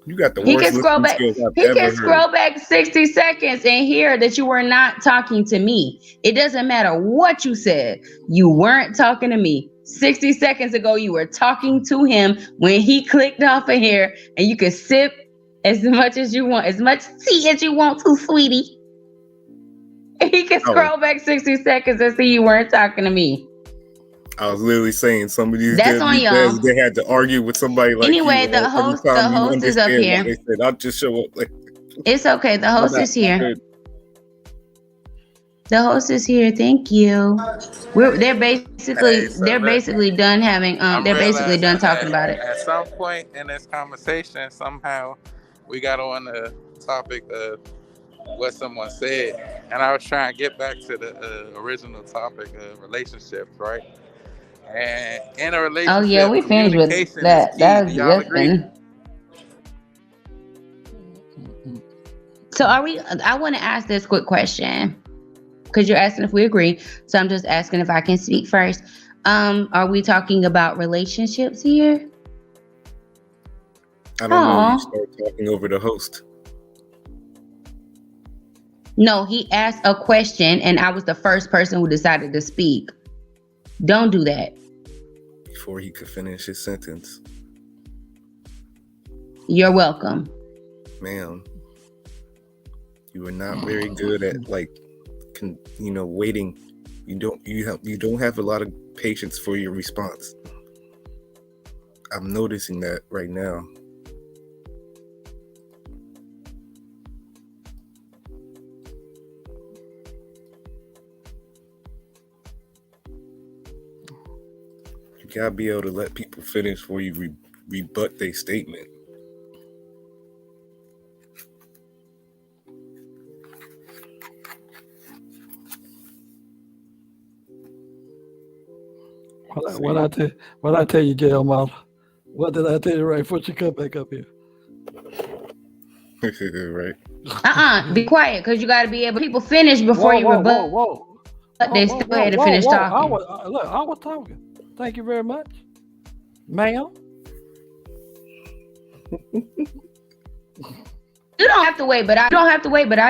You got the worst. He can scroll back 60 seconds and hear that you were not talking to me. It doesn't matter what you said. You weren't talking to me. 60 seconds ago, you were talking to him when he clicked off of here, and you can sip as much as you want, as much tea as you want to, sweetie. He can scroll back 60 seconds and see you weren't talking to me. I was literally saying some of these that's on y'all. They had to argue with somebody like anyway, you. The host is up here. They said, I'll just show up. Like, it's okay. The host is here. The host is here. Thank you. They're basically done having. They're basically done talking about it. At some point in this conversation, somehow we got on the topic of what someone said, and I was trying to get back to the original topic of relationships, right? And in a relationship, oh yeah, we finished with that. That was good. So are we? I want to ask this quick question. Because you're asking if we agree. So I'm just asking if I can speak first. Are we talking about relationships here? I don't know. You start talking over the host. No, he asked a question and I was the first person who decided to speak. Don't do that. Before he could finish his sentence. You're welcome. Ma'am, you are not very good at waiting. You don't have a lot of patience for your response. I'm noticing that right now. You gotta be able to let people finish before you rebut their statement. What I tell you, Jail Mama? What did I tell you right before you come back up here? Right. Be quiet, because you got to be able to people finish before you rebut. They still had to finish talking. I was talking. Thank you very much, ma'am. You don't have to wait, but I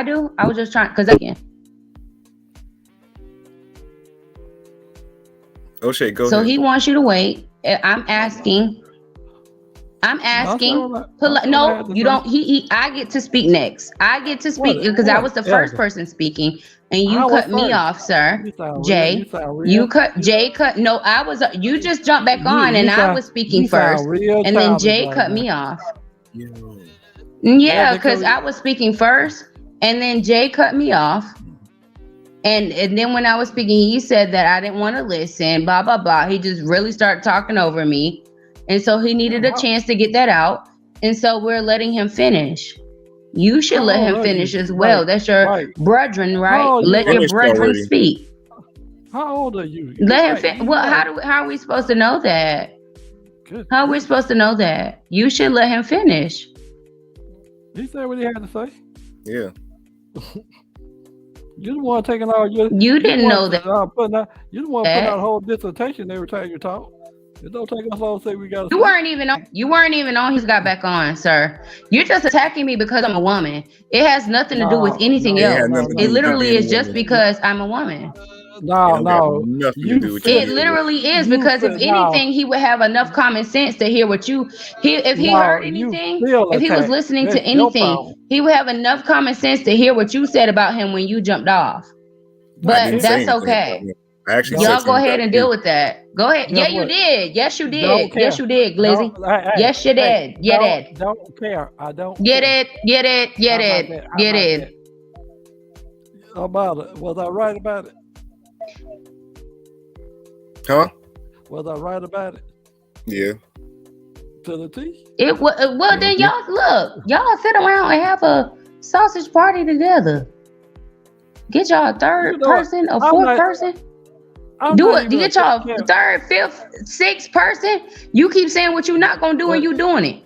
do. I was just trying, because again. O'Shea, go So ahead. he wants you to wait. I'm asking. No, you don't. I get to speak next. I get to speak because I was the first person speaking, and you cut me off, sir. Jay, Jay cut. No, I was. You just jumped back on, and I was speaking first, and then Jay cut me off. Yeah, because I was speaking first, and then Jay cut me off. And then when I was speaking, he said that I didn't want to listen, blah, blah, blah. He just really started talking over me. And so he needed a chance to get that out. And so we're letting him finish. You should let him finish as well. That's your brethren, right? Let your brethren speak. How old are you? Let him finish. Well, how are we supposed to know that? How are we supposed to know that? You should let him finish. He said what he had to say. Yeah. You don't want to take all your. You didn't know that. You don't want to put out a whole dissertation every time you talk. It don't take us long to say we got. You weren't even on. He's got back on, sir. You're just attacking me because I'm a woman. It has nothing to do with anything else. It literally is just because I'm a woman. No. It literally is because if anything, he would have enough common sense to hear what you. If he heard anything, if he was listening to anything, he would have enough common sense to hear what you said about him when you jumped off. But that's okay. Y'all go ahead and deal with that. Go ahead. Yeah, you did. Yes, you did. Yes, you did, Glizzy. Yes, you did. You did. Don't care. I don't. Get it. About it. Was I right about it? Huh? Was I right about it? Yeah. To the T? Well, then y'all sit around and have a sausage party together. Get y'all a third person, a fourth person. Do it. Get y'all a third, fifth, sixth person. You keep saying what you're not gonna do, and you doing it.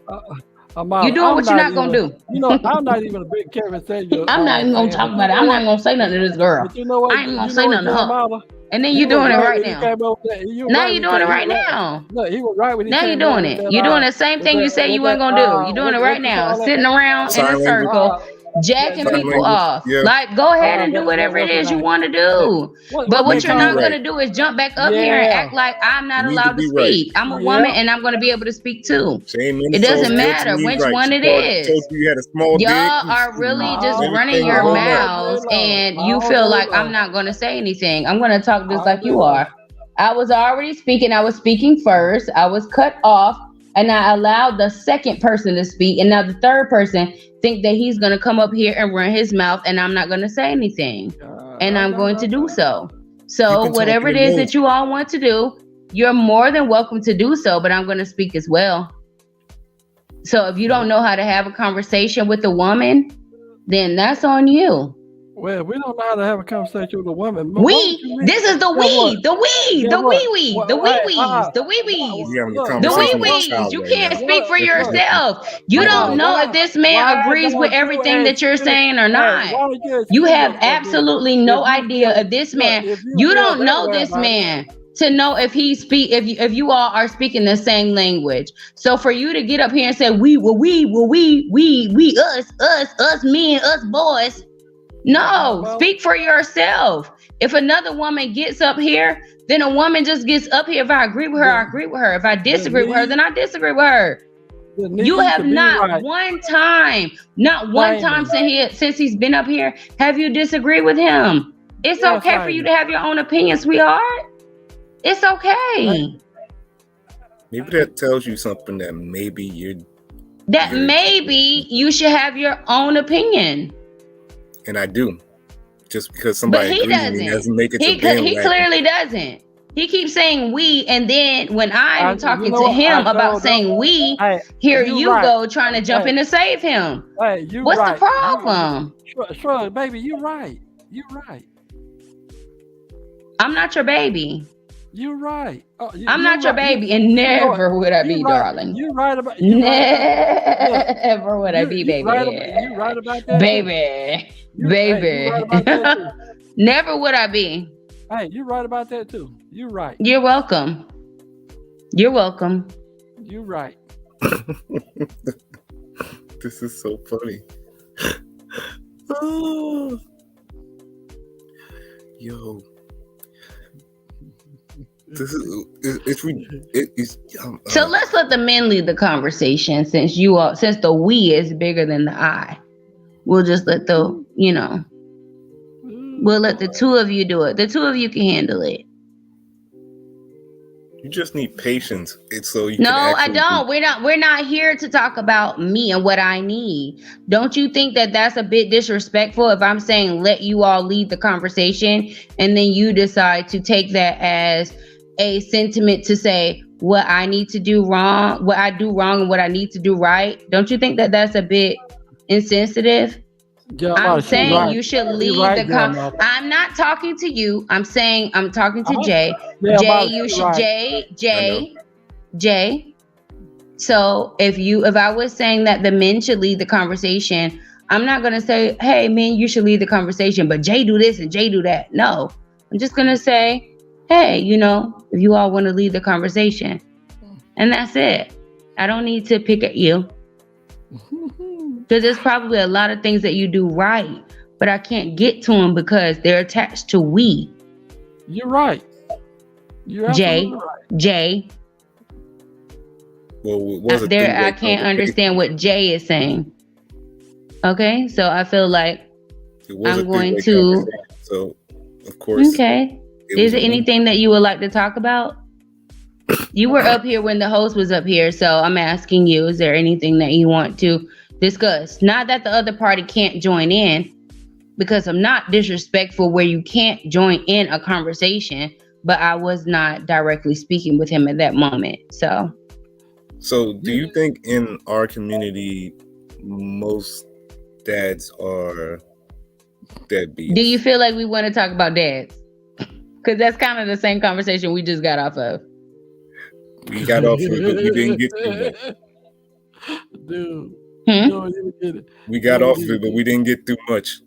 You doing what you're not gonna do. I'm not even a big Kevin Samuel. I'm not even gonna talk about it. I'm not gonna say nothing to this girl. But you know what? I ain't gonna say nothing to her. And then you're doing it right now. Now you're doing it right now. No, he was right when he now you're doing it. You're doing the same thing you said you weren't gonna do. You're doing it right now. Sitting around in a circle, jacking people off. Like, go ahead and do whatever it is you want to do. But what you're not gonna do is jump back up here and act like I'm not allowed to speak. I'm a woman and I'm gonna be able to speak too. It doesn't matter which one it is. Y'all are really just running your mouths, and you feel like I'm not gonna say anything. I'm gonna talk just like you are. I was already speaking. I was speaking first. I was cut off, and I allowed the second person to speak. And now the third person think that he's going to come up here and run his mouth, and I'm not going to say anything. And I'm going to do so. So whatever it is that you all want to do, you're more than welcome to do so, but I'm going to speak as well. So if you don't know how to have a conversation with a woman, then that's on you. Well, we don't know how to have a conversation with a woman. This is the wee-wees. You can't speak for yourself. You don't know if this man agrees with everything that you're saying or not. You have absolutely no idea if this man, you don't know this man to know if he speak, if you all are speaking the same language. So for you to get up here and say, we, us men, us boys. No, speak for yourself. If another woman gets up here, then a woman just gets up here. If I agree with her, I agree with her. If I disagree with her, then I disagree with her. You have not one time since he's been up here, have you disagreed with him? It's okay for you to have your own opinion, sweetheart. It's okay. Maybe that tells you something that maybe you should have your own opinion. And I do. Just because somebody agrees with me doesn't make it he clearly doesn't. He keeps saying we, and then when I'm talking to him about saying we, here you go trying to jump in to save him. What's the problem? Sure, baby, you're right. You're right. I'm not your baby. You're right. I'm not your baby, and never would I be, darling. You're right about never would I be, baby. You're right about that, baby. Never would I be. Hey, you're right about that too. You're right. You're welcome. You're welcome. You're right. This is so funny. Oh. Yo. So let's let the men lead the conversation since the we is bigger than the I. We'll just let we'll let the two of you do it. The two of you can handle it. You just need patience. It's so you. No, I don't. We're not here to talk about me and what I need. Don't you think that that's a bit disrespectful if I'm saying let you all lead the conversation and then you decide to take that as a sentiment to say what I need to do wrong, what I do wrong and what I need to do right? Don't you think that that's a bit insensitive? I'm saying you should lead I'm not talking to you. I'm saying I'm talking to Jay. Jay. So if I was saying that the men should lead the conversation, I'm not gonna say, hey men, you should lead the conversation, but Jay do this and Jay do that. No, I'm just gonna say, hey, if you all want to lead the conversation, and that's it. I don't need to pick at you. Because there's probably a lot of things that you do right, but I can't get to them because they're attached to we. You're right. You're Jay. right. Jay. Well, I can't understand what Jay is saying. Okay, so I feel like I'm going to. So, of course. Okay. Is there anything that you would like to talk about? You were up here when the host was up here, so I'm asking you, is there anything that you want to discuss? Not that the other party can't join in, because I'm not disrespectful where you can't join in a conversation, but I was not directly speaking with him at that moment. So do you think in our community most dads are deadbeats? Do you feel like we want to talk about dads? Because that's kind of the same conversation we just got off of. We got off of it, but we didn't get through that. Dude. No, we got off of it, but we didn't get through much.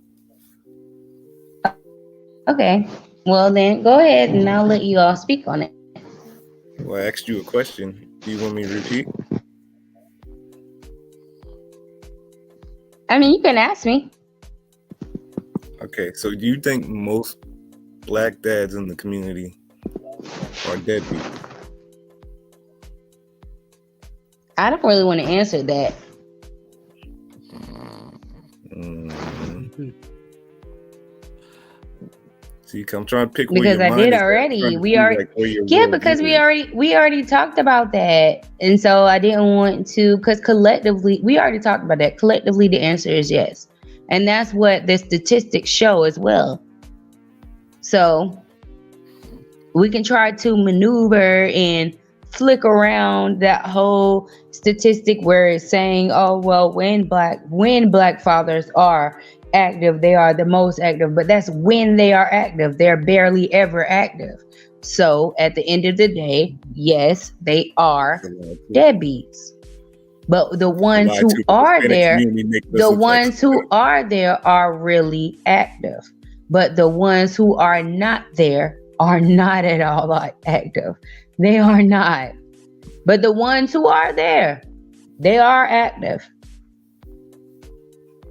Okay. Well, then go ahead and I'll let you all speak on it. Well, I asked you a question. Do you want me to repeat? I mean, you can ask me. Okay. So do you think most black dads in the community are deadbeats? I don't really want to answer that. See, I'm trying to pick because I did already. We already, because we already talked about that, and so I didn't want to. Because collectively, we already talked about that. Collectively, the answer is yes, and that's what the statistics show as well. So we can try to maneuver and flick around that whole statistic where it's saying, oh well, when black fathers are active, they are the most active, but that's when they are active. They're barely ever active. So at the end of the day, yes, they are deadbeats. But the ones who are there, are really active. But the ones who are not there are not at all active. They are not. But the ones who are there, they are active.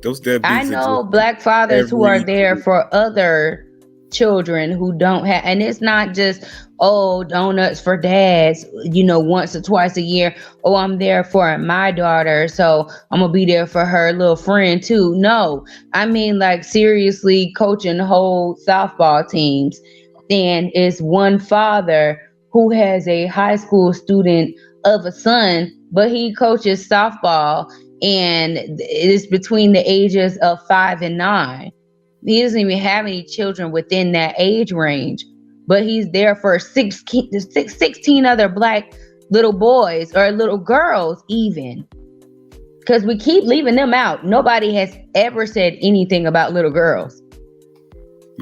Those deadbeats. I know black fathers who are there for other children who don't have, and it's not just, oh, donuts for dads, once or twice a year. Oh, I'm there for my daughter, so I'm gonna be there for her little friend too. No, I mean like seriously coaching whole softball teams. And it's one father who has a high school student of a son, but he coaches softball and it's between the ages of 5 and 9. He doesn't even have any children within that age range, but he's there for 16 other black little boys or little girls even. Because we keep leaving them out. Nobody has ever said anything about little girls.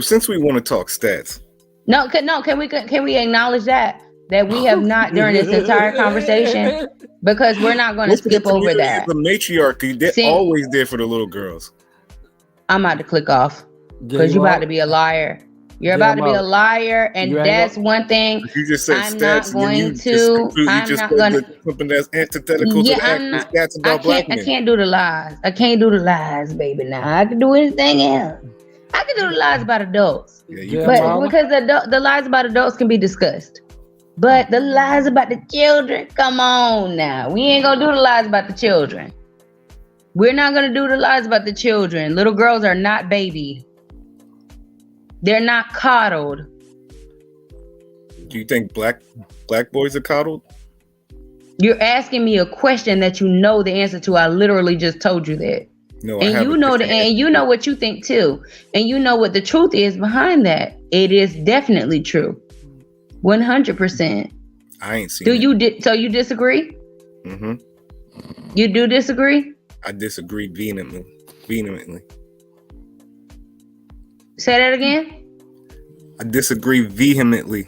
Since we want to talk stats. No, can we acknowledge that we have not during this entire conversation? Because we're not going to skip over that. The matriarchy, they're always there for the little girls. I'm about to click off because you're about to be a liar. You're about to be a liar, and that's one thing. You just said stats, I'm not going to something that's antithetical to actual stats about black men. I can't do the lies. I can't do the lies, baby. Now I can do anything else. I can do the lies about adults, but because the lies about adults can be discussed. But the lies about the children, come on now. We ain't gonna do the lies about the children. We're not gonna do the lies about the children. Little girls are not babied. They're not coddled. Do you think black boys are coddled? You're asking me a question that you know the answer to. I literally just told you that. No, and you know and you know what you think too. And you know what the truth is behind that. It is definitely true. 100%. I ain't seen it. So you disagree? Mm-hmm. You do disagree? I disagree vehemently. Say that again? I disagree vehemently.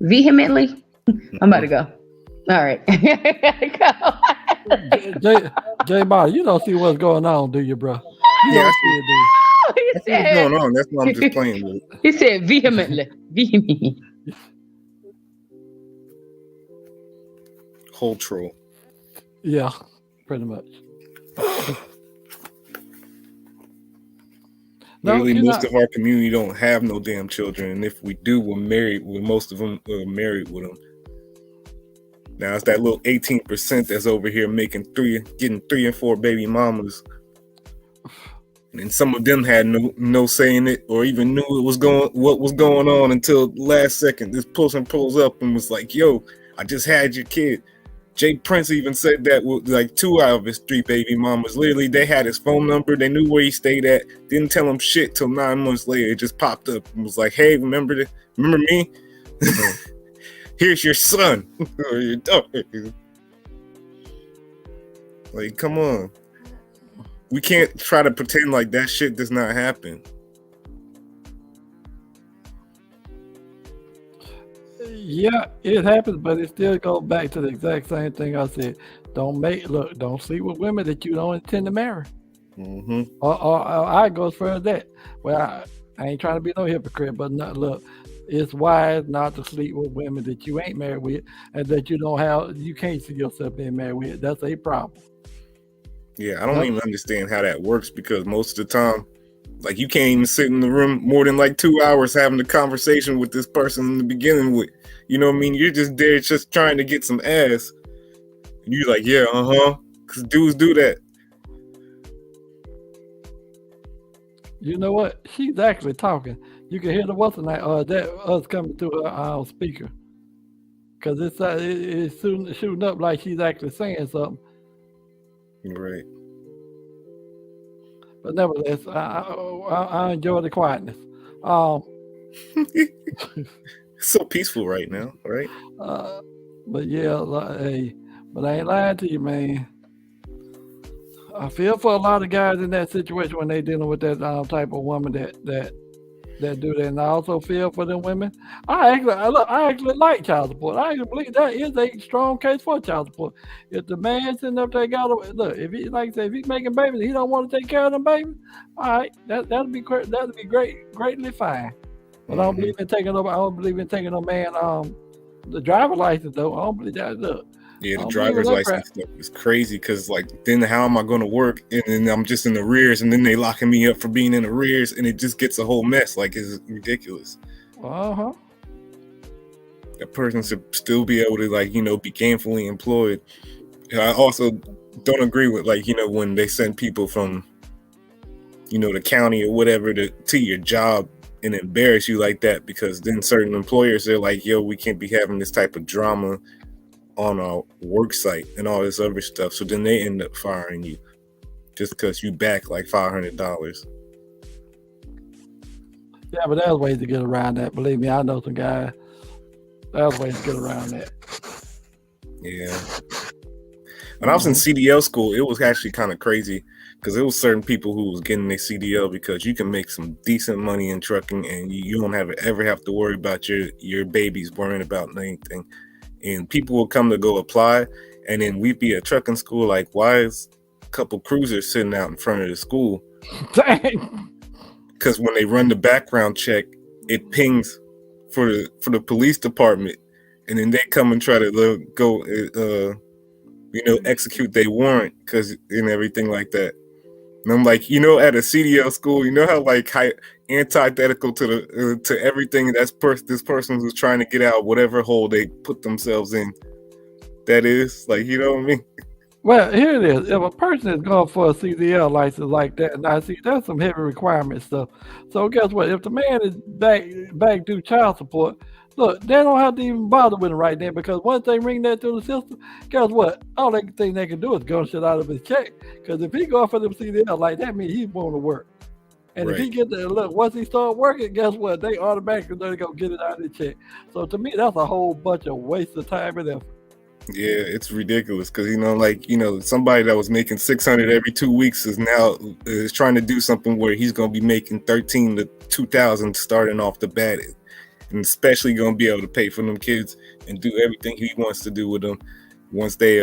Vehemently? I'm about to go. All right. J Body, you don't see what's going on, do you, bro? You don't see it, do you? That's what's going on. That's why I'm just playing with it. He said vehemently. Vehemently. Whole troll. Yeah, pretty much. Literally, most of our community don't have no damn children, and if we do, we're married. Most of them are married with them. Now it's that little 18% that's over here getting 3 and 4 baby mamas, and some of them had no say in it, or even knew what was going on until the last second. This person pulls up and was like, "Yo, I just had your kid." Jay Prince even said that with like 2 out of his 3 baby mamas. Literally, they had his phone number. They knew where he stayed at. Didn't tell him shit till 9 months later. It just popped up and was like, "Hey, remember me? Here's your son or your daughter." Like, come on. We can't try to pretend like that shit does not happen. Yeah, it happens, but it still goes back to the exact same thing I said. Don't sleep with women that you don't intend to marry. Mm-hmm. Or I go further than that. Well, I ain't trying to be no hypocrite, but look, it's wise not to sleep with women that you ain't married with and that you can't see yourself being married with. That's a problem. Yeah, I don't even understand how that works, because most of the time, like, you can't even sit in the room more than like 2 hours having a conversation with this person in the beginning with. You know what I mean? You're just there just trying to get some ass. And you're like, yeah, because dudes do that. You know what? She's actually talking. You can hear the what's the name, that us coming through her speaker. Because it's shooting up like she's actually saying something. Right. But nevertheless, I enjoy the quietness. It's so peaceful right now, right? But yeah, but I ain't lying to you, man. I feel for a lot of guys in that situation when they dealing with that type of woman that do that, and I also feel for them women. I actually like child support. I actually believe that is a strong case for child support. If the man sitting up there if he, like I said, if he's making babies, he don't want to take care of them babies. All right, that'd be greatly fine. But I don't believe in taking no man the driver's license though. I don't believe that. Look. Yeah, the driver's license stuff is crazy, because like, then how am I going to work? And then I'm just in arrears, and then they locking me up for being in arrears, and it just gets a whole mess. Like, it's ridiculous. That person should still be able to, like, be gainfully employed. And I also don't agree with, like, when they send people from, the county or whatever to your job and embarrass you like that, because then certain employers, they're like, yo, we can't be having this type of drama on our work site and all this other stuff. So then they end up firing you just because you back like $500. Yeah, but there's ways to get around that. Believe me, I know some guys. There's ways to get around that. Yeah. When I was in CDL school, it was actually kind of crazy, because there was certain people who was getting their CDL because you can make some decent money in trucking, and you don't ever have to worry about your babies worrying about anything. And people will come to go apply, and then we'd be at trucking school like, why is a couple cruisers sitting out in front of the school? Dang. Because when they run the background check, it pings for the police department, and then they come and try to go execute their warrant and everything like that. And I'm like, at a CDL school, how like antithetical to everything this person who's trying to get out whatever hole they put themselves in. That is, like, you know what I mean? Well, here it is. If a person is going for a CDL license like that, and I see that's some heavy requirement stuff. So guess what? If the man is back due child support, look, they don't have to even bother with it right then, because once they ring that through the system, guess what? All thing they can do is gun shit out of his check. Because if he go for them CDL, like that means he's going to work. And if he get there, look, once he start working, guess what? They automatically let go get it out of the check. So to me, that's a whole bunch of waste of time and effort. Yeah, it's ridiculous because, somebody that was making $600 every 2 weeks is trying to do something where he's going to be making $13,000 to $2,000 starting off the bat, and especially going to be able to pay for them kids and do everything he wants to do with them once they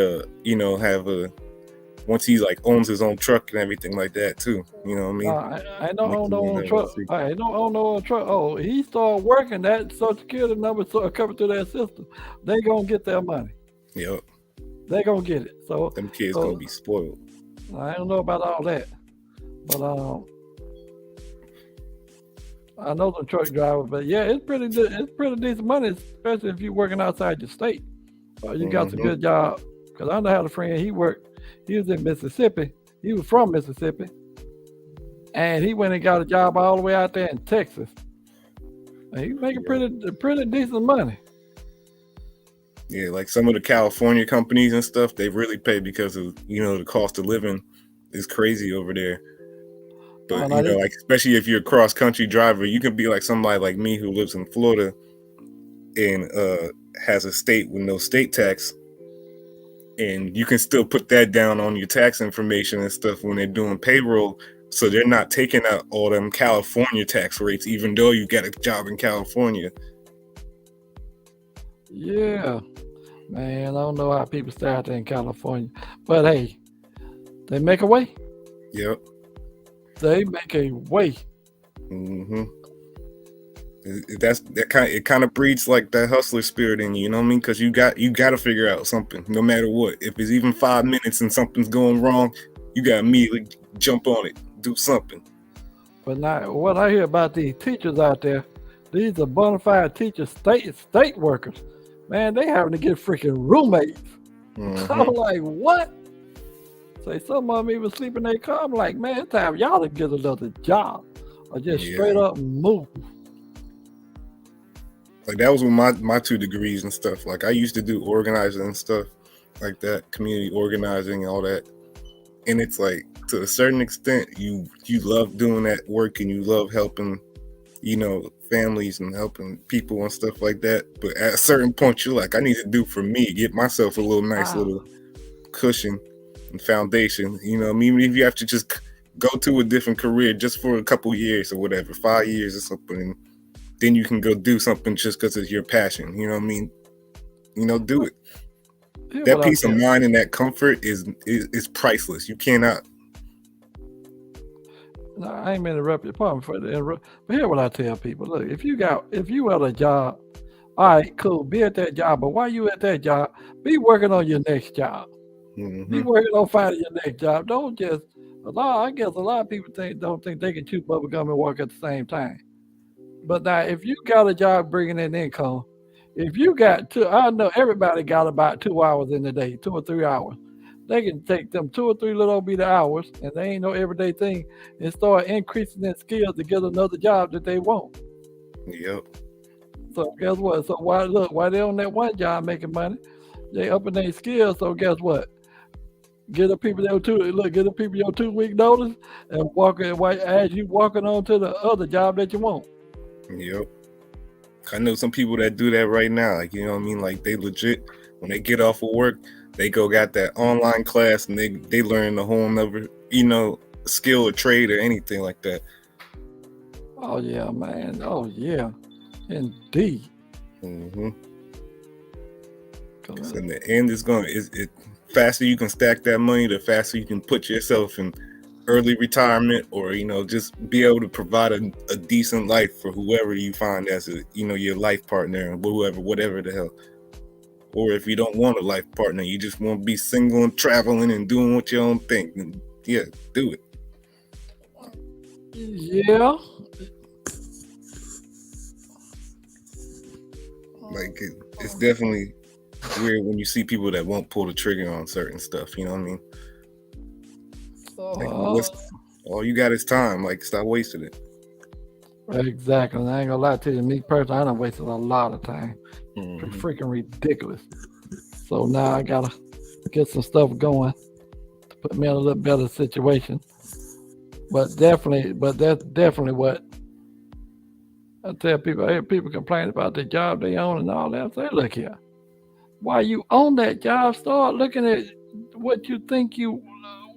once he like owns his own truck and everything like that too. You know what I mean? I don't own no own truck. I don't own no own truck. Oh, he started working, that Social Security number covered through that system. They gonna get their money. Yep. They gonna get it. So them kids gonna be spoiled. I don't know about all that, but I know the truck driver. But yeah, it's pretty decent money, especially if you're working outside your state. You got some good job. Because I know how the friend he worked. He was in Mississippi. He was from Mississippi, and he went and got a job all the way out there in Texas. And he making pretty decent money. Yeah, like some of the California companies and stuff, they really pay because of the cost of living is crazy over there. But like especially if you're a cross country driver, you can be like somebody like me who lives in Florida and has a state with no state tax, and you can still put that down on your tax information and stuff when they're doing payroll. So they're not taking out all them California tax rates, even though you got a job in California. Yeah, man, I don't know how people stay out there in California, but hey, they make a way. Yep. They make a way. Mm-hmm. It kind of breeds like that hustler spirit in you. You know what I mean? Because you got to figure out something, no matter what. If it's even 5 minutes and something's going wrong, you got to immediately jump on it, do something. But now, what I hear about these teachers out there, these are bona fide teachers, state workers. Man, they having to get freaking roommates. Mm-hmm. I'm like, what? Say some of them even sleep in their car. I'm like, man, it's time y'all to get another job or just straight up move. Like that was with my 2 degrees and stuff. Like I used to do organizing and stuff like that, community organizing and all that. And it's like to a certain extent, you love doing that work and you love helping, families and helping people and stuff like that. But at a certain point, you're like, I need to do for me, get myself a little nice little cushion and foundation. Even if you have to just go to a different career just for a couple years or whatever, 5 years or something, and then you can go do something just because it's your passion. You know what I mean? Do it. Yeah, that peace of mind and that comfort is priceless. You cannot. No, I ain't mean to interrupt your pardon for the interrupt. But here's what I tell people: look, if you at a job, all right, cool, be at that job. But while you at that job, be working on your next job. Mm-hmm. Be working on finding your next job. Don't just I guess a lot of people don't think they can chew bubble gum and work at the same time. But now, if you got a job bringing in income, if you got I know everybody got about 2 hours in the day, 2 or 3 hours. They can take them 2 or 3 little bitty hours, and they ain't no everyday thing, and start increasing their skills to get another job that they want. Yep. So guess what? So while they on that one job making money, they upping their skills. So guess what? Get the people your 2 week notice, and as you walking on to the other job that you want. Yep. I know some people that do that right now. Like, you know what I mean? Like they legit, when they get off of work, they got that online class and they learn the whole nother, skill or trade or anything like that. Oh yeah, man. Oh yeah. Indeed. Mm-hmm. So in the end, it faster you can stack that money, the faster you can put yourself in early retirement, or just be able to provide a decent life for whoever you find as your life partner, or whatever the hell. Or if you don't want a life partner, you just want to be single and traveling and doing what your own thing, and do it. Yeah, Like it's definitely weird when you see people that won't pull the trigger on certain stuff. You know what I mean? Like, all you got is time. Like, stop wasting it. Exactly. I ain't gonna lie to you. Me personally, I done wasted a lot of time. Mhm. Freaking ridiculous. So now I gotta get some stuff going to put me in a little better situation. But that's definitely what I tell people. I hear people complain about the job they own and all that. I say, look here. While you own that job, start looking at what you think you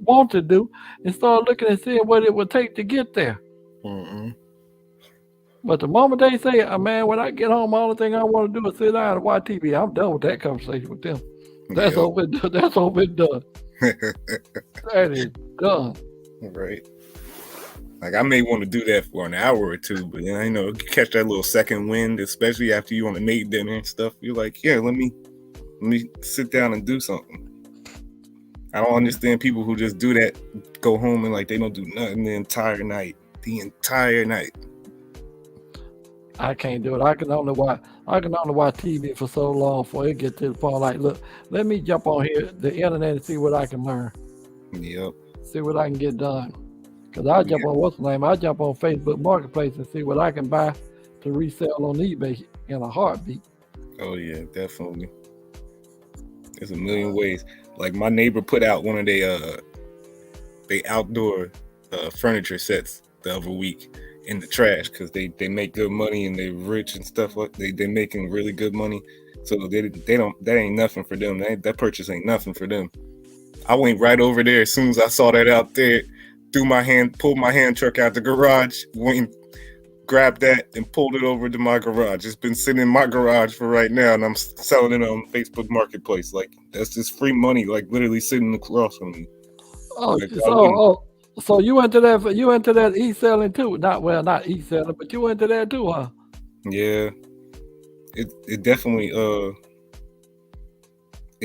want to do and start looking and seeing what it would take to get there. Mm-hmm. But the moment they say, man, when I get home, the only thing I want to do is sit down and watch TV, I'm done with that conversation with them. That's over. That's over done. That is done. Right. Like, I may want to do that for an hour or two, but then, you know, catch that little second wind, especially after you want to make dinner and stuff. You're like, yeah, let me sit down and do something. I don't understand people who just do that, go home and like they don't do nothing the entire night. I can't do it. I can only watch TV for so long before it gets to the point like, look, let me jump on here, the internet, and see what I can learn. Yep. See what I can get done. Because I jump on I jump on Facebook Marketplace and see what I can buy to resell on eBay in a heartbeat. Oh yeah, definitely. There's a million ways. Like, my neighbor put out one of they outdoor furniture sets the other week in the trash because they make good money and they're rich and stuff. Like they're making really good money, so that ain't nothing for them. That purchase ain't nothing for them. I went right over there as soon as I saw that out there. Pulled my hand truck out the garage, went, grabbed that, and pulled it over to my garage. It's been sitting in my garage for right now, and I'm selling it on Facebook Marketplace. Like, that's just free money, like literally sitting across from me. Oh, like, so you into that e-selling too? Not e-selling, but you into that too, huh? Yeah, it definitely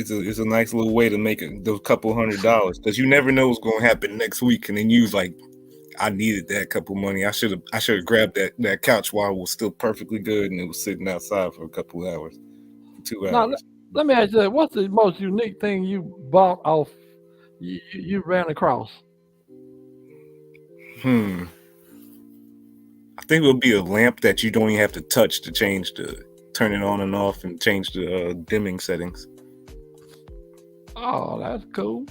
it's a nice little way to make those couple $100 because you never know what's going to happen next week, and then you was like, I needed that couple money. I should have grabbed that couch while it was still perfectly good and it was sitting outside for a couple hours, 2 hours. Now, let me ask you that. What's the most unique thing you bought off you ran across? I think it'll be a lamp that you don't even have to touch to turn it on and off and change the dimming settings. Oh, that's cool.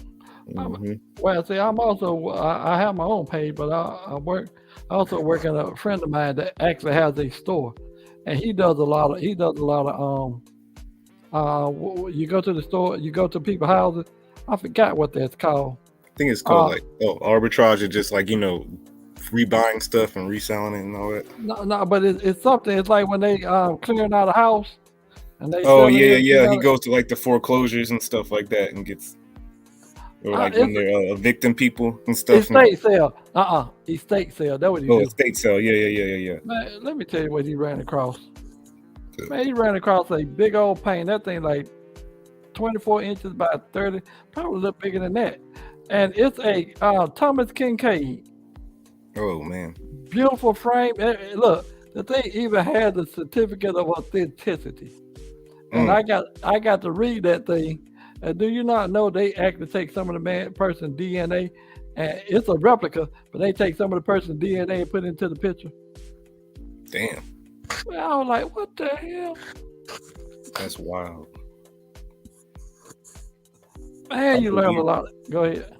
Mm-hmm. Well, see, I'm also I have my own page, but I also work in a friend of mine that actually has a store, and he does a lot of you go to the store, you go to people's houses. I forgot what that's called. I think it's called arbitrage, or just like, you know, rebuying stuff and reselling it and all that. No, but it's something. It's like when they clearing out a house. And they he goes to like the foreclosures and stuff like that and gets, or like when they're evicting people and stuff. Estate sale. Estate sale. That's what he do. Estate sale. Yeah. Man, let me tell you what he ran across. Man, he ran across a big old pane. That thing like 24 inches by 30, probably a little bigger than that. And it's a Thomas Kincaid. Oh man. Beautiful frame. Look, the thing even had the certificate of authenticity. And I got to read that thing. And do you not know they actually take some of the person's DNA, and it's a replica, but they take some of the person's DNA and put it into the picture. Damn. Well, I was like, what the hell? That's wild. Man, you learn a lot. Go ahead.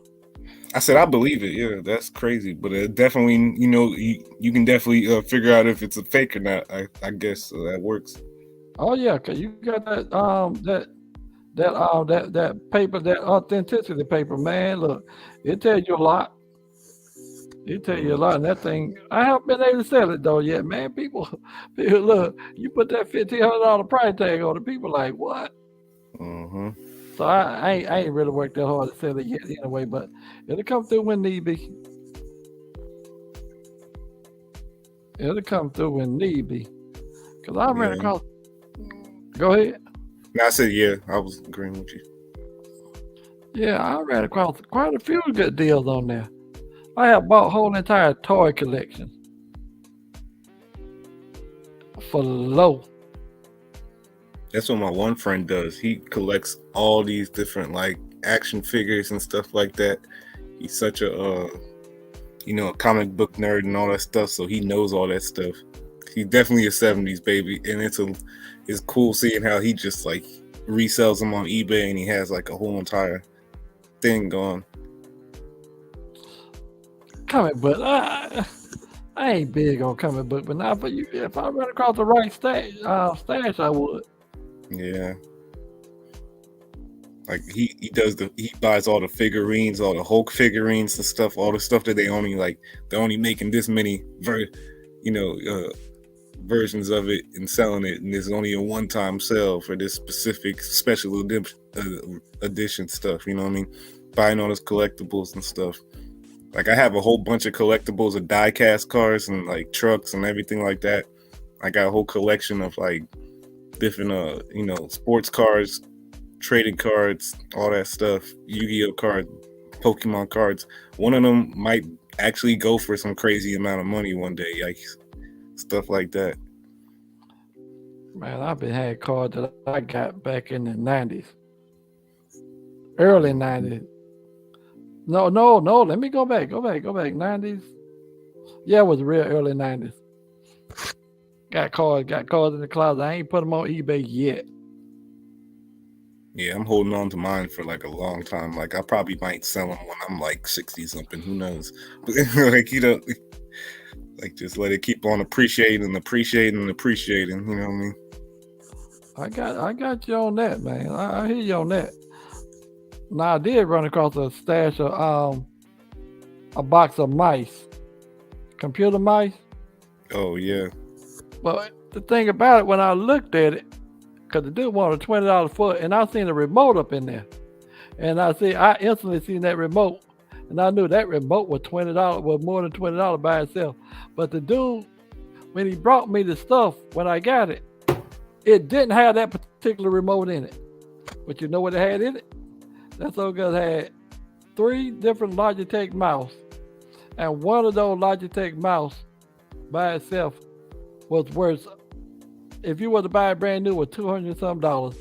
I said, I believe it. Yeah, that's crazy. But it definitely, you know, you can definitely figure out if it's a fake or not. I guess so that works. Oh yeah, cause you got that paper, that authenticity paper, man. Look, it tells you a lot. It tells you a lot, and that thing, I haven't been able to sell it though yet, man. People look, you put that $1,500 price tag on it, people like, what? Mm-hmm. So I ain't really worked that hard to sell it yet anyway, but it'll come through when need be. It'll come through when need be. Cause I ran across. Go ahead. No, I said, yeah, I was agreeing with you. Yeah, I ran across quite a few good deals on there. I have bought whole entire toy collection for low. That's what my one friend does. He collects all these different like action figures and stuff like that. He's such a a comic book nerd and all that stuff, so he knows all that stuff. He's definitely a 70s baby, and it's cool seeing how he just like resells them on eBay, and he has like a whole entire thing going. Comic book, I ain't big on comic book, but now if I run across the right stash, I would. Yeah. Like he buys all the figurines, all the Hulk figurines and stuff, all the stuff that they're only making this many versions of it and selling it, and there's only a one-time sale for this specific special edition stuff. You know what I mean? Buying all those collectibles and stuff. Like I have a whole bunch of collectibles of die-cast cars and like trucks and everything like that. I got a whole collection of like different sports cars, trading cards, all that stuff, Yu-Gi-Oh cards, Pokemon cards. One of them might actually go for some crazy amount of money one day, like stuff like that. Man, I've been had cards that I got back in the 90s, early 90s. No, let me go back. 90s. Yeah, it was real early 90s. Got cards in the closet. I ain't put them on eBay yet. Yeah, I'm holding on to mine for like a long time. Like I probably might sell them when I'm like 60 something. Who knows? But like like just let it keep on appreciating. You know what I mean? I got you on that, man. I hear you on that. Now I did run across a stash of a box of mice, computer mice. Oh yeah. But the thing about it, when I looked at it, because the dude wanted $20 for it, and I seen a remote up in there, and I instantly seen that remote, and I knew that remote was $20, was more than $20 by itself. But the dude, when he brought me the stuff, when I got it, it didn't have that particular remote in it. But you know what it had in it? That old girl had 3 different Logitech mouse, and one of those Logitech mouse by itself was worth, if you were to buy a brand new, with $200 something.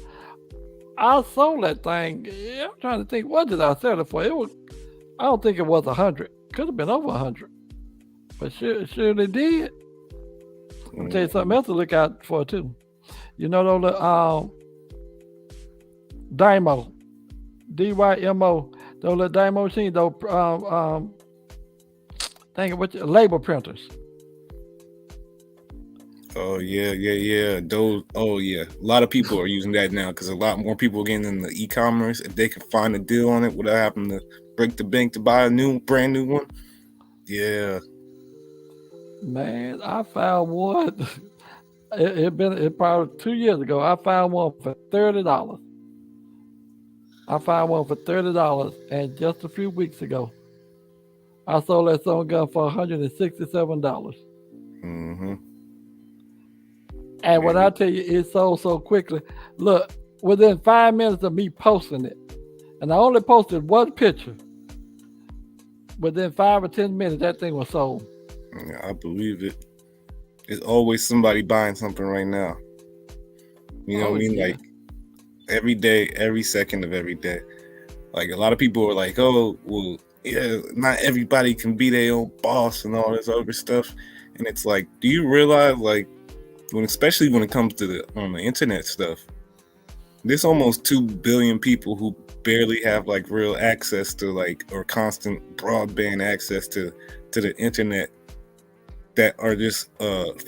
I sold that thing. Yeah, I'm trying to think, what did I sell it for? I don't think it was 100. Could have been over 100, but surely did. I'll tell you something else to look out for too. You know those Dymo, DYMO, those little Dymo machines, those label printers. Oh yeah. Those. Oh yeah. A lot of people are using that now because a lot more people are getting in the e-commerce. If they can find a deal on it without having to break the bank to buy a brand new one. Yeah. Man, I found one. It probably 2 years ago. I found one for $30. And just a few weeks ago, I sold that song gun for $167. Mm-hmm. And when I tell you it sold so quickly, look, within 5 minutes of me posting it, and I only posted one picture, within 5 or 10 minutes, that thing was sold. Yeah, I believe it. There's always somebody buying something right now. You know what I mean? Yeah. Like every day, every second of every day. Like a lot of people are like, oh, well, yeah, not everybody can be their own boss and all this other stuff. And it's like, do you realize, like, especially when it comes to the internet stuff, there's almost 2 billion people who barely have like real access to or constant broadband access to the internet, that are just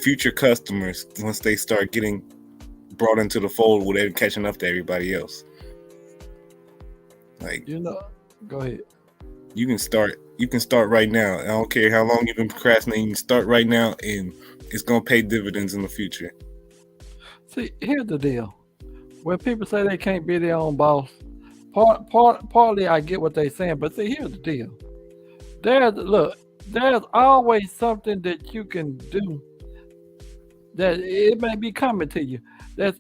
future customers once they start getting brought into the fold where they're catching up to everybody else. Like, go ahead. You can start right now. I don't care how long you've been procrastinating. You can start right now, and it's gonna pay dividends in the future. See, here's the deal. When people say they can't be their own boss, partly I get what they're saying, but see, here's the deal. There's always something that you can do that it may be coming to you. That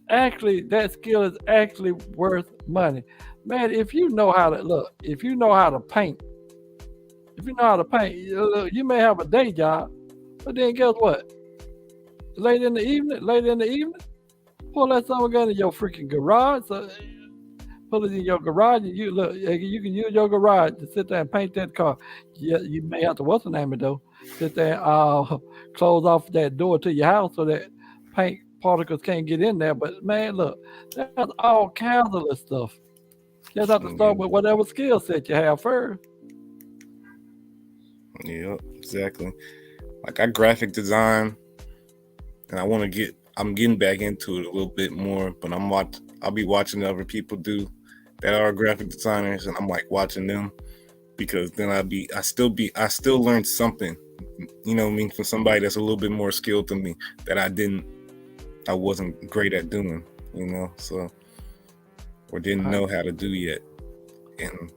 skill is actually worth money. Man, if you know how to paint, you may have a day job, but then guess what? Late in the evening, Pull that summer gun in your freaking garage. So pull it in your garage, and you look. You can use your garage to sit there and paint that car. Yeah, you may have to what's the name of it though? Sit there, close off that door to your house so that paint particles can't get in there. But man, look, there's all kinds of this stuff. You just have to start with whatever skill set you have first. Yeah, exactly. Like I graphic design, and I'm getting back into it a little bit more. But I'll be watching other people do that are graphic designers, and I'm like watching them because then I still learn something. You know what I mean, from somebody that's a little bit more skilled than me that I wasn't great at doing. You know, so or didn't know how to do yet, and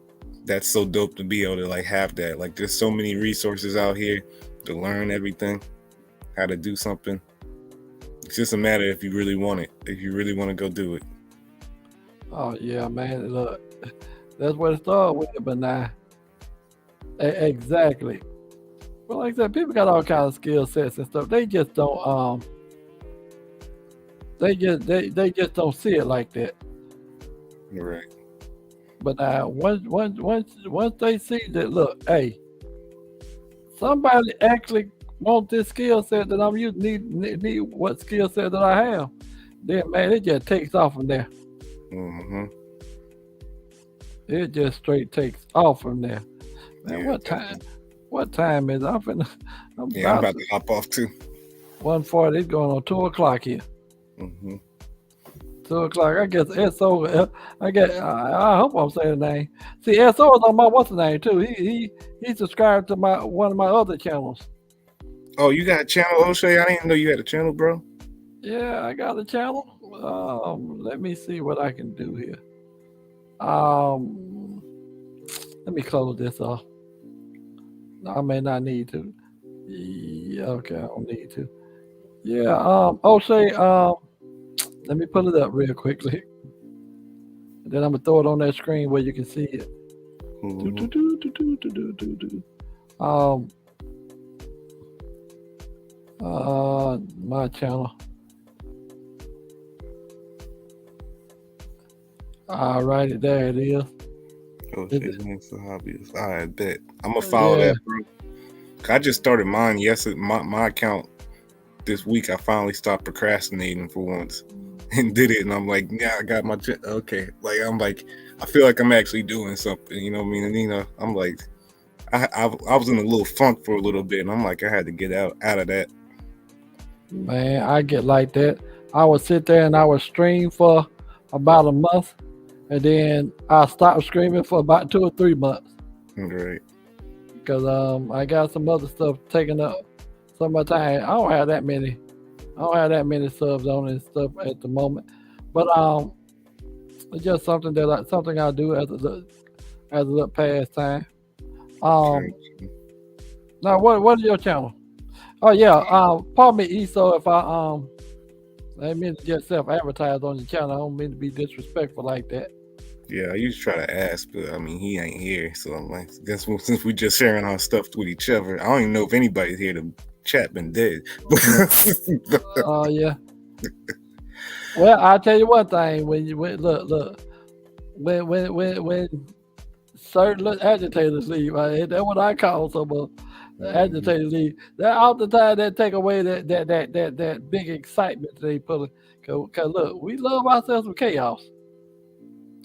that's so dope to be able to like have that. Like there's so many resources out here to learn everything, how to do something. It's just a matter if you really want it, if you really want to go do it. Oh yeah, man. Look, that's where it started with it, but now, exactly. Well, like I said, people got all kinds of skill sets and stuff. They just don't. They just don't see it like that. You're right. But now, once they see that, look, hey, somebody actually want this skill set that I'm using, need what skill set that I have, then man, it just takes off from there. Mm-hmm. It just straight takes off from there. Man, Yeah, what time? What time is it? I'm about to hop off too. 1:40. It's going on 2:00 here. Mm-hmm. 2:00. I guess SO. I hope I'm saying the name. See, SO is on my what's the name too. He subscribed to one of my other channels. Oh, you got a channel, O'Shea? I didn't know you had a channel, bro. Yeah, I got a channel. Let me see what I can do here. Let me close this off. I may not need to. Yeah, okay, I don't need to. Yeah, O'Shea, let me pull it up real quickly. And then I'm gonna throw it on that screen where you can see it. Mm-hmm. My channel. All righty, there it is. O'Shea's Gangsta Hobbies. I bet. I'm gonna follow that, bro. I just started mine yesterday. My account this week. I finally stopped procrastinating for once and did it. And I'm like, yeah, I got my okay. Like I'm like, I feel like I'm actually doing something. You know what I mean? And you know, I'm like, I was in a little funk for a little bit, and I'm like, I had to get out of that. Man, I get like that. I would sit there and I would stream for about a month, and then I stopped streaming for about 2 or 3 months. Right. Because I got some other stuff taking up some of my time. I don't have that many subs on and stuff at the moment. But it's just something I do as a little pastime. Now what is your channel? Oh yeah, pardon me, ESO, if I mean to just self-advertise on your channel. I don't mean to be disrespectful like that. Yeah, I used to try to ask, but I mean, he ain't here. So I'm like, since we just sharing our stuff with each other, I don't even know if anybody's here. The chat been dead. Oh yeah. Well, I'll tell you one thing. When certain little agitators leave, that's what I call some agitators leave. That oftentimes they take away that big excitement they put. Cause look, we love ourselves with chaos.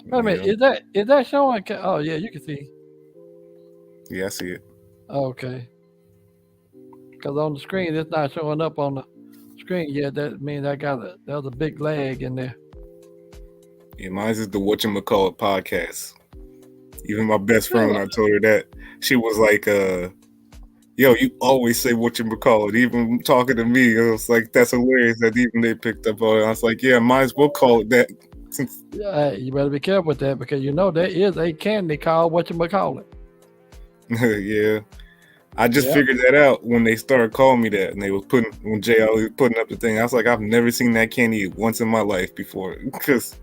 Wait a minute, is that showing? Oh yeah, you can see. Yeah, I see it. Okay. Because on the screen, it's not showing up on the screen yet. That means there's a big lag in there. Yeah, mine's is the Whatchamacallit podcast. Even my best friend, when I told her that, she was like, yo, you always say whatchamacallit, even talking to me. I was like, that's hilarious that even they picked up on it. I was like, yeah, might as well call it that. Yeah, you better be careful with that because you know there is a candy called whatchamacallit. Yeah. I just figured that out when they started calling me that, and they was when JL was putting up the thing. I was like, I've never seen that candy once in my life before, because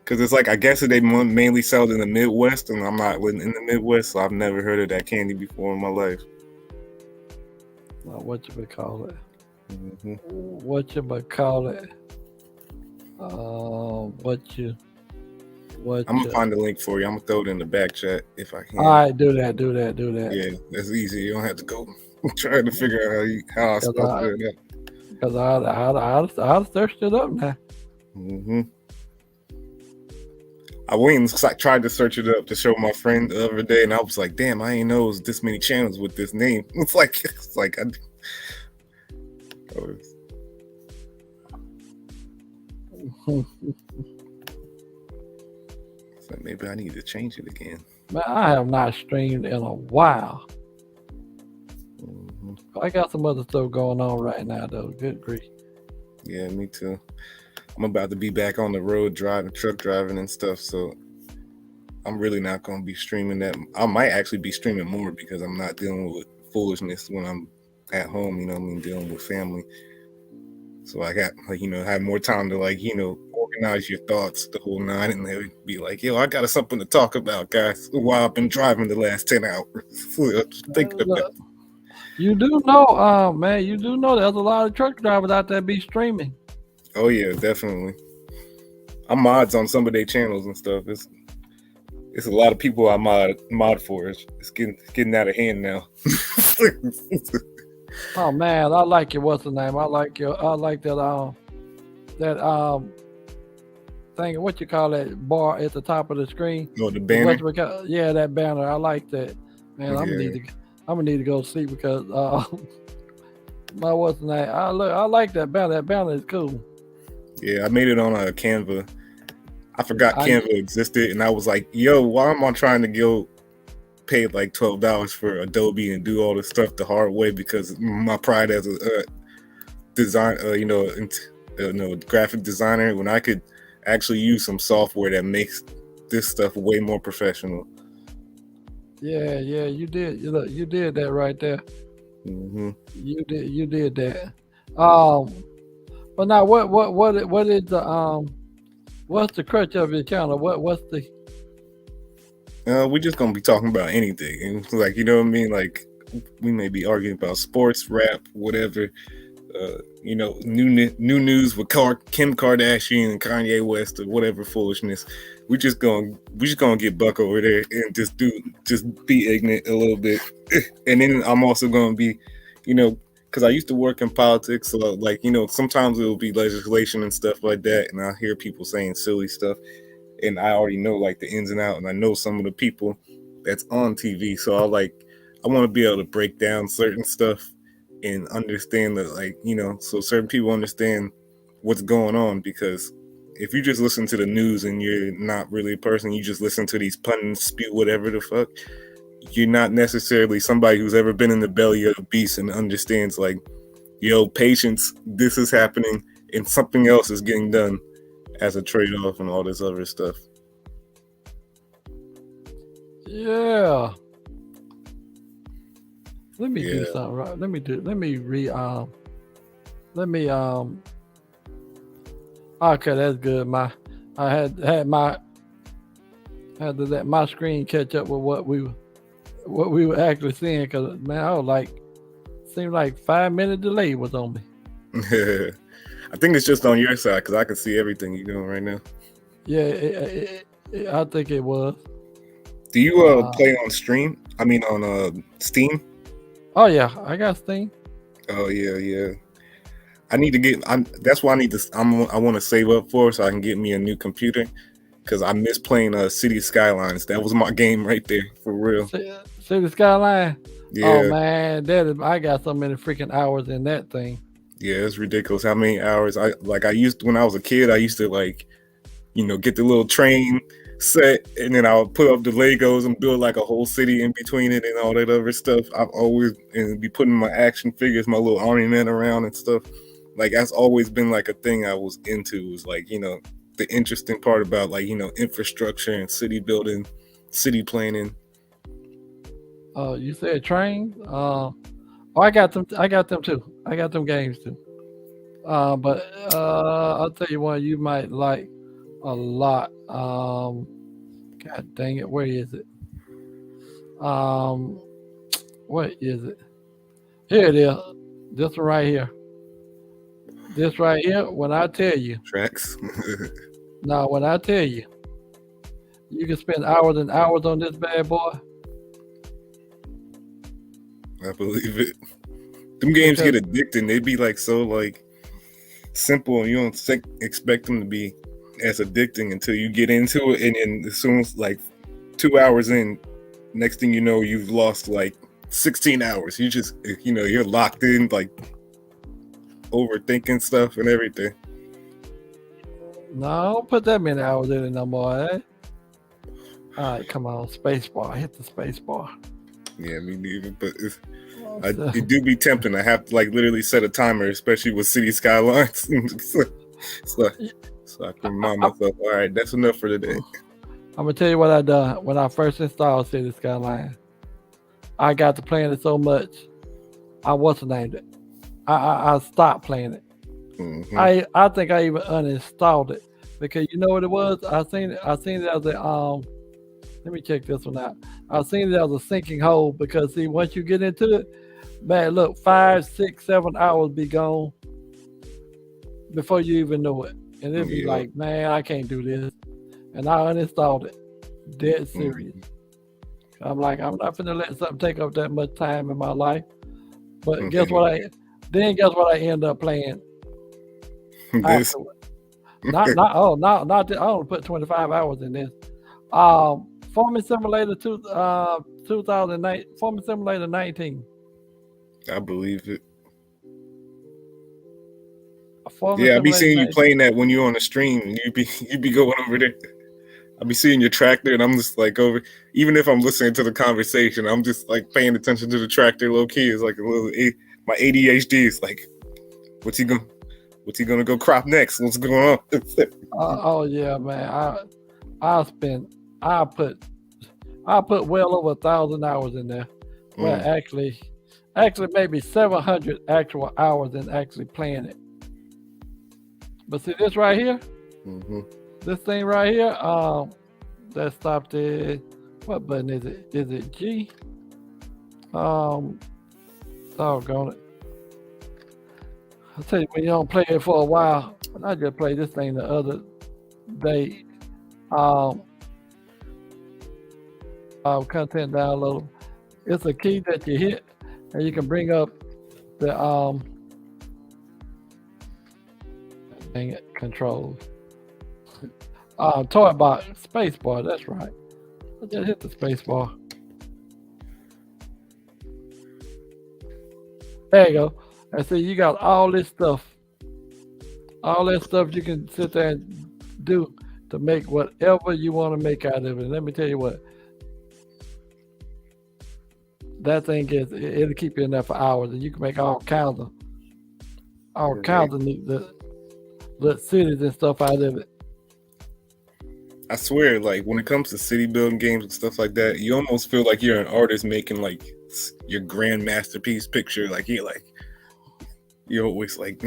it's like, I guess they mainly sell it in the Midwest, and I'm not in the Midwest, so I've never heard of that candy before in my life. Whatchamacallit? Mm-hmm. Whatchamacallit? I'm gonna find the link for you. I'm gonna throw it in the back chat if I can. All right, do that. Yeah, that's easy. You don't have to go trying to figure out how I spell it. Because I searched it up now. Mm-hmm. I went and tried to search it up to show my friend the other day, and I was like, "Damn, I ain't know it was this many channels with this name." It's like so maybe I need to change it again. Man, I have not streamed in a while. Mm-hmm. I got some other stuff going on right now, though. Good grief. Yeah, me too. I'm about to be back on the road truck driving and stuff, so I'm really not going to be streaming that. I might actually be streaming more because I'm not dealing with foolishness when I'm at home, you know what I mean, dealing with family. So I got, have more time to, organize your thoughts the whole nine, and they would be like, yo, I got something to talk about, guys, while I've been driving the last 10 hours. Thinking about it. You do know, man, there's a lot of truck drivers out there be streaming. Oh, yeah, definitely. I'm mods on some of their channels and stuff. It's a lot of people I mod for. It's getting out of hand now. Oh man, I like your what's the name? I like that thing. What you call that bar at the top of the screen? Oh, the banner. Yeah, that banner. I like that. Man, I'm gonna need to go sleep because my what's the name? I like that banner. That banner is cool. Yeah, I made it on a Canva. I forgot Canva existed, and I was like, yo, why am I trying to go pay like $12 for Adobe and do all this stuff the hard way? Because my pride as a graphic designer, when I could actually use some software that makes this stuff way more professional. Yeah, you did. You did that right there. Mm-hmm. You did that. But now what is the what's the crutch of your channel? What's the? We're just gonna be talking about anything, and like, you know what I mean. Like, we may be arguing about sports, rap, whatever. New news with Kim Kardashian and Kanye West or whatever foolishness. We just gonna get Buck over there and just be ignorant a little bit, and then I'm also gonna be, because I used to work in politics, so sometimes it will be legislation and stuff like that, and I hear people saying silly stuff, and I already know like the ins and outs, and I know some of the people that's on TV, so I want to be able to break down certain stuff and understand that, so certain people understand what's going on. Because if you just listen to the news and you're not really a person, you just listen to these pundits spew whatever the fuck, you're not necessarily somebody who's ever been in the belly of a beast and understands like, yo, patience, this is happening and something else is getting done as a trade-off and all this other stuff. Yeah. Let me do something right. Okay, that's good. I had to let my screen catch up with what we were actually seeing, because man, I was like, seemed like 5-minute delay was on me. I think it's just on your side because I can see everything you're doing right now. Yeah, I think it was. Do you play on stream? I mean on Steam? Oh yeah, I got Steam. Oh yeah. I need to get. That's why I need to. I want to save up for so I can get me a new computer, because I miss playing City Skylines. That was my game right there, for real. City Skyline. Yeah. Oh man, I got so many freaking hours in that thing. Yeah, it's ridiculous how many hours when I was a kid. I used to get the little train set, and then I would put up the Legos and build like a whole city in between it and all that other stuff. I've always be putting my action figures, my little army men around and stuff. Like, that's always been like a thing I was into, was like, the interesting part about infrastructure and city building, city planning. You said train? I got them too. I got them games too. But I'll tell you one you might like a lot. God dang it, where is it? What is it? Here it is. This one right here. This right here, when I tell you, Tracks. now when I tell you, you can spend hours and hours on this bad boy. I believe it. Them games get addicting. They be like so like simple, and you don't expect them to be as addicting until you get into it, and then as soon as like 2 hours in, next thing you know, you've lost like 16 hours. You just, you're locked in, like overthinking stuff and everything. No, don't put that many hours in it no more, eh? All right, come on, space bar. Hit the space bar. Yeah, me neither. But it do be tempting. I have to like literally set a timer, especially with City Skylines. so I can remind myself, all right, that's enough for today. I'm gonna tell you what I done when I first installed City Skyline. I got to playing it so much, I named it. I stopped playing it. Mm-hmm. I think I even uninstalled it because you know what it was. I seen it as a Let me check this one out. I seen it as a sinking hole because see, once you get into it, man, look, 5, 6, 7 hours be gone before you even know it, and it'd be like, man, I can't do this, and I uninstalled it. Dead serious. Mm-hmm. I'm like, I'm not finna let something take up that much time in my life. But guess what I end up playing? This. I only put 25 hours in this. Farming Simulator 2009, Farming Simulator 19. I believe it. I be seeing you playing that when you're on the stream. You be going over there. I be seeing your tractor, and I'm just like over. Even if I'm listening to the conversation, I'm just like paying attention to the tractor. Low key, it's like a little. My ADHD is like, what's he gonna go crop next? What's going on? Oh yeah, man. I put well over 1,000 hours in there. Well, actually maybe 700 actual hours in actually playing it. But see this right here, this thing right here, that stopped at, what button is it? Is it G? Doggone it. I'll tell you, when you don't play it for a while, I just played this thing the other day. Content download. It's a key that you hit, and you can bring up the controls. Toy box, space bar. That's right. I just hit the space bar. There you go. And so you got all this stuff. All that stuff you can sit there and do to make whatever you want to make out of it. Let me tell you what. That thing it'll keep you in there for hours, and you can make all kinds of the cities and stuff out of it. I swear, like when it comes to city building games and stuff like that, you almost feel like you're an artist making like your grand masterpiece picture. Like you're always like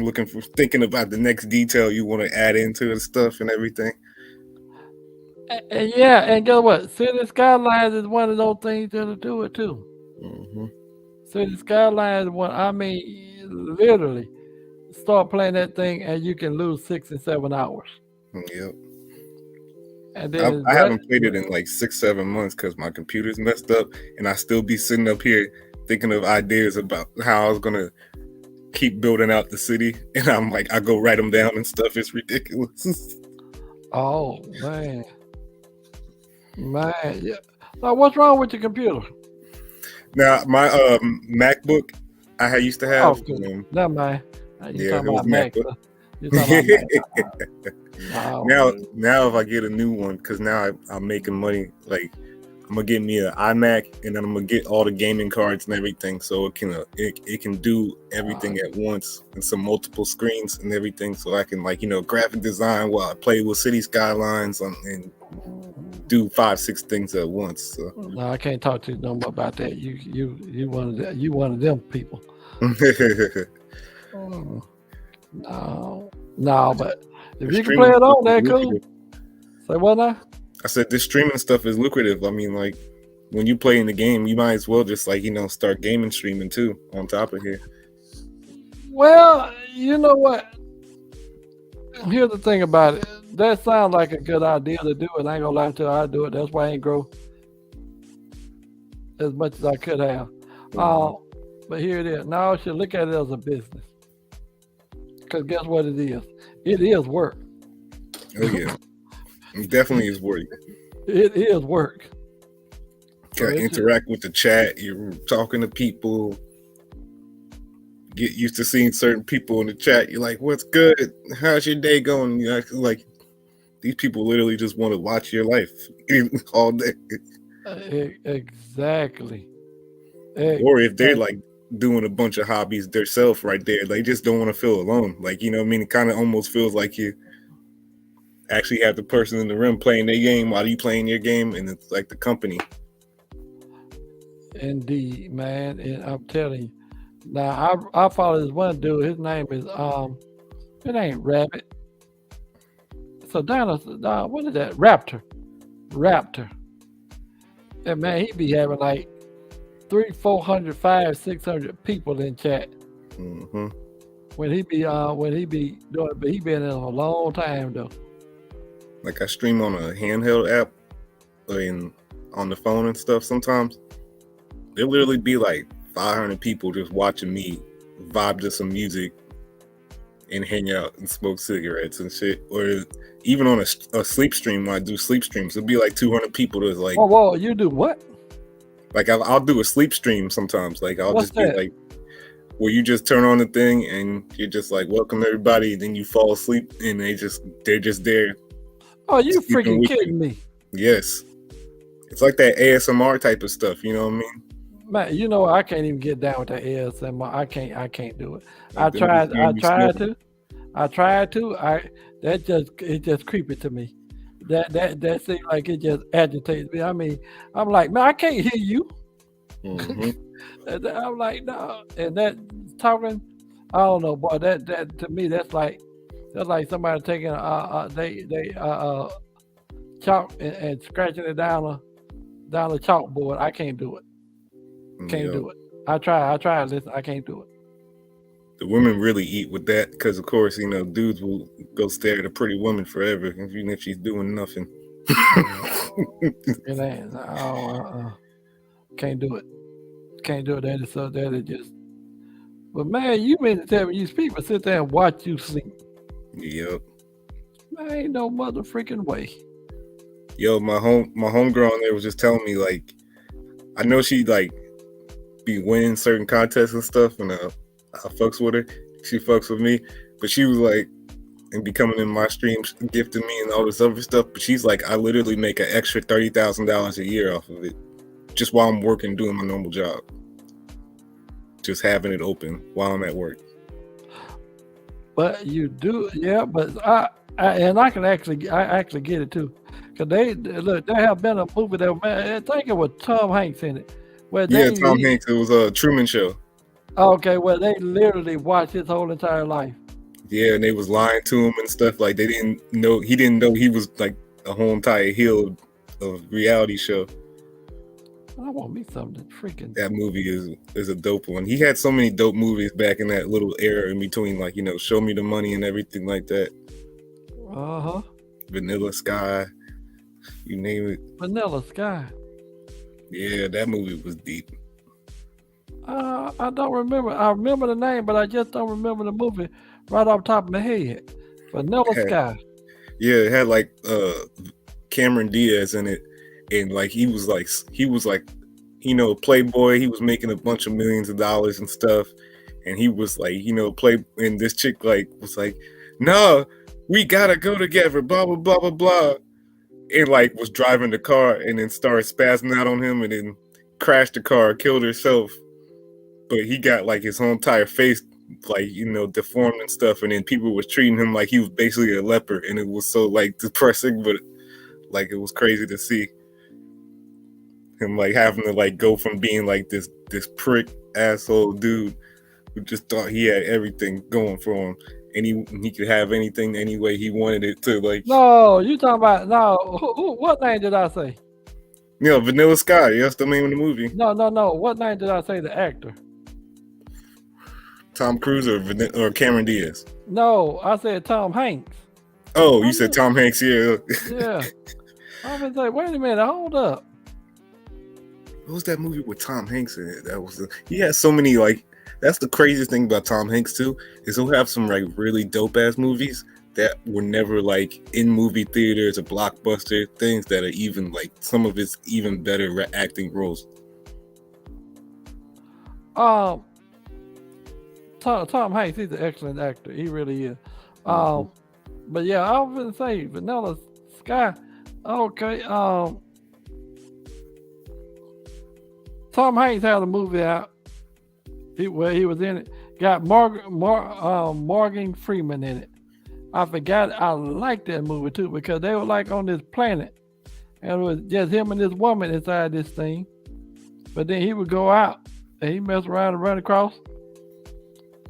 thinking about the next detail you want to add into the stuff and everything. And yeah, and guess what? City Skylines is one of those things that'll do it too. Mm-hmm. City Skylines, literally start playing that thing and you can lose 6 and 7 hours. Yep. And then I haven't played it in like 6-7 months because my computer's messed up, and I still be sitting up here thinking of ideas about how I was gonna keep building out the city, and I'm like, I go write them down and stuff. It's ridiculous. Oh man, yeah. So what's wrong with your computer? Now my MacBook I used to have. Never mind. You talking about MacBook. Now if I get a new one, because now I'm making money, like I'm gonna get me an iMac, and then I'm gonna get all the gaming cards and everything, so it can do everything at once and some multiple screens and everything, so I can graphic design while I play with City Skylines and do 5-6 things at once. So. No, I can't talk to you no more about that. You one of them people. No, but if you can play it on there, cool. Say what now? I said this streaming stuff is lucrative. I mean, like when you play in the game, you might as well just start gaming streaming too on top of here. Well, you know what? Here's the thing about it. That sounds like a good idea to do it. I ain't gonna lie to you, I do it. That's why I ain't grow as much as I could have. But here it is. Now I should look at it as a business. Because guess what it is? It is work. Oh yeah, it definitely is work. It is work. Gotta interact with the chat. You're talking to people. Get used to seeing certain people in the chat. You're like, "What's good? How's your day going?" You know, like these people literally just want to watch your life all day. Exactly. Or if they're like doing a bunch of hobbies themselves right there, they just don't want to feel alone. Like, you know what I mean? It kind of almost feels like you actually have the person in the room playing their game while you playing your game, and it's like the company. Indeed, man. And I'm telling you. Now I follow this one dude. His name is it ain't Rabbit. So dinosaur, what is that? Raptor. And man, he be having like 300, 400, 500, 600 people in chat. Mm-hmm. When he be doing it, but he been in a long time though. Like I stream on a handheld app and on the phone and stuff sometimes. There literally be like 500 people just watching me vibe to some music and hang out and smoke cigarettes and shit. Or even on a sleep stream, when I do sleep streams, it'll be like 200 people that's like... Whoa, you do what? Like I'll do a sleep stream sometimes. Like I'll What's just that? be like, where you just turn on the thing and you're just like, welcome everybody, and then you fall asleep and they're just there. Oh, you freaking kidding me. Yes. It's like that ASMR type of stuff, you know what I mean? Man, you know I can't even get down with that ASMR. I can't do it. Like It just creepy to me. That seems like it just agitates me. I mean, I'm like, man, I can't hear you. Mm-hmm. I'm like, no. And that talking, I don't know, boy. That to me, that's like somebody taking chalk and scratching it down the chalkboard. I can't do it. Can't do it. I try. Listen, I can't do it. The women really eat with that because, of course, you know, dudes will go stare at a pretty woman forever, even if she's doing nothing. It ain't. Can't do it. Can't do it. That is just. But man, you mean to tell me these people sit there and watch you sleep? Yep. Man, ain't no mother freaking way. Yo, my homegirl on there was just telling me, like, I know she like be winning certain contests and stuff, and I fucks with her. She fucks with me, but she was like, and be coming in my streams, gifting me and all this other stuff. But she's like, I literally make an extra $30,000 a year off of it, just while I'm working, doing my normal job, just having it open while I'm at work. But you do, yeah. But I can actually get it too, because they have been a movie that, man, I think it was Tom Hanks in it. Tom Hanks. It was a Truman Show. Okay, well, they literally watched his whole entire life. Yeah, and they was lying to him and stuff. Like he didn't know he was like a whole entire heel of reality show. I want me something freaking. That movie is a dope one. He had so many dope movies back in that little era in between, like, you know, Show Me the Money and everything like that. Vanilla Sky, you name it. Vanilla Sky. Yeah, that movie was deep. I don't remember. I remember the name, but I just don't remember the movie right off the top of my head. Vanilla Sky. Yeah, it had like Cameron Diaz in it, and like he was like, you know, playboy. He was making a bunch of millions of dollars and stuff, and he was like, you know, and this chick like was like, no, we gotta go together, blah blah blah blah blah, and like was driving the car and then started spazzing out on him and then crashed the car, killed herself. But he got like his whole entire face, like, you know, deformed and stuff. And then people was treating him like he was basically a leper. And it was so like depressing, but like it was crazy to see him like having to like go from being like this prick asshole dude who just thought he had everything going for him. And he could have anything any way he wanted it to. Like, no, you talking about, no, what name did I say? You know, Vanilla Sky. That's the name of the movie. No. What name did I say, the actor? Tom Cruise or Cameron Diaz? No, I said Tom Hanks. Oh, you said Tom Hanks? Yeah. Yeah. I was like, wait a minute, hold up. What was that movie with Tom Hanks in it? He has so many, like, that's the craziest thing about Tom Hanks too, is he'll have some like really dope ass movies that were never like in movie theaters or blockbuster things that are even like some of his even better acting roles. Tom Hanks, he's an excellent actor. He really is. But yeah, I was gonna say Vanilla Sky. Okay. Tom Hanks had a movie out where he was in it. Got Morgan Freeman in it. I forgot. I liked that movie too because they were like on this planet, and it was just him and this woman inside this thing. But then he would go out and he mess around and run across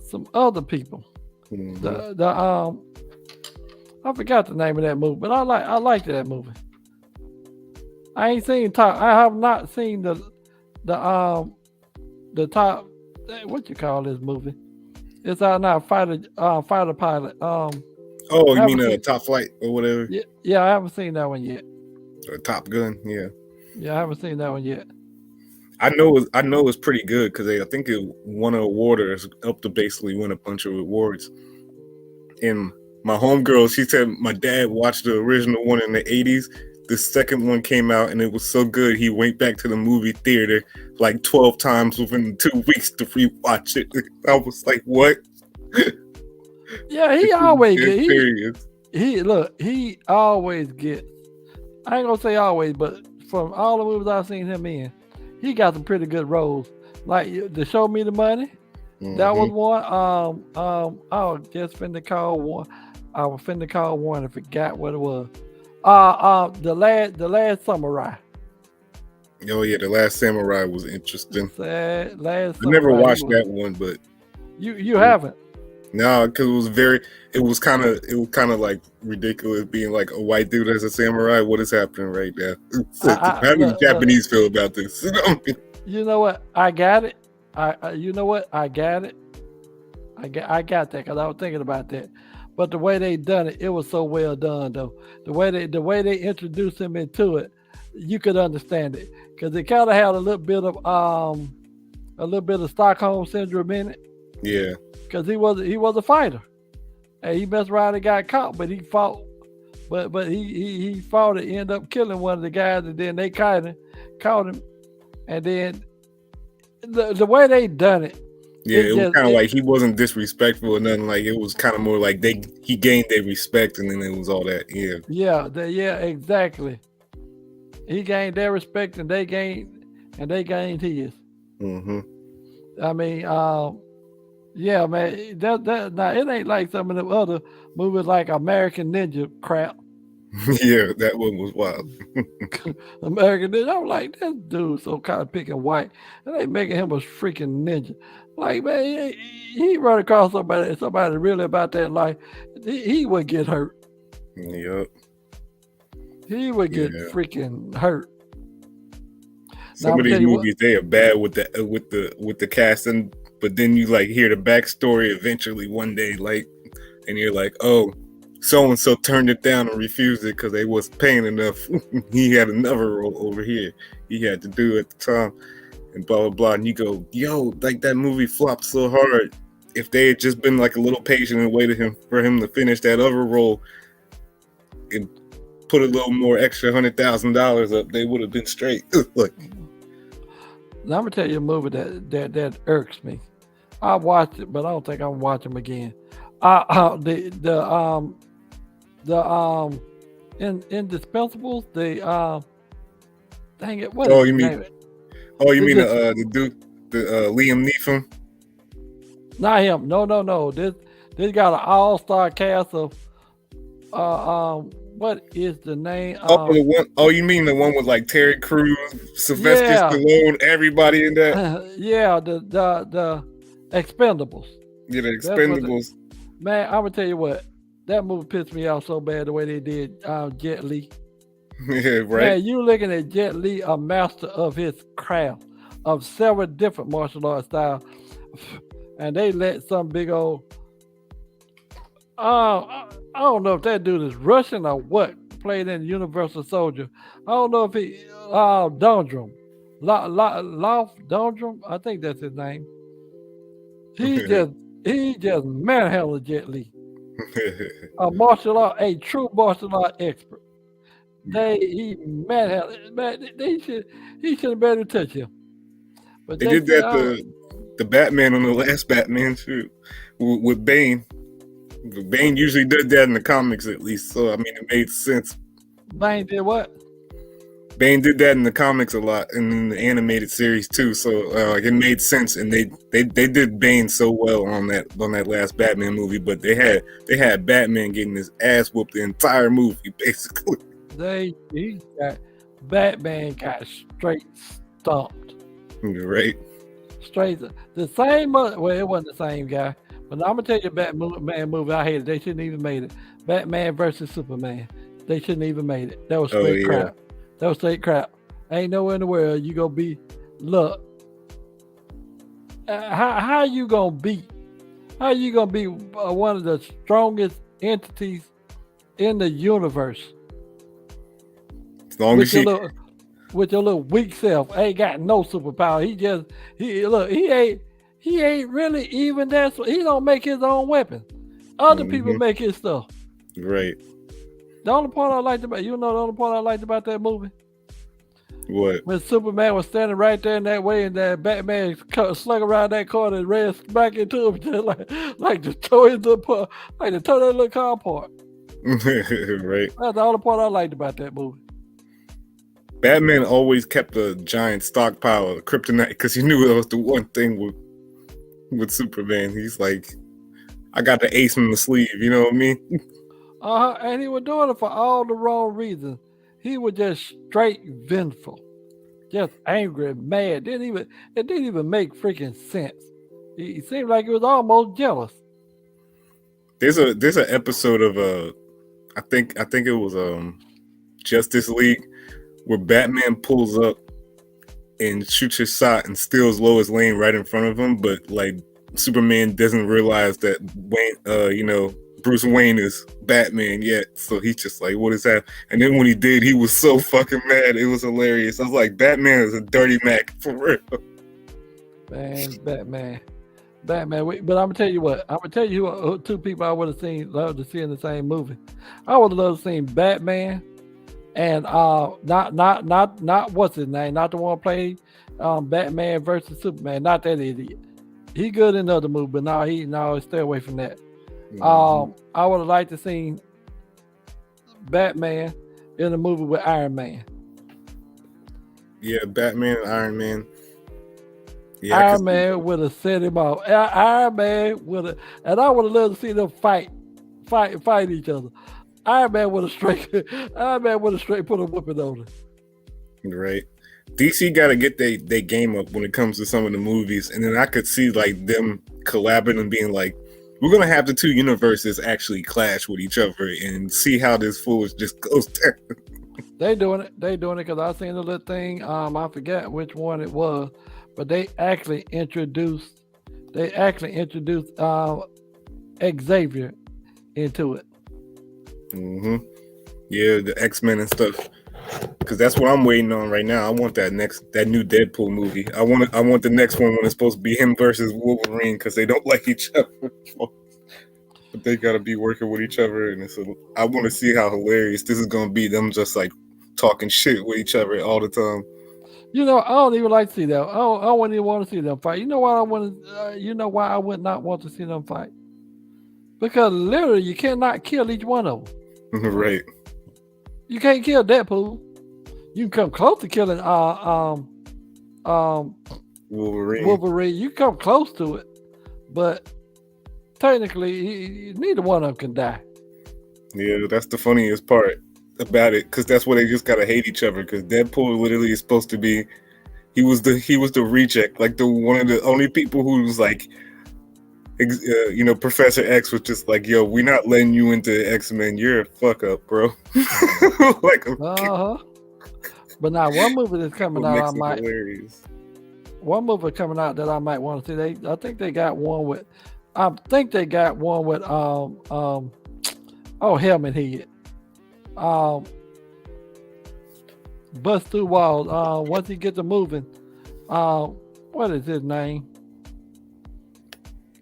some other people. I forgot the name of that movie, but I liked that movie. I have not seen the top. What you call this movie? It's out now. Fighter Pilot. Oh, you mean Top Flight or whatever? Yeah, I haven't seen that one yet. Or Top Gun, yeah. Yeah, I haven't seen that one yet. I know it's pretty good because I think it won an award or is up to basically win a bunch of awards. And my homegirl, she said my dad watched the original one in the 80s. The second one came out and it was so good he went back to the movie theater like 12 times within 2 weeks to rewatch it. I was like, what? Yeah, he always gets. He always gets. I ain't gonna say always, but from all the movies I've seen him in, he got some pretty good roles. Like the Show Me the Money, that was one. I was just finna call one. I was finna call one and forgot what it was. The last Samurai. Oh yeah, The Last Samurai was interesting. I never watched that one, but you haven't. No, because it was kind of like ridiculous being like a white dude as a samurai. What is happening right now? How do the Japanese feel about this? You know what? I got it. You know what? I got it. I got that because I was thinking about that. But the way they done it, it was so well done though. The way they introduced him into it, you could understand it because it kind of had a little bit of Stockholm syndrome in it. Yeah. Because he was a fighter, and he messed around and got caught, but he fought, but he fought and ended up killing one of the guys, and then they caught him, and then the way they done it. Yeah, it was kind of like he wasn't disrespectful or nothing. Like it was kind of more like he gained their respect, and then it was all that. Yeah. Yeah, exactly. He gained their respect, and they gained his. Mm-hmm. I mean, yeah, man. That now it ain't like some of the other movies like American Ninja crap. Yeah, that one was wild. American Ninja. I'm like, this dude so kind of picking white, and they making him a freaking ninja. Like, man, he run across somebody really about that life, he would get hurt. Yep. He would get freaking hurt. Some of these movies, they are bad with the casting, but then you like hear the backstory eventually one day, like, and you're like, oh, so and so turned it down and refused it because they wasn't paying enough. He had another role over here he had to do at the time, and blah blah blah. And you go, yo, like that movie flopped so hard. If they had just been like a little patient and waited for him to finish that other role and put a little more extra $100,000 up, they would have been straight. Like, now I'm gonna tell you a movie that irks me. I watched it, but I don't think I'm watching them again. Indispensables. Dang it! What? You mean the dude, the Liam Neeson? Not him. No. This got an all-star cast of what is the name? You mean the one with like Terry Crews, Sylvester Stallone, everybody in that? Yeah, the Expendables. Yeah, the Expendables. Man, I'm gonna tell you what, that movie pissed me off so bad the way they did Jet Li. Yeah, right. Man, you looking at Jet Li, a master of his craft, of several different martial arts styles, and they let some big old. I I don't know if that dude is Russian or what. Played in Universal Soldier. I don't know if he Dondrum. Lauf Dondrum. I think that's his name. He just manhandled Jet Li. A true martial art expert. He manhandled. Man, he should have better touch him. But they did that the Batman on the last Batman shoot with Bane. Bane usually did that in the comics at least, so I mean it made sense. Bane did what? Bane did that in the comics a lot, and in the animated series too. So it made sense, and they did Bane so well on that last Batman movie. But they had Batman getting his ass whooped the entire movie, basically. Batman got straight stomped. Right. Straight the same. Well, it wasn't the same guy. But I'm gonna tell you, Batman movie I hated. They shouldn't even made it. Batman versus Superman. They shouldn't even made it. That was straight crap. That was straight crap. Ain't nowhere in the world you gonna be. Look, how you gonna beat? How you gonna be one of the strongest entities in the universe? As long as with your little weak self, ain't got no superpower. He ain't really even that. He don't make his own weapon. Other people make his stuff. Right. The only part I liked about that movie. What? When Superman was standing right there in that way, and that Batman slung around that corner and ran back into him, just like to tow that little car apart. Right. That's the only part I liked about that movie. Batman always kept a giant stockpile of kryptonite because he knew that was the one thing with Superman. He's like, I got the ace in the sleeve, you know what I mean? And he was doing it for all the wrong reasons. He was just straight vengeful, just angry, mad. It didn't even make freaking sense. He seemed like he was almost jealous. There's an episode of I think it was Justice League where Batman pulls up and shoots his shot and steals Lois Lane right in front of him, but like Superman doesn't realize that Bruce Wayne is Batman yet, so he's just like, what is that? And then when he did, he was so fucking mad. It was hilarious. I was like, Batman is a dirty Mac for real. Man, Batman. But I'm gonna tell you what. I'm gonna tell you who two people I would have loved to see in the same movie. I would have loved to see Batman and not what's his name, not the one played Batman versus Superman, not that idiot. He good in the other movie, but no, stay away from that. I would have liked to see Batman in a movie with Iron Man. Yeah, Batman and Iron Man. Yeah, Iron Man would have set him off. Iron Man would have, and I would have loved to see them fight each other. Iron Man would have straight put a whooping on him. Right. DC got to get their game up when it comes to some of the movies, and then I could see like them collabing and being like, we're gonna have the two universes actually clash with each other and see how this foolish just goes down. They doing it because I seen a little thing. I forget which one it was, but they actually introduced Xavier into it. Mm-hmm. Yeah, the X-Men and stuff. Because that's what I'm waiting on right now. I want that new Deadpool movie. I want the next one when it's supposed to be him versus Wolverine because they don't like each other. But they gotta be working with each other, and I want to see how hilarious this is gonna be. Them just like talking shit with each other all the time. I don't even like to see that. I wouldn't even want to see them fight. You know why I would not want to see them fight? Because literally, you cannot kill each one of them. Right. You can't kill Deadpool. You can come close to killing Wolverine. You come close to it, but technically, neither one of them can die. Yeah, that's the funniest part about it, because that's why they just gotta hate each other. Because Deadpool literally is supposed to be, he was the reject, like the one of the only people who was like, Professor X was just like, yo, we're not letting you into X-Men. You're a fuck up, bro. But now one movie that's coming out, one movie coming out that I might want to see. I think they got one with Oh, Helmet Head. Bust through walls. Once he gets to moving, what is his name?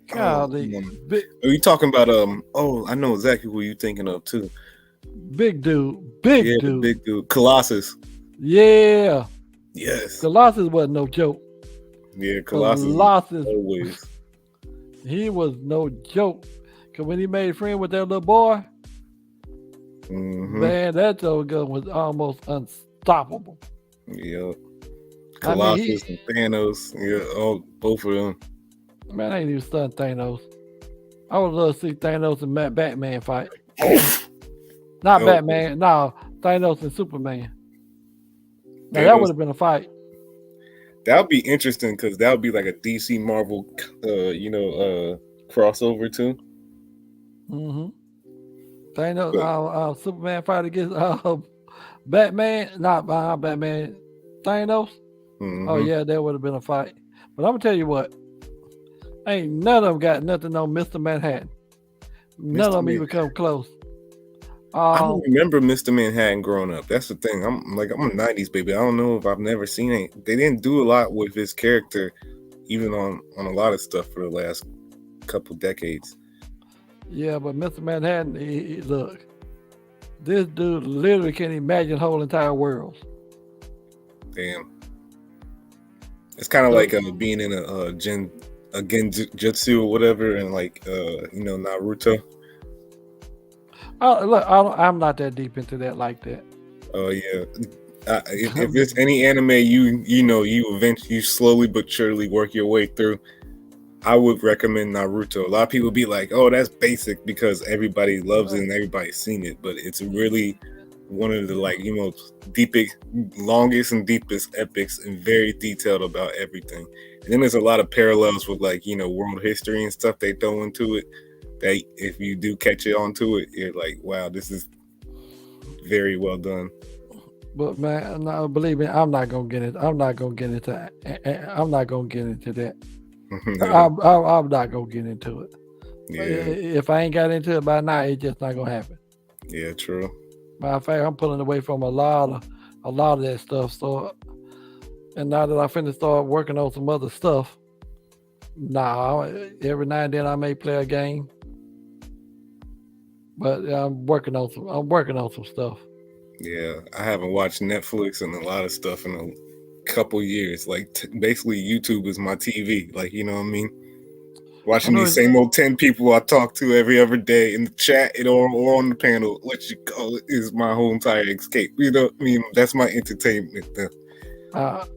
Golly, are you talking about I know exactly who you're thinking of too. Big dude. The big dude. Colossus. Yeah. Yes. Colossus wasn't no joke. Yeah, Colossus always. He was no joke. Cause when he made friends with that little boy, man, that old gun was almost unstoppable. Yeah. Colossus and Thanos. Yeah, both of them. Man, I ain't even stunned Thanos. I would love to see Thanos and Batman fight. Not Batman, no, Thanos and Superman. Now that would have been a fight. That would be interesting because that would be like a DC Marvel, crossover too. Thanos, Superman fight against Batman, not Batman, Thanos. Oh yeah, that would have been a fight. But I'm gonna tell you what, ain't none of them got nothing on Mr. Manhattan. None of them even come close. I don't remember Mr. Manhattan growing up. That's the thing. I'm a 90s baby. I don't know if I've never seen it. They didn't do a lot with his character, even on a lot of stuff for the last couple decades. Yeah, but Mr. Manhattan, look, this dude literally can imagine whole entire worlds. Damn. It's kind of like being in a genjutsu or whatever, and Naruto. Look, I'm not that deep into that like that. Oh yeah. If there's any anime you slowly but surely work your way through, I would recommend Naruto. A lot of people be like, "Oh, that's basic," because everybody loves it and everybody's seen it, but it's really one of the deepest, longest and deepest epics, and very detailed about everything. And then there's a lot of parallels with world history and stuff they throw into it. That if you do catch it onto it, you're like, wow, this is very well done. But man, no, believe me, I'm not gonna get it. I'm not gonna get into that. I'm not gonna get into that. I'm not gonna get into it. Yeah. If I ain't got into it by now, it's just not gonna happen. Yeah, true. Matter of fact, I'm pulling away from a lot of that stuff. So, and now that I finna start working on some other stuff, every now and then I may play a game. But I'm working on some stuff. Yeah, I haven't watched Netflix and a lot of stuff in a couple years. Like basically, YouTube is my TV. Like, you know what I mean? Watching these same old 10 people I talk to every other day in the chat or on the panel, what you call it, is my whole entire escape. You know what I mean? That's my entertainment.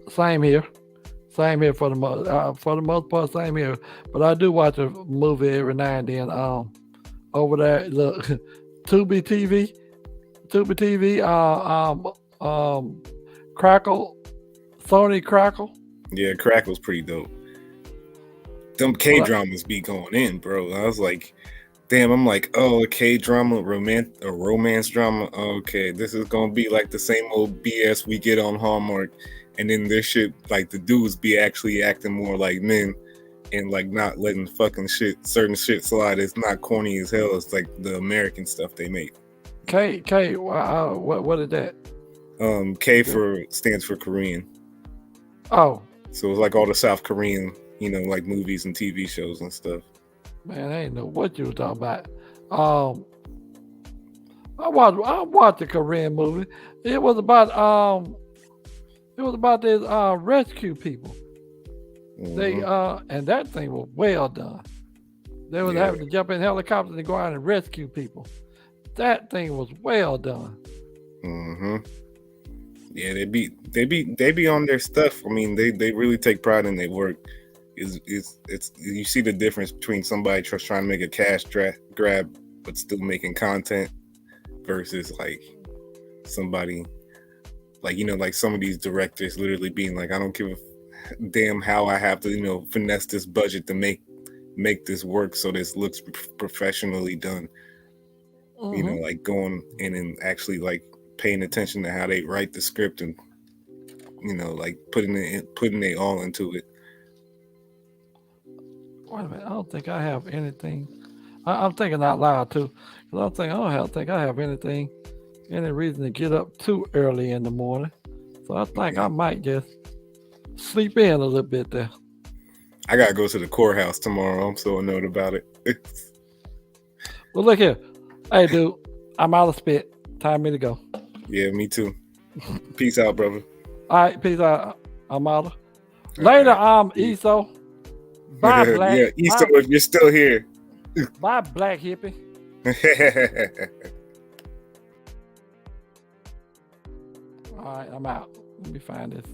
Same here for the most part. Same here, but I do watch a movie every now and then. Over there, look, Tubi TV, Crackle, Sony Crackle. Yeah, Crackle's pretty dope. Them K-dramas be going in, bro. I was like, damn, I'm like, oh, a K-drama, a romance drama. Okay, this is gonna be like the same old BS we get on Hallmark. And then this shit, like the dudes be actually acting more like men. And like not letting certain shit slide. It's not corny as hell. It's like the American stuff they make. K, what is that? K stands for Korean. Oh. So it's like all the South Korean, like movies and TV shows and stuff. Man, I ain't know what you were talking about. I watched a Korean movie. It was about these rescue people. They and that thing was well done. They was having to jump in helicopters and go out and rescue people. That thing was well done. Yeah, they be on their stuff. I mean, they really take pride in their work. It's you see the difference between somebody just trying to make a cash grab but still making content versus like somebody like some of these directors literally being like, I don't give a damn how I have to finesse this budget to make this work so this looks professionally done. Like going in and actually like paying attention to how they write the script and like putting it all into it. Wait a minute, I don't think I have anything. I'm thinking out loud too. 'Cause I'm thinking, I don't think I have any reason to get up too early in the morning. So I think I might just sleep in a little bit there. I gotta go to the courthouse tomorrow. I'm so annoyed about it. Well, look here. Hey, dude, I'm out of spit. Time me to go. Yeah, me too. Peace out, brother. All right, peace out. I'm out. Later, ESO. Bye, Black. Yeah, ESO, if you're still here. Bye, Black Hippie. All right, I'm out. Let me find this.